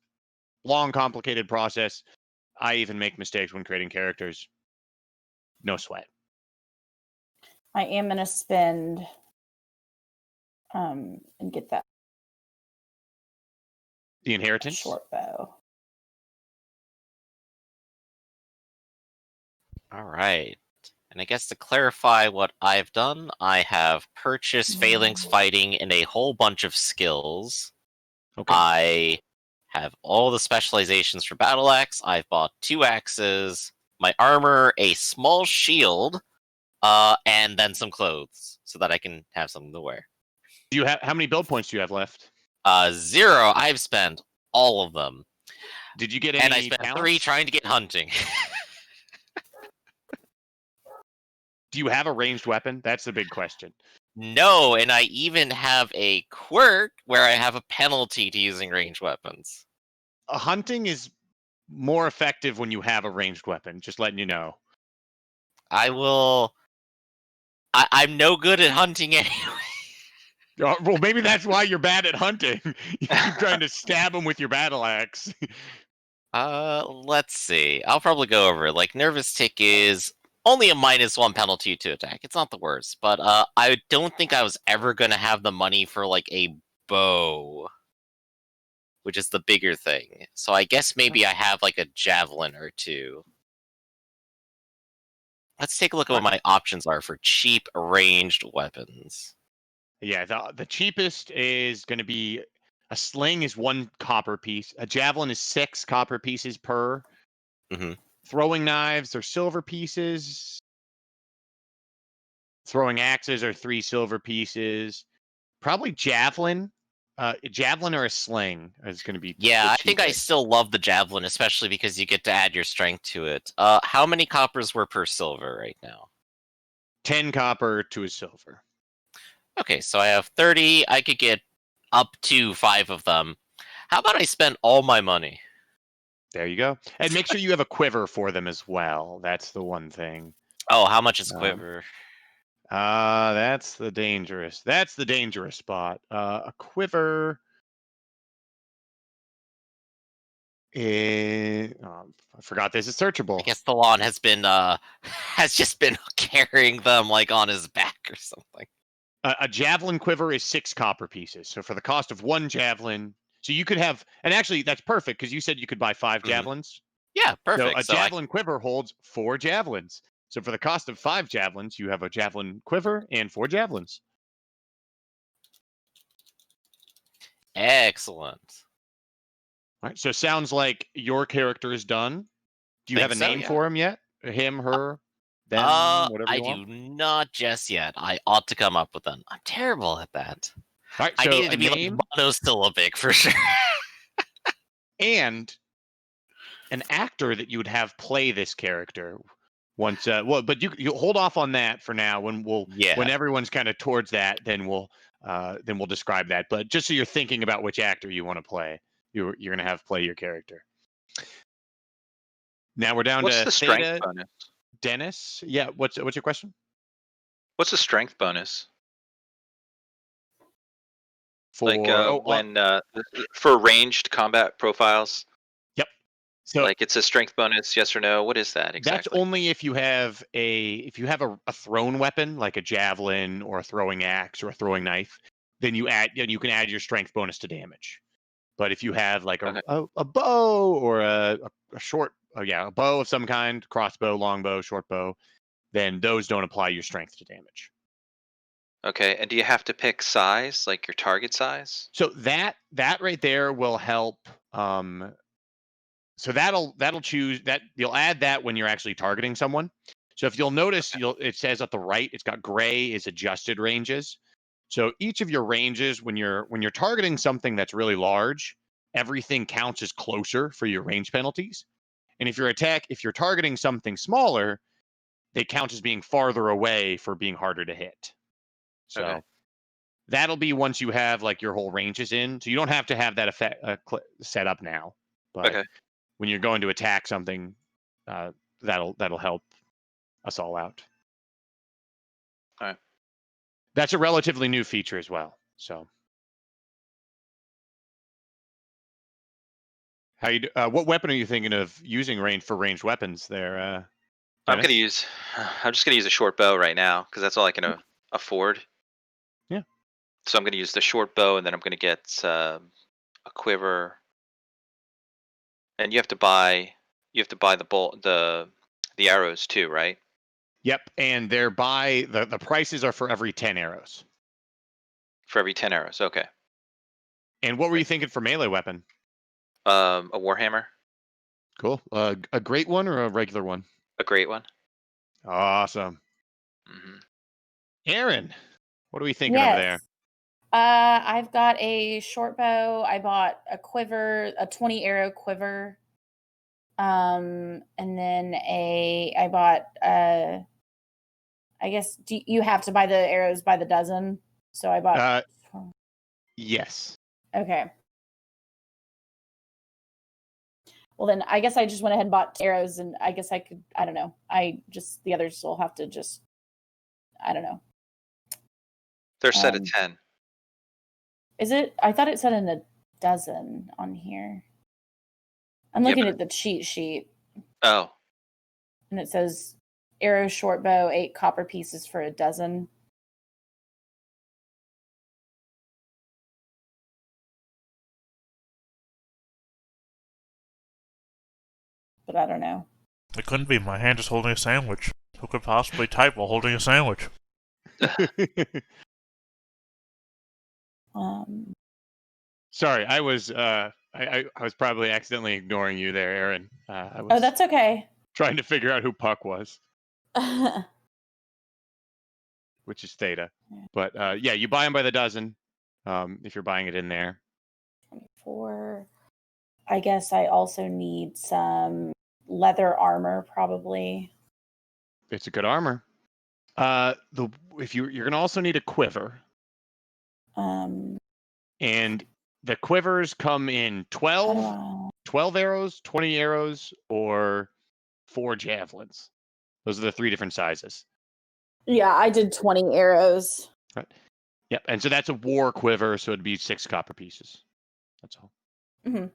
long, complicated process. I even make mistakes when creating characters. No sweat. I am going to spend and get that The inheritance. short bow. All right. And I guess to clarify what I've done, I have purchased Phalanx Fighting and a whole bunch of skills. Okay. I have all the specializations for Battle Axe. I've bought 2 axes, my armor, a small shield, and then some clothes so that I can have something to wear. Do you have how many build points do you have left? 0. I've spent all of them. Did you get any? And I spent talents? 3 trying to get hunting. Do you have a ranged weapon? That's the big question. No, and I even have a quirk where I have a penalty to using ranged weapons. Hunting is more effective when you have a ranged weapon. Just letting you know. I will. I'm no good at hunting anyway. Well, maybe that's why you're bad at hunting. You keep trying to stab them with your battle axe. Let's see. I'll probably go over it. Like, Nervous Tick is only a -1 penalty to attack. It's not the worst, but I don't think I was ever gonna have the money for like a bow, which is the bigger thing. So I guess maybe I have like a javelin or 2. Let's take a look at what my options are for cheap ranged weapons. Yeah, the cheapest is going to be a sling is 1 copper piece. A javelin is 6 copper pieces per. Mhm. Throwing knives are silver pieces. Throwing axes are 3 silver pieces. Probably javelin. Javelin or a sling is going to be Yeah, the I think I cheapest. still love the javelin, especially because you get to add your strength to it. How many coppers were per silver right now? 10 copper to a silver. Okay, so I have 30. I could get up to 5 of them. How about I spend all my money? There you go. And make sure you have a quiver for them as well. That's the one thing. Oh, how much is Um, quiver? That's the dangerous spot. A quiver is, I forgot this is I searchable. guess the lawn has been has just been carrying them like on his back or something. A javelin quiver is 6 copper pieces. So for the cost of 1 javelin, so you could have, and actually that's perfect because you said you could buy 5 Mhm. javelins. Yeah, So perfect. a javelin quiver holds 4 javelins. So for the cost of 5 javelins, you have a javelin quiver and 4 javelins. Excellent. All right. So sounds like your character is done. Do you have Think a so, name yeah. for him yet? Him, her, them, whatever I you want. do not just yet. I ought to come up with them. I'm terrible at that. All right. I So needed a to be like name monosyllabic for sure. and an actor that you would have play this character once. Well, but you hold off on that for now. Yeah. When everyone's kind of towards that, then we'll describe that. But just so you're thinking about which actor you want to play, you're gonna have play your character. Now we're down What's to the strength Theta bonus? Dennis. Yeah. What's your question? What's the strength bonus? Like For when for ranged combat profiles, yep. So like it's a strength bonus, yes or no? What is that that's exactly? only if you have a thrown weapon like a javelin or a throwing axe or a throwing knife, then you can add your strength bonus to damage. But if you have like Okay. a bow or a short a bow of some kind, crossbow, longbow, short bow, then those don't apply your strength to damage. Okay. And do you have to pick size, like your target size? So that right there will help. So that'll choose that you'll add that when you're actually targeting someone. So if you'll notice, it says at the right, it's got gray is adjusted ranges. So each of your ranges, when you're targeting something that's really large, everything counts as closer for your range penalties. And if you're targeting something smaller, they count as being farther away for being harder to hit. Okay. So that'll be once you have like your whole ranges in. So you don't have to have that effect set up now, but Okay. when you're going to attack something, uh, that'll help us all out. All right. That's a relatively new feature as well. So, what weapon are you thinking of using for ranged weapons there, Dennis? I'm just gonna use a short bow right now because that's all I can afford. Yeah. So I'm gonna use the short bow, and then I'm gonna get a quiver. And you have to buy the arrows too, right? Yep, and the prices are for every 10 arrows. For every 10 arrows. Okay. And what were you Right. thinking for melee weapon? A warhammer, Cool. A great one or a regular one? a great one. Awesome. Hmm. Aaron, what are we thinking over Yes. there? I've got a short bow. I bought a quiver, a 20 arrow quiver. And then I bought I guess you have to buy the arrows by the dozen. So I bought Yes. okay. Well then I guess I just went ahead and bought arrows and I guess I don't know. The others will have to just I don't know. They're set at 10. Is it? I thought it said in a dozen on here. I'm Yeah, looking but at the cheat sheet oh, and it says arrow short bow 8 copper pieces for a dozen. But I don't know. It couldn't be. My hand is holding a sandwich. Who could possibly type while holding a sandwich? Sorry, I was I was probably accidentally ignoring you there, Aaron. I Oh, was that's okay. trying to figure out who Puck was, which is Theta. But yeah, you buy them by the dozen if you're buying it in there. 24. I guess I also need some leather armor, probably. It's a good armor. If you're gonna also need a quiver, Um, and the quivers come in how do 12, I... 12 arrows, 20 arrows, or 4 javelins. Those are the 3 different sizes. Yeah, I did 20 arrows. Right. Yep. And so that's a war quiver, so it'd be 6 copper pieces. That's all. Mm-hmm.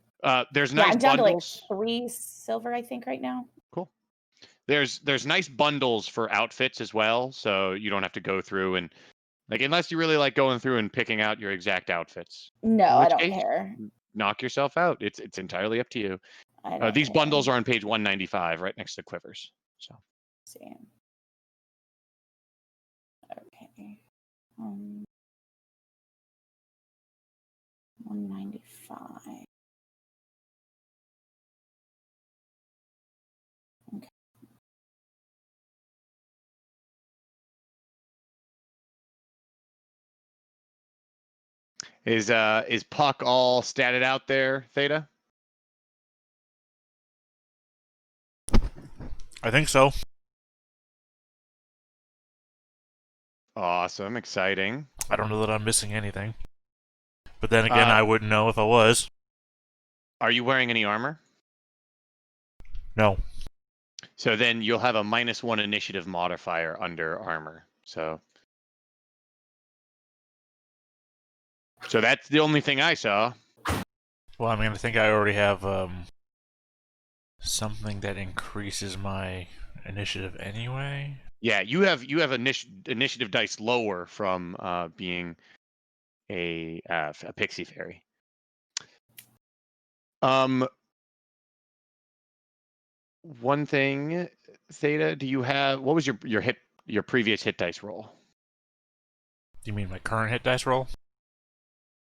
There's Yeah, nice I'm down bundles. to like 3 silver, I think, right now. Cool. There's nice bundles for outfits as well, so you don't have to go through and like unless you really like going through and picking out your exact outfits. No, In I which don't case, care. knock yourself out. It's entirely up to you. I don't These care. bundles are on page 195, right next to quivers. So Let's see. Okay. 195. Okay. is Puck all statted out there, Theta? I think so. Awesome, exciting. I don't know that I'm missing anything. But then again, Uh, I wouldn't know if I was. Are you wearing any armor? No. So then you'll have a -1 initiative modifier under armor. So that's the only thing I saw. Well, I mean, I think I already have something that increases my initiative anyway. Yeah, you have initiative dice lower from being a pixie fairy. One thing, Theta, do you have what was your previous hit dice roll? Do you mean my current hit dice roll?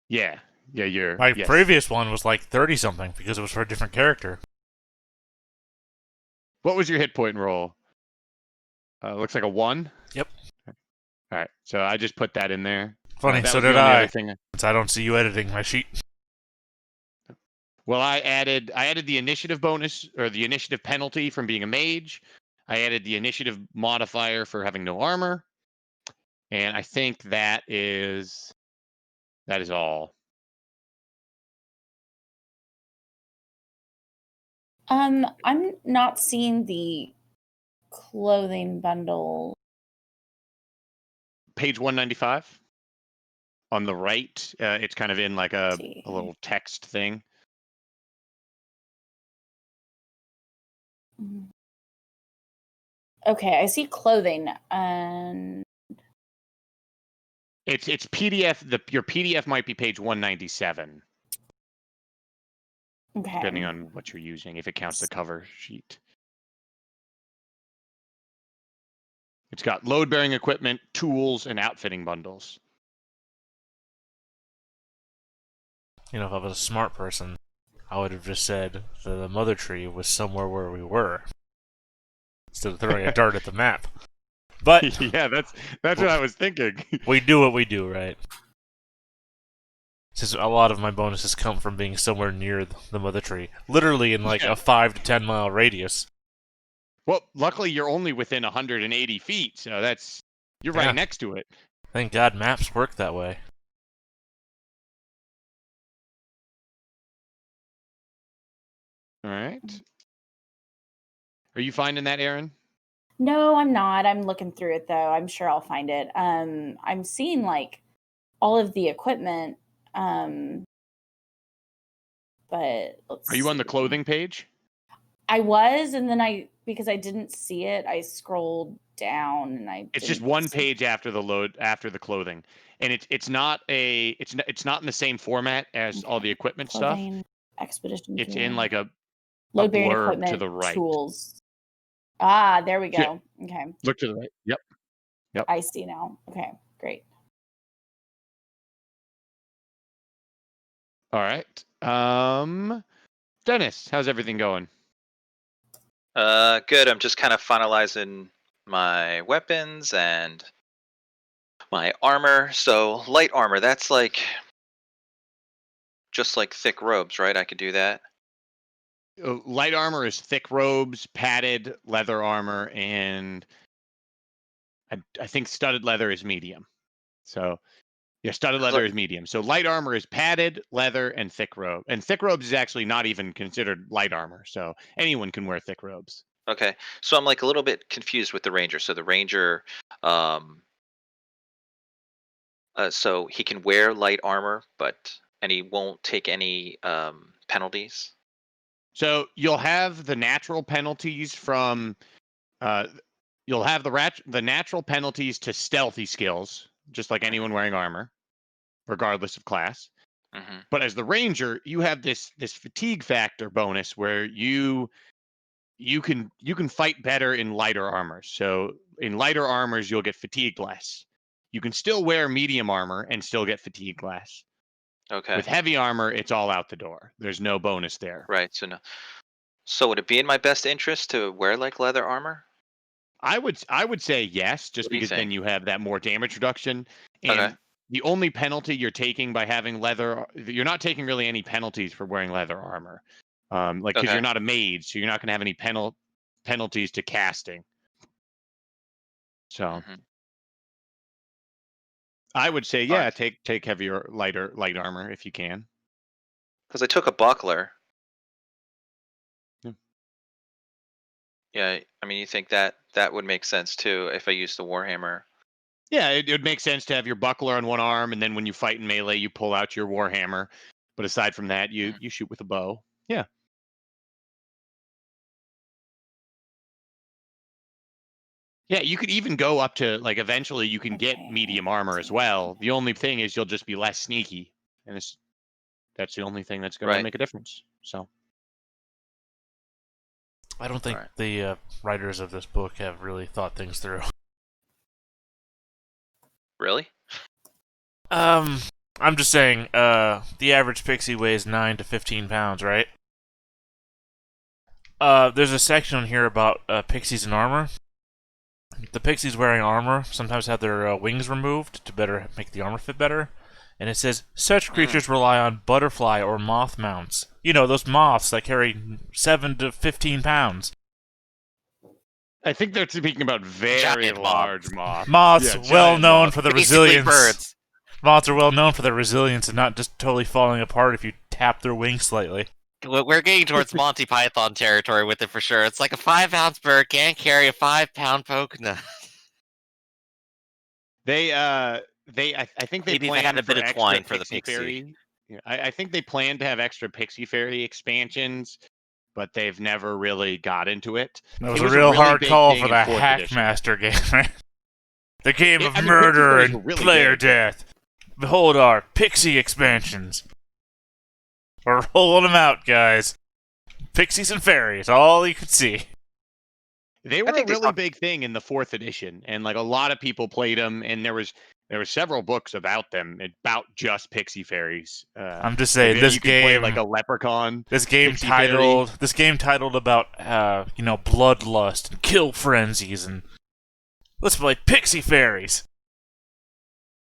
Yeah, My yes. previous one was like 30 something because it was for a different character. What was your hit point roll? Looks like a 1. Yep. All right, so I just put that in there. Funny, That so was the did only I. other thing. Since I don't see you editing my sheet. Well, I added the initiative bonus or the initiative penalty from being a mage. I added the initiative modifier for having no armor, and I think that is all. I'm not seeing the clothing bundle. Page 195 on the right. It's kind of in like a little text thing. Okay, I see clothing, and It's PDF. Your PDF might be page 197. okay, Depending on what you're using, if it counts the cover sheet. It's got load-bearing equipment, tools, and outfitting bundles. You know, if I was a smart person, I would have just said that the mother tree was somewhere where we were, instead of throwing a dart at the map. But yeah, that's what I was thinking. we do what we do, right? Since a lot of my bonuses come from being somewhere near the mother tree, literally in like a 5 to 10 mile radius. Well, luckily you're only within 180 feet, so you're right next to it. Thank God maps work that way. All right. Are you finding that, Aaron? No, I'm not. I'm looking through it though. I'm sure I'll find it. I'm seeing like all of the equipment. But let's Are you on the clothing page? I was, and then because I didn't see it, I scrolled down and It's just one page after the clothing, and it's not in the same format as all the equipment clothing, stuff. Expedition. It's in like a load-bearing blurb equipment to the right. Tools. Ah, there we go. Yeah. Okay. Look to the right. Yep. I see now. Okay, great. All right. Dennis, how's everything going? Good. I'm just kind of finalizing my weapons and my armor. So light armor, that's like just like thick robes, right? I could do that. Light armor is thick robes, padded leather armor, and I think studded leather is medium. So yeah, studded leather is medium. So light armor is padded leather and thick robe. And thick robes is actually not even considered light armor. So anyone can wear thick robes. Okay, so I'm like a little bit confused with the ranger. So the ranger, um, so he can wear light armor, and he won't take any penalties. So you'll have the natural penalties from uh, you'll have the natural penalties to stealthy skills, just like anyone wearing armor, regardless of class. Hmm. But as the ranger, you have this fatigue factor bonus where you can fight better in lighter armors. So in lighter armors, you'll get fatigued less. You can still wear medium armor and still get fatigued less. Okay, With heavy armor, it's all out the door. There's no bonus there. right. So no. So would it be in my best interest to wear like leather armor? I would say yes, just What do you because then think? you have that more damage reduction. Okay. And the only penalty you're taking by having you're not taking really any penalties for wearing leather armor. Like because Okay. you're not a mage, so you're not going to have any penalties to casting. So Hmm. I would say All yeah, right. take heavier light armor if you can. Because I took a buckler. Yeah. Yeah. I mean, you think that would make sense too if I use the warhammer. Yeah, it would make sense to have your buckler on one arm, and then when you fight in melee, you pull out your warhammer. But aside from that, you Mhm. you shoot with a bow. Yeah. Yeah, you could even go up to like eventually you can get Okay. medium armor as well. The only thing is you'll just be less sneaky, and that's the only thing that's going to Right. make a difference. So I don't think Right. the writers of this book have really thought things through. Really? Um, I'm just saying, the average pixie weighs 9 to 15 pounds, right? There's a section on here about pixies in armor. The pixies wearing armor sometimes have their wings removed to better make the armor fit better. And it says, such creatures rely on butterfly or moth mounts. You know, those moths that carry 7 to 15 pounds. I think they're speaking about very Giant moths. large moths. Moths, Yeah, well giant known moths. for their Basically resilience. birds. Moths are well known for their resilience and not just totally falling apart if you tap their wings slightly. We're getting towards Monty Python territory with it for sure. It's like a 5-ounce bird can't carry a 5-pound coconut. I think they Maybe if I had planned a bit for of extra twine for the Pixie pixie. Fairy. Yeah, I think they planned to have extra Pixie Fairy expansions, but they've never really got into it. It was It a was a real really hard big call thing for in the fourth edition. Hackmaster game, right? The game of Pixie murder Fairies were and really player big. death. Behold our Pixie expansions. We're rolling them out, guys. Pixies and fairies, all you could see. They I were a think they really talked. big thing in the fourth edition, and like a lot of people played them. And there were several books about them, about just Pixie Fairies. I'm just Like saying, this you could play like game, a leprechaun, this game Pixie Fairy. titled, this game titled about, bloodlust and kill frenzies, and let's play Pixie Fairies.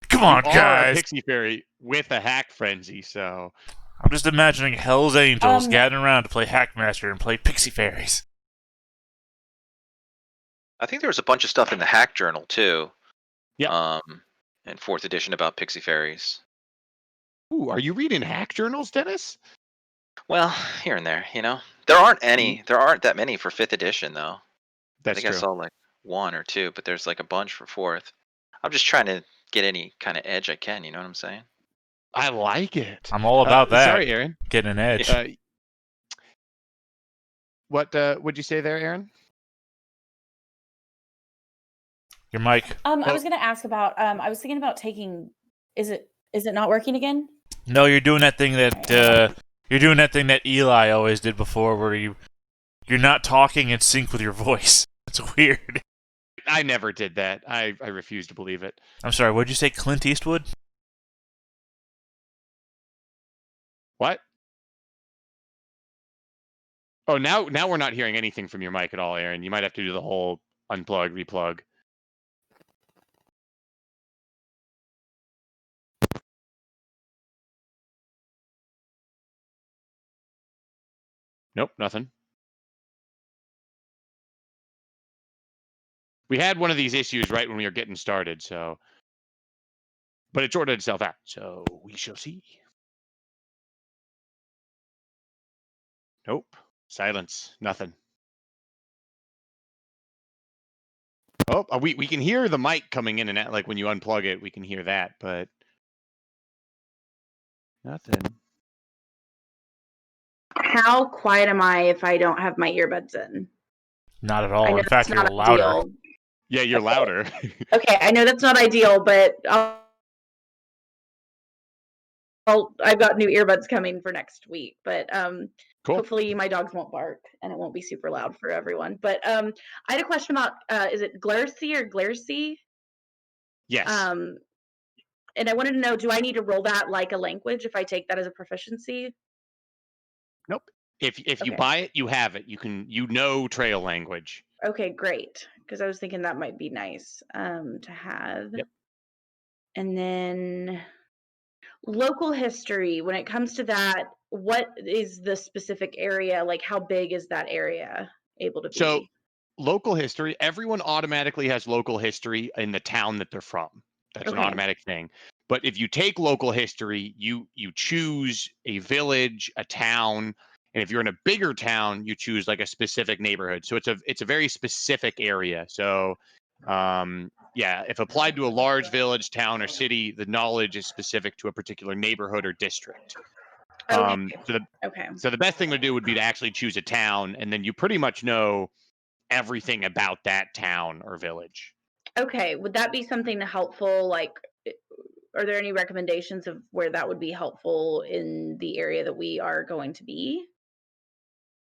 Come on, You are a guys. Pixie Fairy with a hack frenzy, so I'm just imagining Hell's Angels Um, gathering around to play Hackmaster and play Pixie Fairies. I think there was a bunch of stuff in the hack journal too. yeah. In fourth edition about pixie fairies. Ooh, are you reading hack journals, Dennis? Well, here and there, you know. There aren't any. There aren't that many for fifth edition though. I That's think I true. saw like one or two, but there's like a bunch for fourth. I'm just trying to get any kind of edge I can. You know what I'm saying? I like it. I'm all about that. Sorry, Aaron. Getting an edge. What'd you say there, Aaron? Your mic. I was going to ask about. I was thinking about taking. Is it not working again? No, you're doing that thing that Eli always did before, where you're not talking in sync with your voice. It's weird. I never did that. I refuse to believe it. I'm sorry. What'd you say, Clint Eastwood? What? Oh, now we're not hearing anything from your mic at all, Aaron. You might have to do the whole unplug, replug. Nope, nothing. We had one of these issues right when we were getting started, so. But it sorted itself out, so we shall see. Nope. Silence. Nothing. Oh, we can hear the mic coming in and out. Like when you unplug it, we can hear that, but nothing. How quiet am I if I don't have my earbuds in? Not at I all. know In fact, that's you're not louder. ideal. Yeah, you're louder. Okay, I know that's not ideal, but I've got new earbuds coming for next week. But Cool. hopefully my dogs won't bark and it won't be super loud for everyone. But I had a question about is it Glercy or Glercy? Yes. And I wanted to know, do I need to roll that like a language if I take that as a proficiency? Nope. If you Okay. buy it, you have it. You know trail language. Okay, great. Because I was thinking that might be nice to have. Yep. And then local history, when it comes to that, what is the specific area? Like, how big is that area able to be? So local history, everyone automatically has local history in the town that they're from. That's an Okay. automatic thing. But if you take local history, you choose a village, a town, and if you're in a bigger town, you choose like a specific neighborhood. So it's a very specific area. So yeah, if applied to a large village, town, or city, the knowledge is specific to a particular neighborhood or district. Okay. So the best thing to do would be to actually choose a town, and then you pretty much know everything about that town or village. Okay. Would that be something helpful? Like, are there any recommendations of where that would be helpful in the area that we are going to be?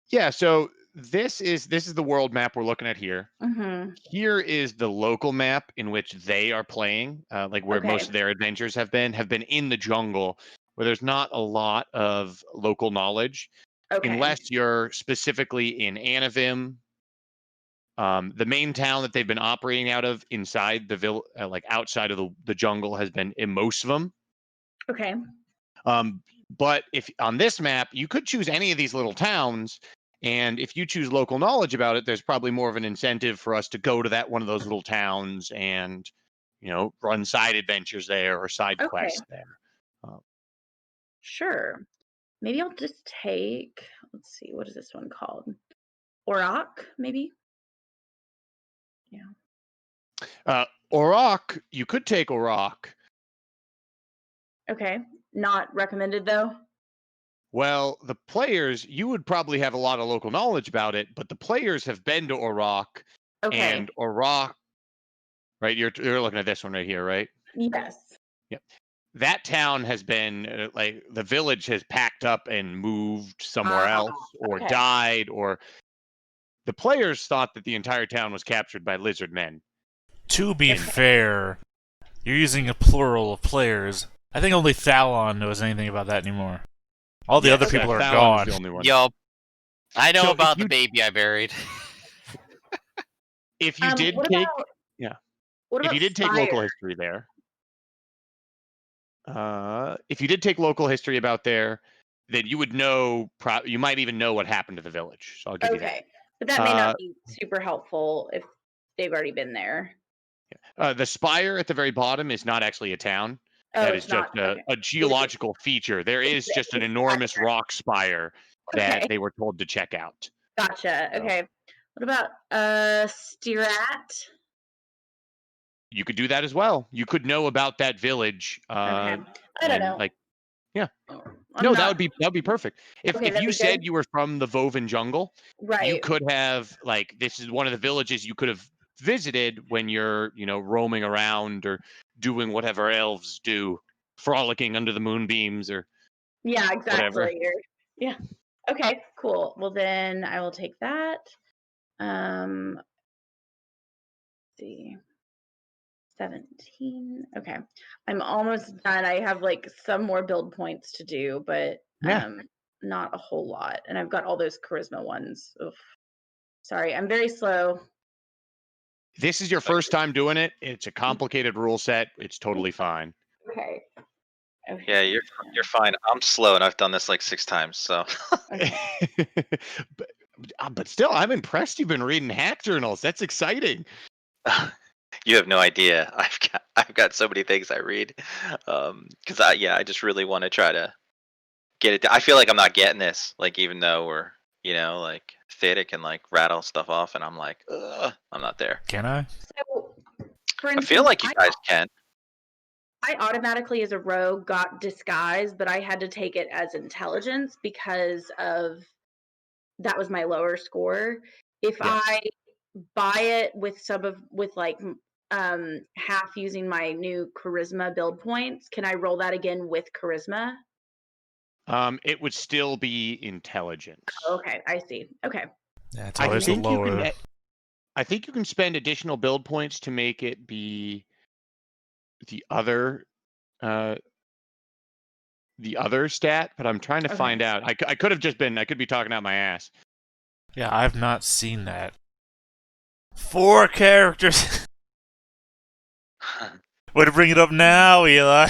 Yeah, so this is the world map we're looking at here. Mm-hmm. Here is the local map in which they are playing, like where most Okay. of their adventures have been in the jungle, where there's not a lot of local knowledge, Okay. unless you're specifically in Anavim. The main town that they've been operating out of inside the village, like outside of the jungle, has been Imosvum. Okay. But if on this map, you could choose any of these little towns, and if you choose local knowledge about it, there's probably more of an incentive for us to go to that one of those little towns and, run side adventures there or side Okay. quests there. Sure. Maybe I'll just take, let's see, what is this one called? Auroch, maybe? Yeah. Auroch, you could take Auroch. Okay. Not recommended though? Well, the players, you would probably have a lot of local knowledge about it, but the players have been to Auroch, Okay. and Auroch, right? You're looking at this one right here, right? Yes. Yep. That town has been like the village has packed up and moved somewhere else or okay. died, or the players thought that the entire town was captured by lizard men. To be fair, you're using a plural of players. I think only Thalon knows anything about that anymore. All the other people are Thalon's gone. the only one. Yup. I know So about the baby I buried. If you did What take, about, what if about you did take Spire? local history there, if you did take local history about there, then you would know. You might even know what happened to the village. So I'll give you that. Okay. But that may not be super helpful if they've already been there. The spire at the very bottom is not actually a town. Oh, That it's is just not. a geological feature. There is just an enormous rock spire that Okay. they were told to check out. Gotcha. So Okay. What about Stirat? you could do that as well. You could know about that village. Okay. I don't And know. like, yeah. I'm No, not, that would be perfect. If Okay, if that'd you be said good. you were from the Vovan jungle, you Right. could have like this is one of the villages you could have visited when you're, roaming around or doing whatever elves do, frolicking under the moonbeams or Yeah, whatever. exactly. Yeah. Okay, cool. Well then I will take that. Let's see. 17. Okay. I'm almost done. I have like some more build points to do, but Yeah. Not a whole lot. And I've got all those charisma ones. Oof. Sorry, I'm very slow. This is your first time doing it. It's a complicated rule set. It's totally fine. Okay. Yeah, you're fine. I'm slow, and I've done this like 6 times. So Okay. but still, I'm impressed you've been reading hack journals. That's exciting. you have no idea. I've got so many things I read, because I just really want to try to get it. I feel like I'm not getting this. Like even though we're like Theta can like rattle stuff off, and I'm like, ugh, I'm not there. Can I? So, for I instance, feel like you guys can. I automatically, as a rogue, got disguise, but I had to take it as intelligence because of that was my lower score. If Yes. I buy it with like half using my new charisma build points, can I roll that again with charisma? It would still be intelligence. Okay, I see. Okay. Yeah, it's I always the think you lower. can. I think you can spend additional build points to make it be the other stat, but I'm trying to Okay. find out. I could have just been. I could be talking out my ass. Yeah, I've not seen that. 4 characters. Way to bring it up now, Eli.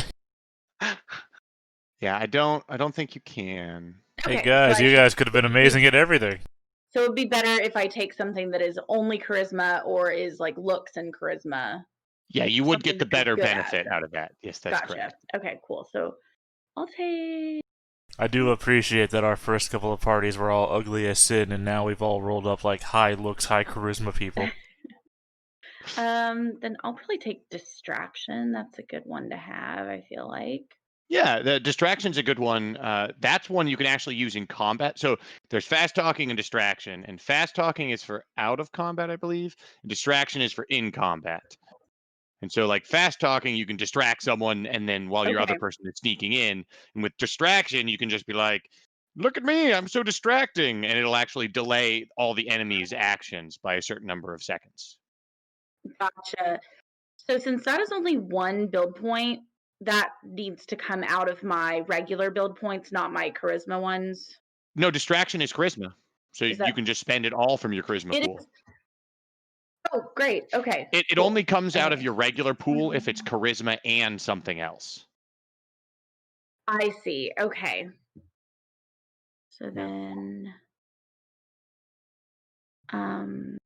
Yeah, I don't think you can. Hey Okay, guys, so you guys could have been amazing at everything. So it'd be better if I take something that is only charisma or is like looks and charisma. Yeah, you would Something get the that you're better good at. benefit out of that. Yes, that's Gotcha. correct. Okay, cool. So I'll take. I do appreciate that our first couple of parties were all ugly as sin, and now we've all rolled up like high looks, high charisma people. Then I'll probably take distraction. That's a good one to have, I feel like. Yeah, the distraction's a good one. That's one you can actually use in combat. So there's fast talking and distraction, and fast talking is for out of combat, I believe, and distraction is for in combat. And so, like fast talking, you can distract someone, and then while your other Okay. person is sneaking in, and with distraction, you can just be like, "Look at me, I'm so distracting," and it'll actually delay all the enemy's actions by a certain number of seconds. Gotcha. So since that is only one build point, that needs to come out of my regular build points, not my charisma ones. No, distraction is charisma, so Is you that can just spend it all from your charisma it pool. is? Oh, great. Okay. It Cool. only comes out of Okay. your regular pool if it's charisma and something else. I see. Okay. So Yeah. then um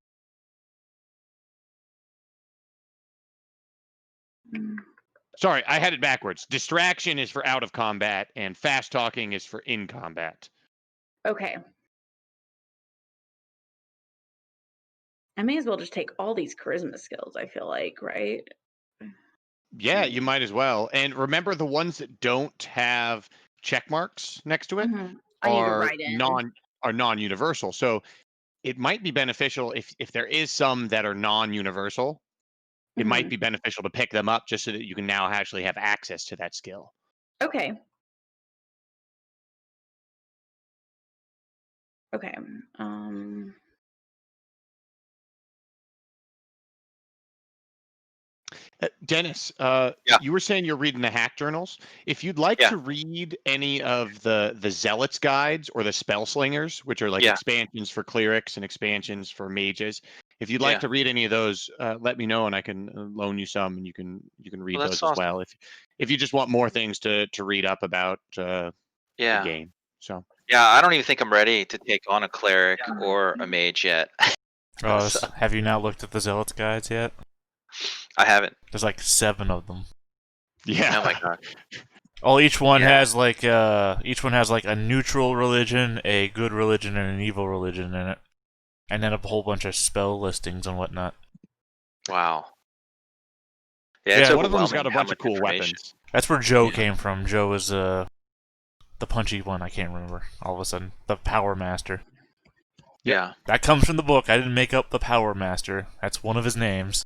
mm, Sorry, I had it backwards. Distraction is for out of combat, and fast talking is for in combat. okay. I may as well just take all these charisma skills, I feel like, right? Yeah, you might as well. And remember, the ones that don't have check marks next to it Mhm. I need to are write in. non-universal. So it might be beneficial if there is some that are non-universal. It might Mhm. be beneficial to pick them up just so that you can now actually have access to that skill. Okay. Okay. Um Dennis, Yeah. you were saying you're reading the hack journals. If you'd like Yeah. to read any of the zealots guides or the spell slingers, which are like Yeah. expansions for clerics and expansions for mages, if you'd like Yeah. to read any of those, let me know and I can loan you some, and you can read Well, that's those as awesome. well if you just want more things to read up about the Yeah. game. So Yeah. I don't even think I'm ready to take on a cleric or a Mhm. mage yet. So, Have you not looked at the Zealots guides yet? I haven't. There's like 7 of them. Oh my yeah, god. Oh, each one Yeah. has like a neutral religion, a good religion, and an evil religion in it, and then a whole bunch of spell listings and whatnot. Wow. Yeah, it's Yeah, one of them's overwhelming got a how bunch of much cool information. weapons. that's where Joe Yeah. came from. Joe was the punchy one. I can't remember. All of a sudden, the Power Master. Yep. Yeah. That comes from the book. I didn't make up the Power Master. That's one of his names.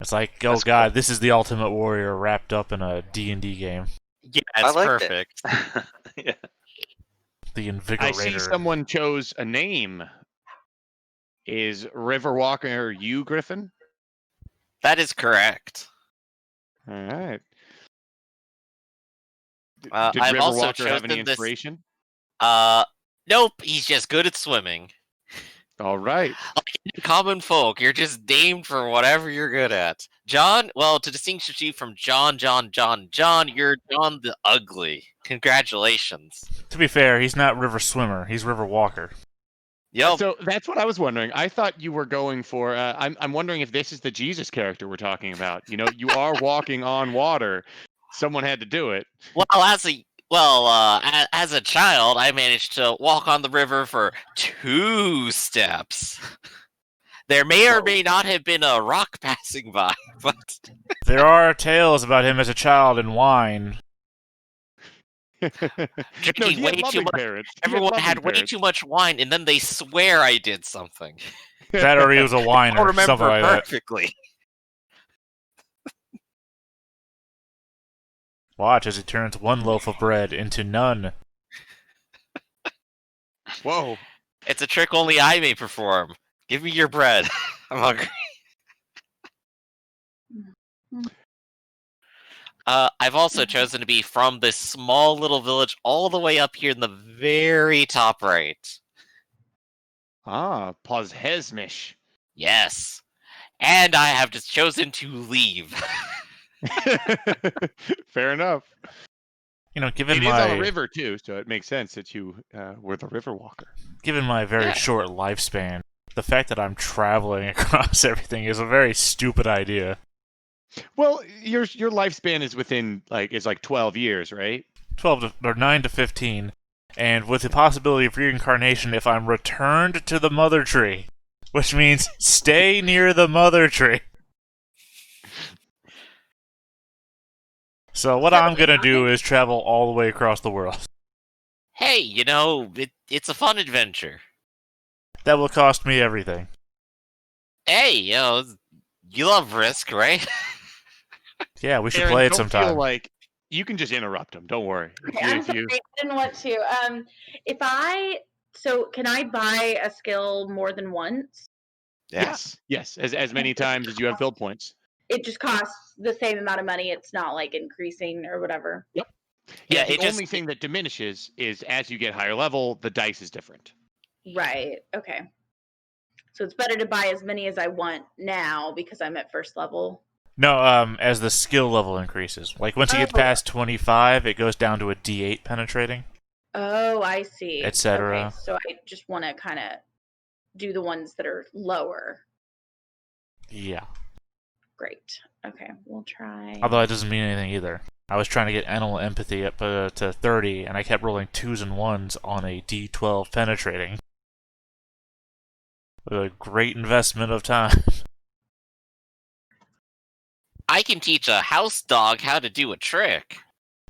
It's like, oh That's god, cool. this is the Ultimate Warrior wrapped up in a D&D game. Yeah, I it's liked it. perfect. Yeah. The I see Invigorator. someone chose a name. Is Riverwalker you, Griffin? That is correct. All right. Did I've also Riverwalker have any chosen this. inspiration? Nope. He's just good at swimming. All right. Common folk, you're just named for whatever you're good at. John, well, to distinguish you from John, you're John the Ugly. Congratulations. To be fair, he's not River Swimmer. He's River Walker. Yep. So that's what I was wondering. I thought you were going for. I'm wondering if this is the Jesus character we're talking about. You know, you are walking on water. Someone had to do it. As a child, I managed to walk on the river for 2 steps. There may or may not have been a rock passing by, but There are tales about him as a child in wine. drinking he way had too loving much. parents. He Everyone loving had way parents. too much wine, and then they swear I did something. That or he was a I whiner, don't remember something like that. perfectly. Watch as he turns one loaf of bread into none. Whoa. It's a trick only I may perform. Give me your bread. I'm hungry. I've also chosen to be from this small little village all the way up here in the very top right. Ah, Pozhezmish. Yes. And I have just chosen to leave. Fair enough. You know, given It is on a my river too, so it makes sense that you were the river walker. given my very Yeah. short lifespan, the fact that I'm traveling across everything is a very stupid idea. Well, your lifespan is within is like 12 years, right? 9 to 15, and with the possibility of reincarnation if I'm returned to the mother tree, which means stay near the mother tree. So what I'm gonna do is travel all the way across the world. Hey, it's a fun adventure. That will cost me everything. Hey, you love risk, right? Yeah, we should Aaron, play it don't sometime. feel like you can just interrupt him. Don't worry. Okay, I'm sorry, I didn't want to. Can I buy a skill more than once? Yes, as many times as you have build points. It just costs the same amount of money. It's not like increasing or whatever. Yep. Yeah, The it just- only thing that diminishes is as you get higher level, the dice is different. Right. Okay. So it's better to buy as many as I want now because I'm at first level. No, as the skill level increases. Like once you get past 25, it goes down to a D8 penetrating. Oh, I see. Etc. Okay, so I just want to kind of do the ones that are lower. Yeah. Great. Okay, we'll try. Although that doesn't mean anything either. I was trying to get animal empathy up to 30, and I kept rolling 2s and 1s on a D12 penetrating. With a great investment of time. I can teach a house dog how to do a trick.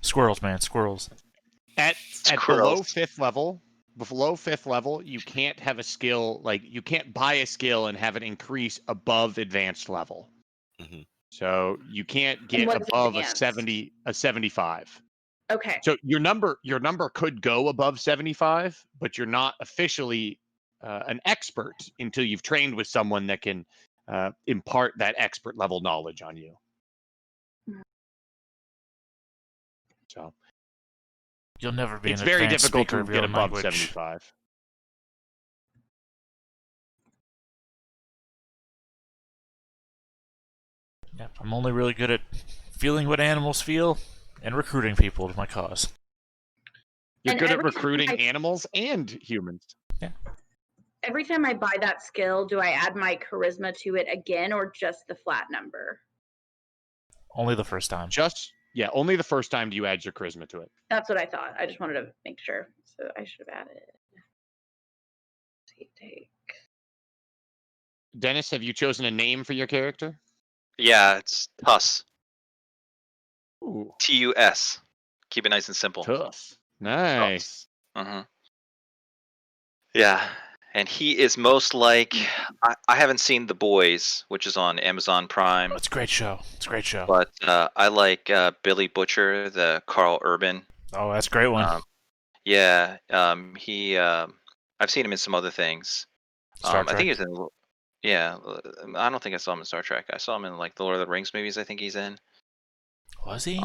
Squirrels, man, squirrels. At Squirrels. below fifth level, you can't have a skill you can't buy a skill and have it increase above advanced level. Mhm. So you can't get what's above advanced? a 75. Okay. So your number could go above 75, but you're not officially an expert until you've trained with someone that can impart that expert level knowledge on you. So You'll never be it's an very advanced difficult speaker to of your get own above language. 75. Yeah, I'm only really good at feeling what animals feel and recruiting people to my cause. You're And good at every time recruiting I- animals and humans. Every time I buy that skill, do I add my charisma to it again or just the flat number? Only the first time. Only the first time do you add your charisma to it. That's what I thought. I just wanted to make sure. So I should have added. Take. Dennis, have you chosen a name for your character? Yeah, it's Tuss. Ooh, TUS. Keep it nice and simple. tough. Nice. Uh-huh. Yeah, and he is most like I haven't seen The Boys, which is on Amazon Prime, It's a great show. It's a great show. but I like Billy Butcher, the Carl Urban. Oh, that's a great one. Yeah, he. I've seen him in some other things. Star I think Trek. he's in. Yeah, I don't think I saw him in Star Trek. I saw him in like the Lord of the Rings movies. I think he's in. Was he?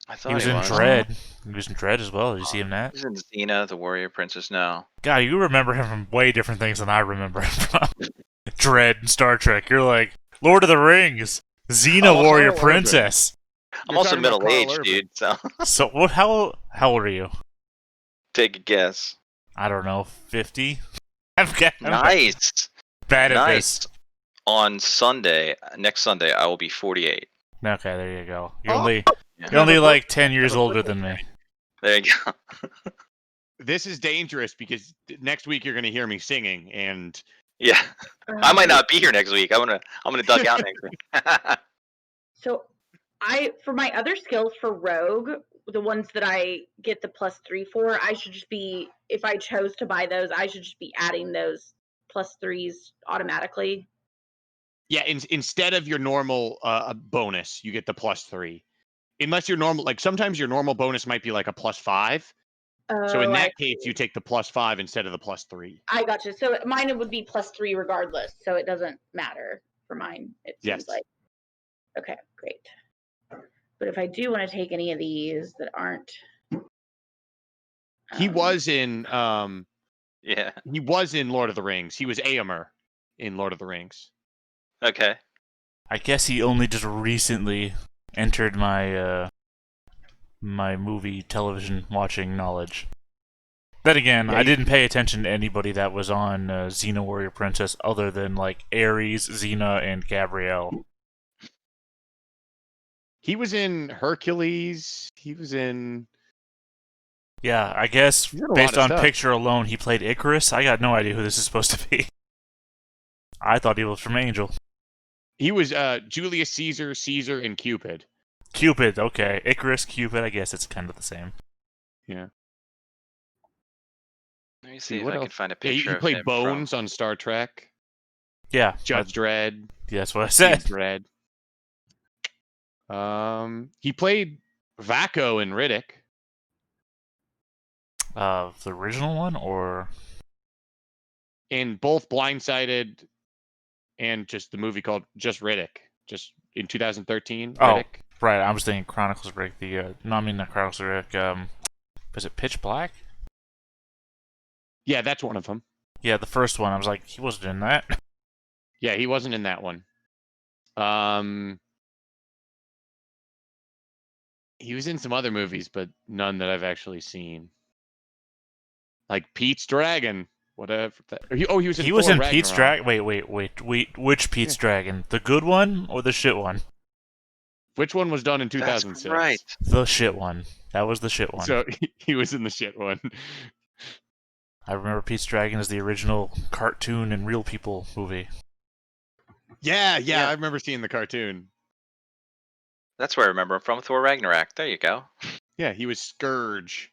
I He thought was he in was. Dread. He was in Dread as well. Did you see him in that? He's in Xena, the Warrior Princess now. God, you remember him from way different things than I remember him from. Dread and Star Trek. You're like Lord of the Rings, Xena, Oh, Warrior Carl Urban. Princess. I'm You're also talking about middle aged, Carl Urban. dude. So So what? How old are you? take a guess. I don't know, 50. I'm Nice, bad at nice. this. On Sunday, next Sunday, I will be 48. Okay, there you go. You're Oh, only Yeah. you're only Have a like 10 years have a older birthday than me. There you go. This is dangerous because next week you're going to hear me singing, and Yeah, I might not be here next week. I'm gonna duck out next week. So for my other skills for rogue, the ones that I get the +3 for, I should just be, if I chose to buy those, I should just be adding those +3s automatically. yeah, instead of your normal bonus, you get the +3. Unless your normal, like sometimes your normal bonus might be like a +5. So in Oh, that case, you take the +5 instead of the +3. I gotcha. So mine would be +3 regardless, so it doesn't matter for mine, it seems Yes. like. Okay, great. But if I do want to take any of these that aren't He was in Yeah. he was in Lord of the Rings. He was Éomer in Lord of the Rings. Okay. I guess he only just recently entered my my movie television watching knowledge. Then again, Yeah, I didn't pay attention to anybody that was on Xena Warrior Princess other than like Ares, Xena, and Gabrielle. He was in Hercules. He was in Yeah, I guess He's in a lot based of on stuff. picture alone, he played Icarus. I got no idea who this is supposed to be. I thought he was from Angel. He was Julius Caesar, Caesar, and Cupid. Cupid, okay. Icarus, Cupid, I guess it's kind of the same. Yeah. Let me see if what I else? can find a Yeah, picture he of played him Bones from. on Star Trek. Yeah, Judge Dredd. that's what I Ian said. Dredd. He played Vaco in Riddick. The original one, or In both Blindsided and just the movie called Just Riddick, just in 2013. Riddick. right? I was thinking Chronicles of Rick. No, I mean not Chronicles of Rick. Was it Pitch Black? Yeah, that's one of them. Yeah, the first one. I was like, he wasn't in that. Yeah, he wasn't in that one. He was in some other movies, but none that I've actually seen. Like Pete's Dragon, whatever. He was in He was Thor in Pete's Ragnarok. Dragon. Wait. Which Pete's Dragon? The good one or the shit one? Which one was done in That's 2006? right. The shit one. That was the shit one. So he was in the shit one. I remember Pete's Dragon as the original cartoon and real people movie. Yeah, Yeah. I remember seeing the cartoon. That's where I remember him from. Thor Ragnarok. There you go. Yeah, he was Scourge.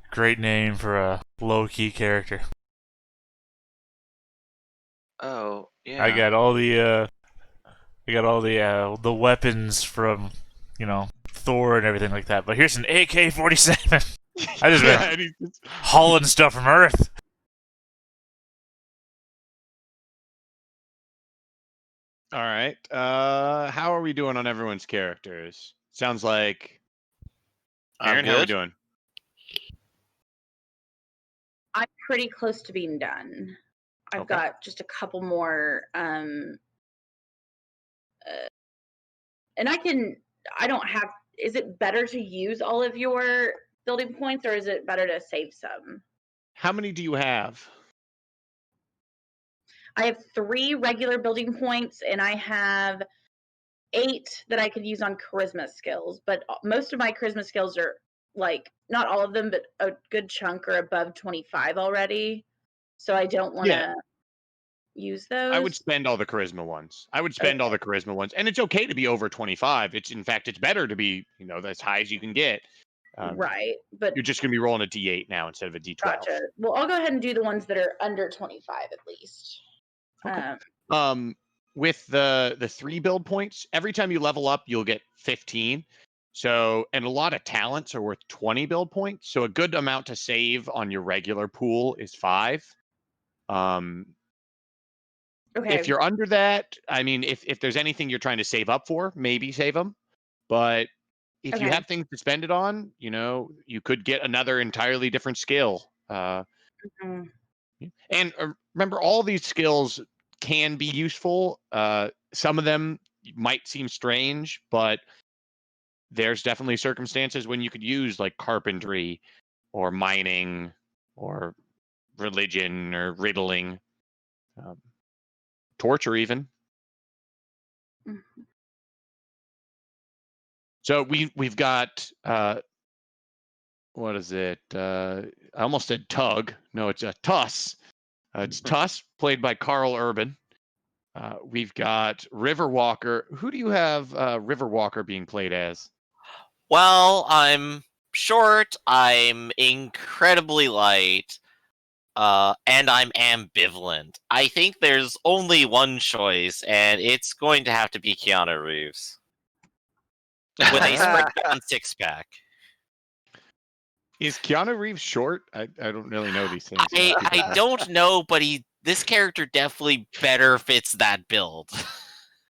Great name for a low-key character. Oh yeah. I got all the weapons from, Thor and everything like that. But here's an AK-47. I just Yeah, been and he's just- hauling stuff from Earth. All right. How are we doing on everyone's characters? Sounds like Aaron, how are we good. doing? I'm pretty close to being done. I've Okay. got just a couple more and I don't have, is it better to use all of your building points or is it better to save some? How many do you have? I have 3 regular building points and I have 8 that I could use on charisma skills, but most of my charisma skills are like, not all of them, but a good chunk are above 25 already. So I don't want to use those. I would spend all the charisma ones. And it's okay to be over 25. In fact, it's better to be, as high as you can get. Right, but You're just going to be rolling a D8 now instead of a D12. gotcha. Well, I'll go ahead and do the ones that are under 25 at least. Okay. With the 3 build points, every time you level up, you'll get 15. So, and a lot of talents are worth 20 build points. So a good amount to save on your regular pool is 5. Okay. If you're under that, I mean, if there's anything you're trying to save up for, maybe save them. but if you Okay. have things to spend it on, you could get another entirely different skill. Mm. And remember, all these skills can be useful. Some of them might seem strange, but there's definitely circumstances when you could use like carpentry or mining or religion or riddling, torture even. Mhm. So we've got what is it? I almost said Tug. No, it's a Tuss. It's Tuss, played by Carl Urban. We've got Riverwalker. Who do you have Riverwalker being played as? Well, I'm short, I'm incredibly light, and I'm ambivalent. I think there's only one choice, and it's going to have to be Keanu Reeves. With a spray on six pack. Is Keanu Reeves short? I don't really know these things. I don't know, but this character definitely better fits that build.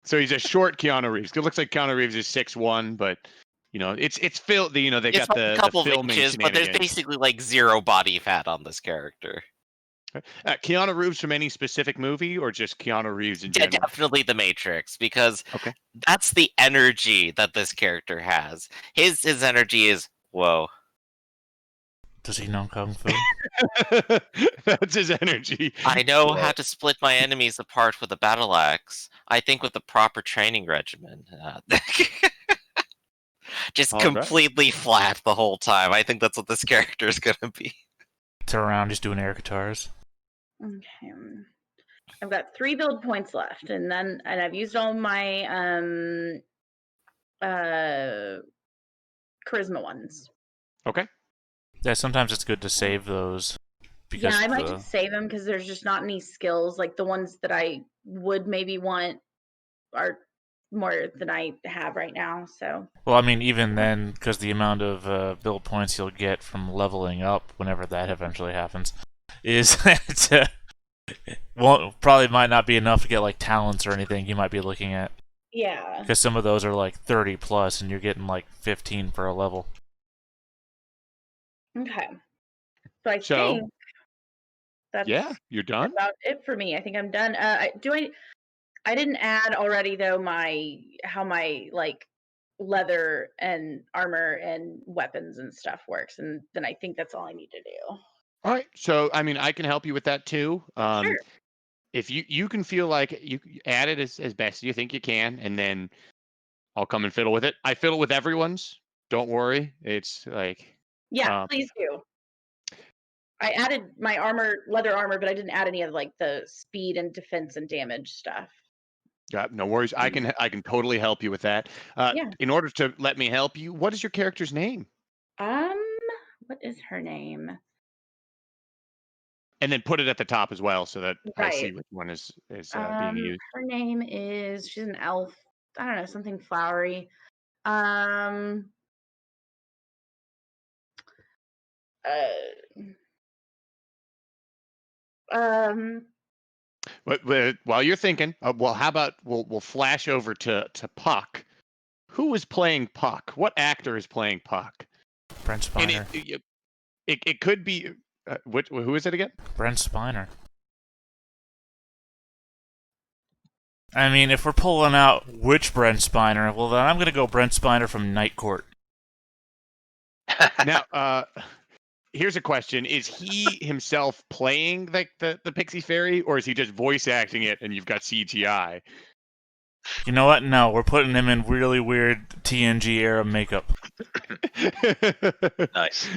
So he's a short Keanu Reeves. It looks like Keanu Reeves is 6'1", but it's Phil. They It's got by a the couple of filming inches, but there's shenanigans. basically like zero body fat on this character. Keanu Reeves from any specific movie, or just Keanu Reeves in general? Definitely the Matrix, because Okay. that's the energy that this character has. His energy is whoa. Does he know kung fu? That's his energy. I know how to split my enemies apart with a battle axe. I think with the proper training regimen. Just All right. completely flat the whole time. I think that's what this character is gonna be. Turn around, just doing air guitars. Okay. I've got 3 build points left, and I've used all my charisma ones. Okay. Yeah, sometimes it's good to save those. Yeah, I might just save them because there's just not any skills. Like the ones that I would maybe want are more than I have right now. So. Well, I mean, even then, because the amount of build points you'll get from leveling up, whenever that eventually happens, is probably might not be enough to get like talents or anything you might be looking at. Yeah. Because some of those are like 30 plus, and you're getting like 15 for a level. Okay. So I think that's you're done. about it for me. I think I'm done. I didn't add already though how my like leather and armor and weapons and stuff works, and then I think that's all I need to do. All right. So I mean, I can help you with that too. Sure. If you can feel like you add it as best you think you can, and then I'll come and fiddle with it. I fiddle with everyone's. Don't worry. It's like Yeah, please do. I added my leather armor, but I didn't add any of like the speed and defense and damage stuff. yeah, no worries. I can totally help you with that. Yeah. In order to let me help you, what is your character's name? What is her name? And then put it at the top as well, so that I see Right. which one is being used. Her name is, she's an elf. I don't know, something flowery. But while you're thinking, well, how about we'll flash over to Puck. Who is playing Puck? What actor is playing Puck? Brent Spiner. And it could be who is it again? Brent Spiner. I mean, if we're pulling out which Brent Spiner, well, then I'm going to go Brent Spiner from Night Court. Now, here's a question: is he himself playing the Pixie Fairy, or is he just voice acting it, and you've got CGI? You know what? No, we're putting him in really weird TNG era makeup. Nice.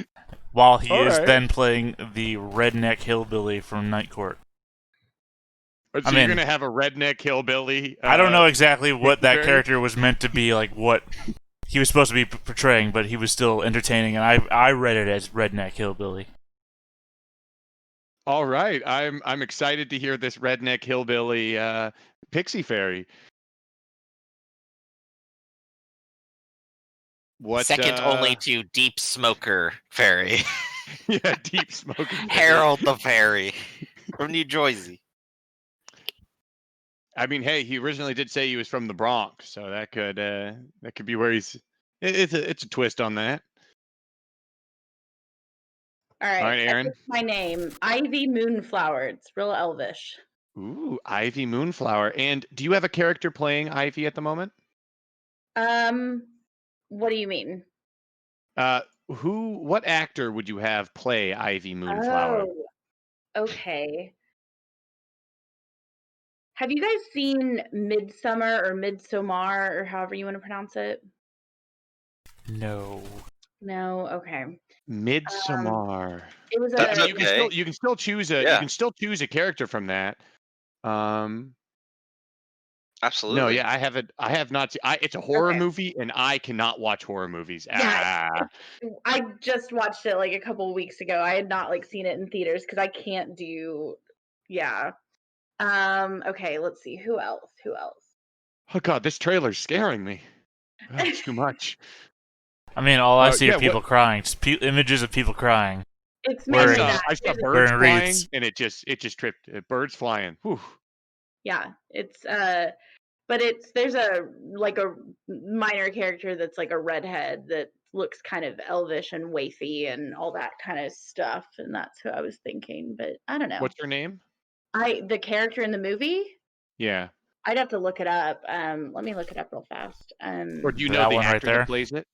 While he All is right. then playing the redneck hillbilly from Night Court. So you're gonna have a redneck hillbilly. I don't know exactly what that Fairy? character was meant to be, like what he was supposed to be portraying, but he was still entertaining, and I read it as redneck hillbilly. All right, I'm excited to hear this redneck hillbilly Pixie Fairy. What Second only to Deep Smoker Fairy. Yeah, Deep Smoker. Harold the Fairy from New Jersey. I mean, hey, he originally did say he was from the Bronx, so that could be where he's. It's a twist on that. All All right, right, I Aaron. picked my name, Ivy Moonflower. It's real elvish. Ooh, Ivy Moonflower. And do you have a character playing Ivy at the moment? What do you mean? What actor would you have play Ivy Moonflower? Oh, okay. Have you guys seen Midsummer or Midsommar or however you want to pronounce it? No. No, okay. Midsommar. It was That's a okay. You can still choose a Yeah. a character from that. No, Absolutely. yeah, I have not seen. It's a horror Okay. movie, and I cannot watch horror movies. Yeah, I just watched it like a couple of weeks ago. I had not like seen it in theaters because I can't do. Yeah. Okay. Let's see. Who else? Oh God, this trailer's scaring me. It's too much. I mean, all I see Yeah, are people crying. Just images of people crying. It's I mainly Wearing- that. saw There's a- birds Wearing flying, wreaths. and it just tripped. Birds flying. Whew. Yeah, it's but there's a like a minor character that's like a redhead that looks kind of elvish and waify and all that kind of stuff, and that's who I was thinking. But I don't know. What's her name? The character in the movie, Yeah. I'd have to look it up. Let me look it up real fast. Or do you That know the one right actor there? that plays it?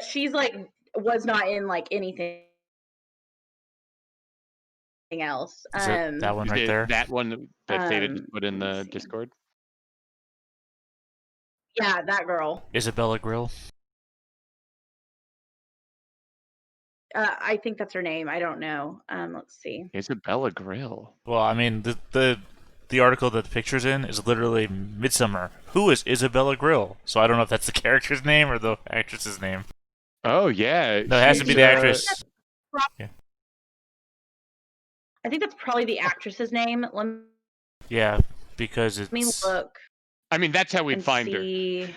She's like was not in like anything else. Is it that one Is right it there? that one that Theta just put in let me the see. Discord? Yeah, that girl. Isabella Grill. I think that's her name. I don't know. Let's see. Isabella Grill. Well, I mean, the article that the picture's in is literally Midsummer. Who is Isabella Grill? So I don't know if that's the character's name or the actress's name. Oh yeah. No, it has to be she's, the actress. I think that's probably the actress's name. Let Yeah, because me it's. look I mean, that's how we'd and find her. see.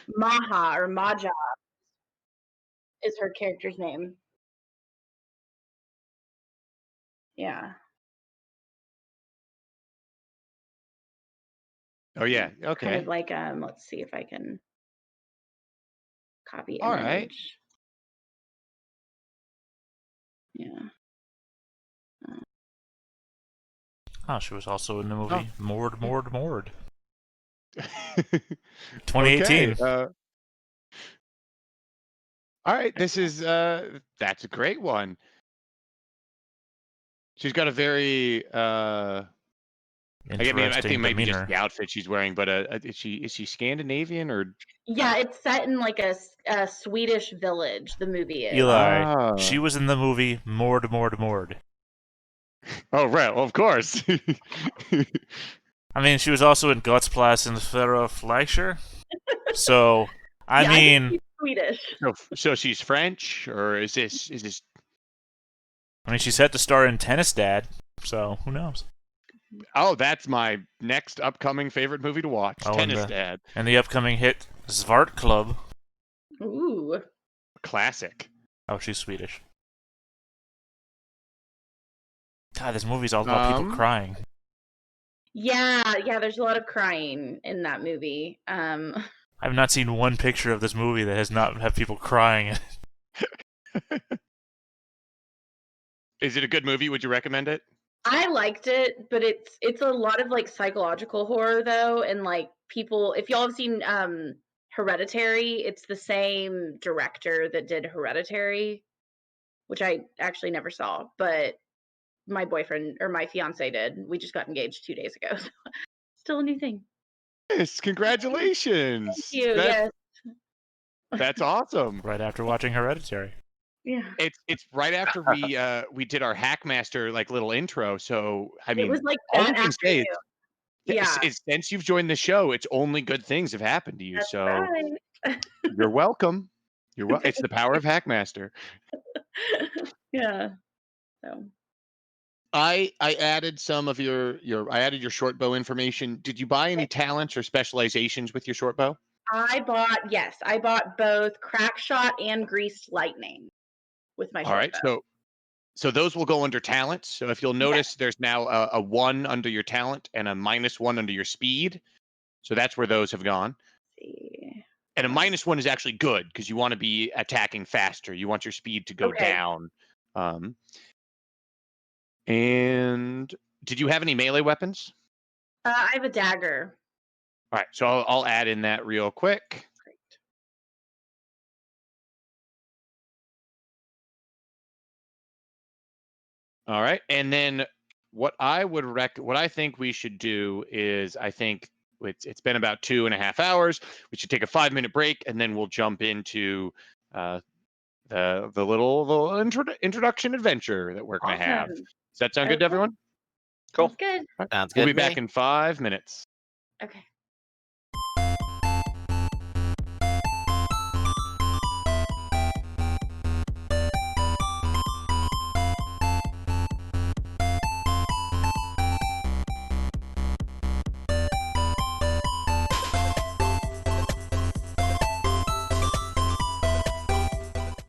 Maha or Maja is her character's name. Yeah. Oh yeah. Kind Okay. of like let's see if I can copy All image. right. Yeah. Oh, she was also in the movie Oh. Mord. 2018. Okay. All right. This is that's a great one. She's got a very I think Interesting it might be just demeanor. the outfit she's wearing, but is she Scandinavian or? Yeah, it's set in like a Swedish village. The movie is. Eli, she was in the movie Mord. Oh right, well, of course. I mean, she was also in Gottsplass and Ferro Fleischer. So, I Yeah, mean, think she's Swedish. So she's French, or is this? she's set to star in Tennis Dad. So who knows? Oh, that's my next upcoming favorite movie to watch. Oh, Tennis Dad. And the upcoming hit Svart Club. Ooh. Classic. Oh, she's Swedish. God, this movie's all about people crying. Yeah, there's a lot of crying in that movie. I've not seen one picture of this movie that has not have people crying. Is it a good movie? Would you recommend it? I liked it, but it's a lot of like psychological horror though, and like people. If y'all have seen Hereditary, it's the same director that did Hereditary, which I actually never saw, but my boyfriend or my fiance did. We just got engaged 2 days ago. So still a new thing. Yes, congratulations. Thank you. Yes. That's awesome. Right after watching Hereditary. Yeah. It's right after we did our Hackmaster like little intro. So I mean, It was like all that you can say afternoon. Yeah. is since you've joined the show, it's only good things have happened to you. That's So right. you're welcome. It's the power of Hackmaster. Yeah. So I added some of your I added your short bow information. Did you buy any talents or specializations with your short bow? I bought both crack shot and greased lightning with my All right, short bow. So those will go under talents. So if you'll notice, there's now a 1 under your talent and a -1 under your speed. So that's where those have gone. See. And a -1 is actually good because you want to be attacking faster. You want your speed to go Okay. down. And did you have any melee weapons? I have a dagger. All right, so I'll add in that real quick. Great. All right, and then what I think we should do is I think it's been about 2.5 hours. We should take a 5-minute break, and then we'll jump into the little introduction adventure that we're going to have. Awesome. Does that sound good to Okay. everyone? Cool. Sounds good. All right. Sounds We'll good be to back me. in 5 minutes. Okay.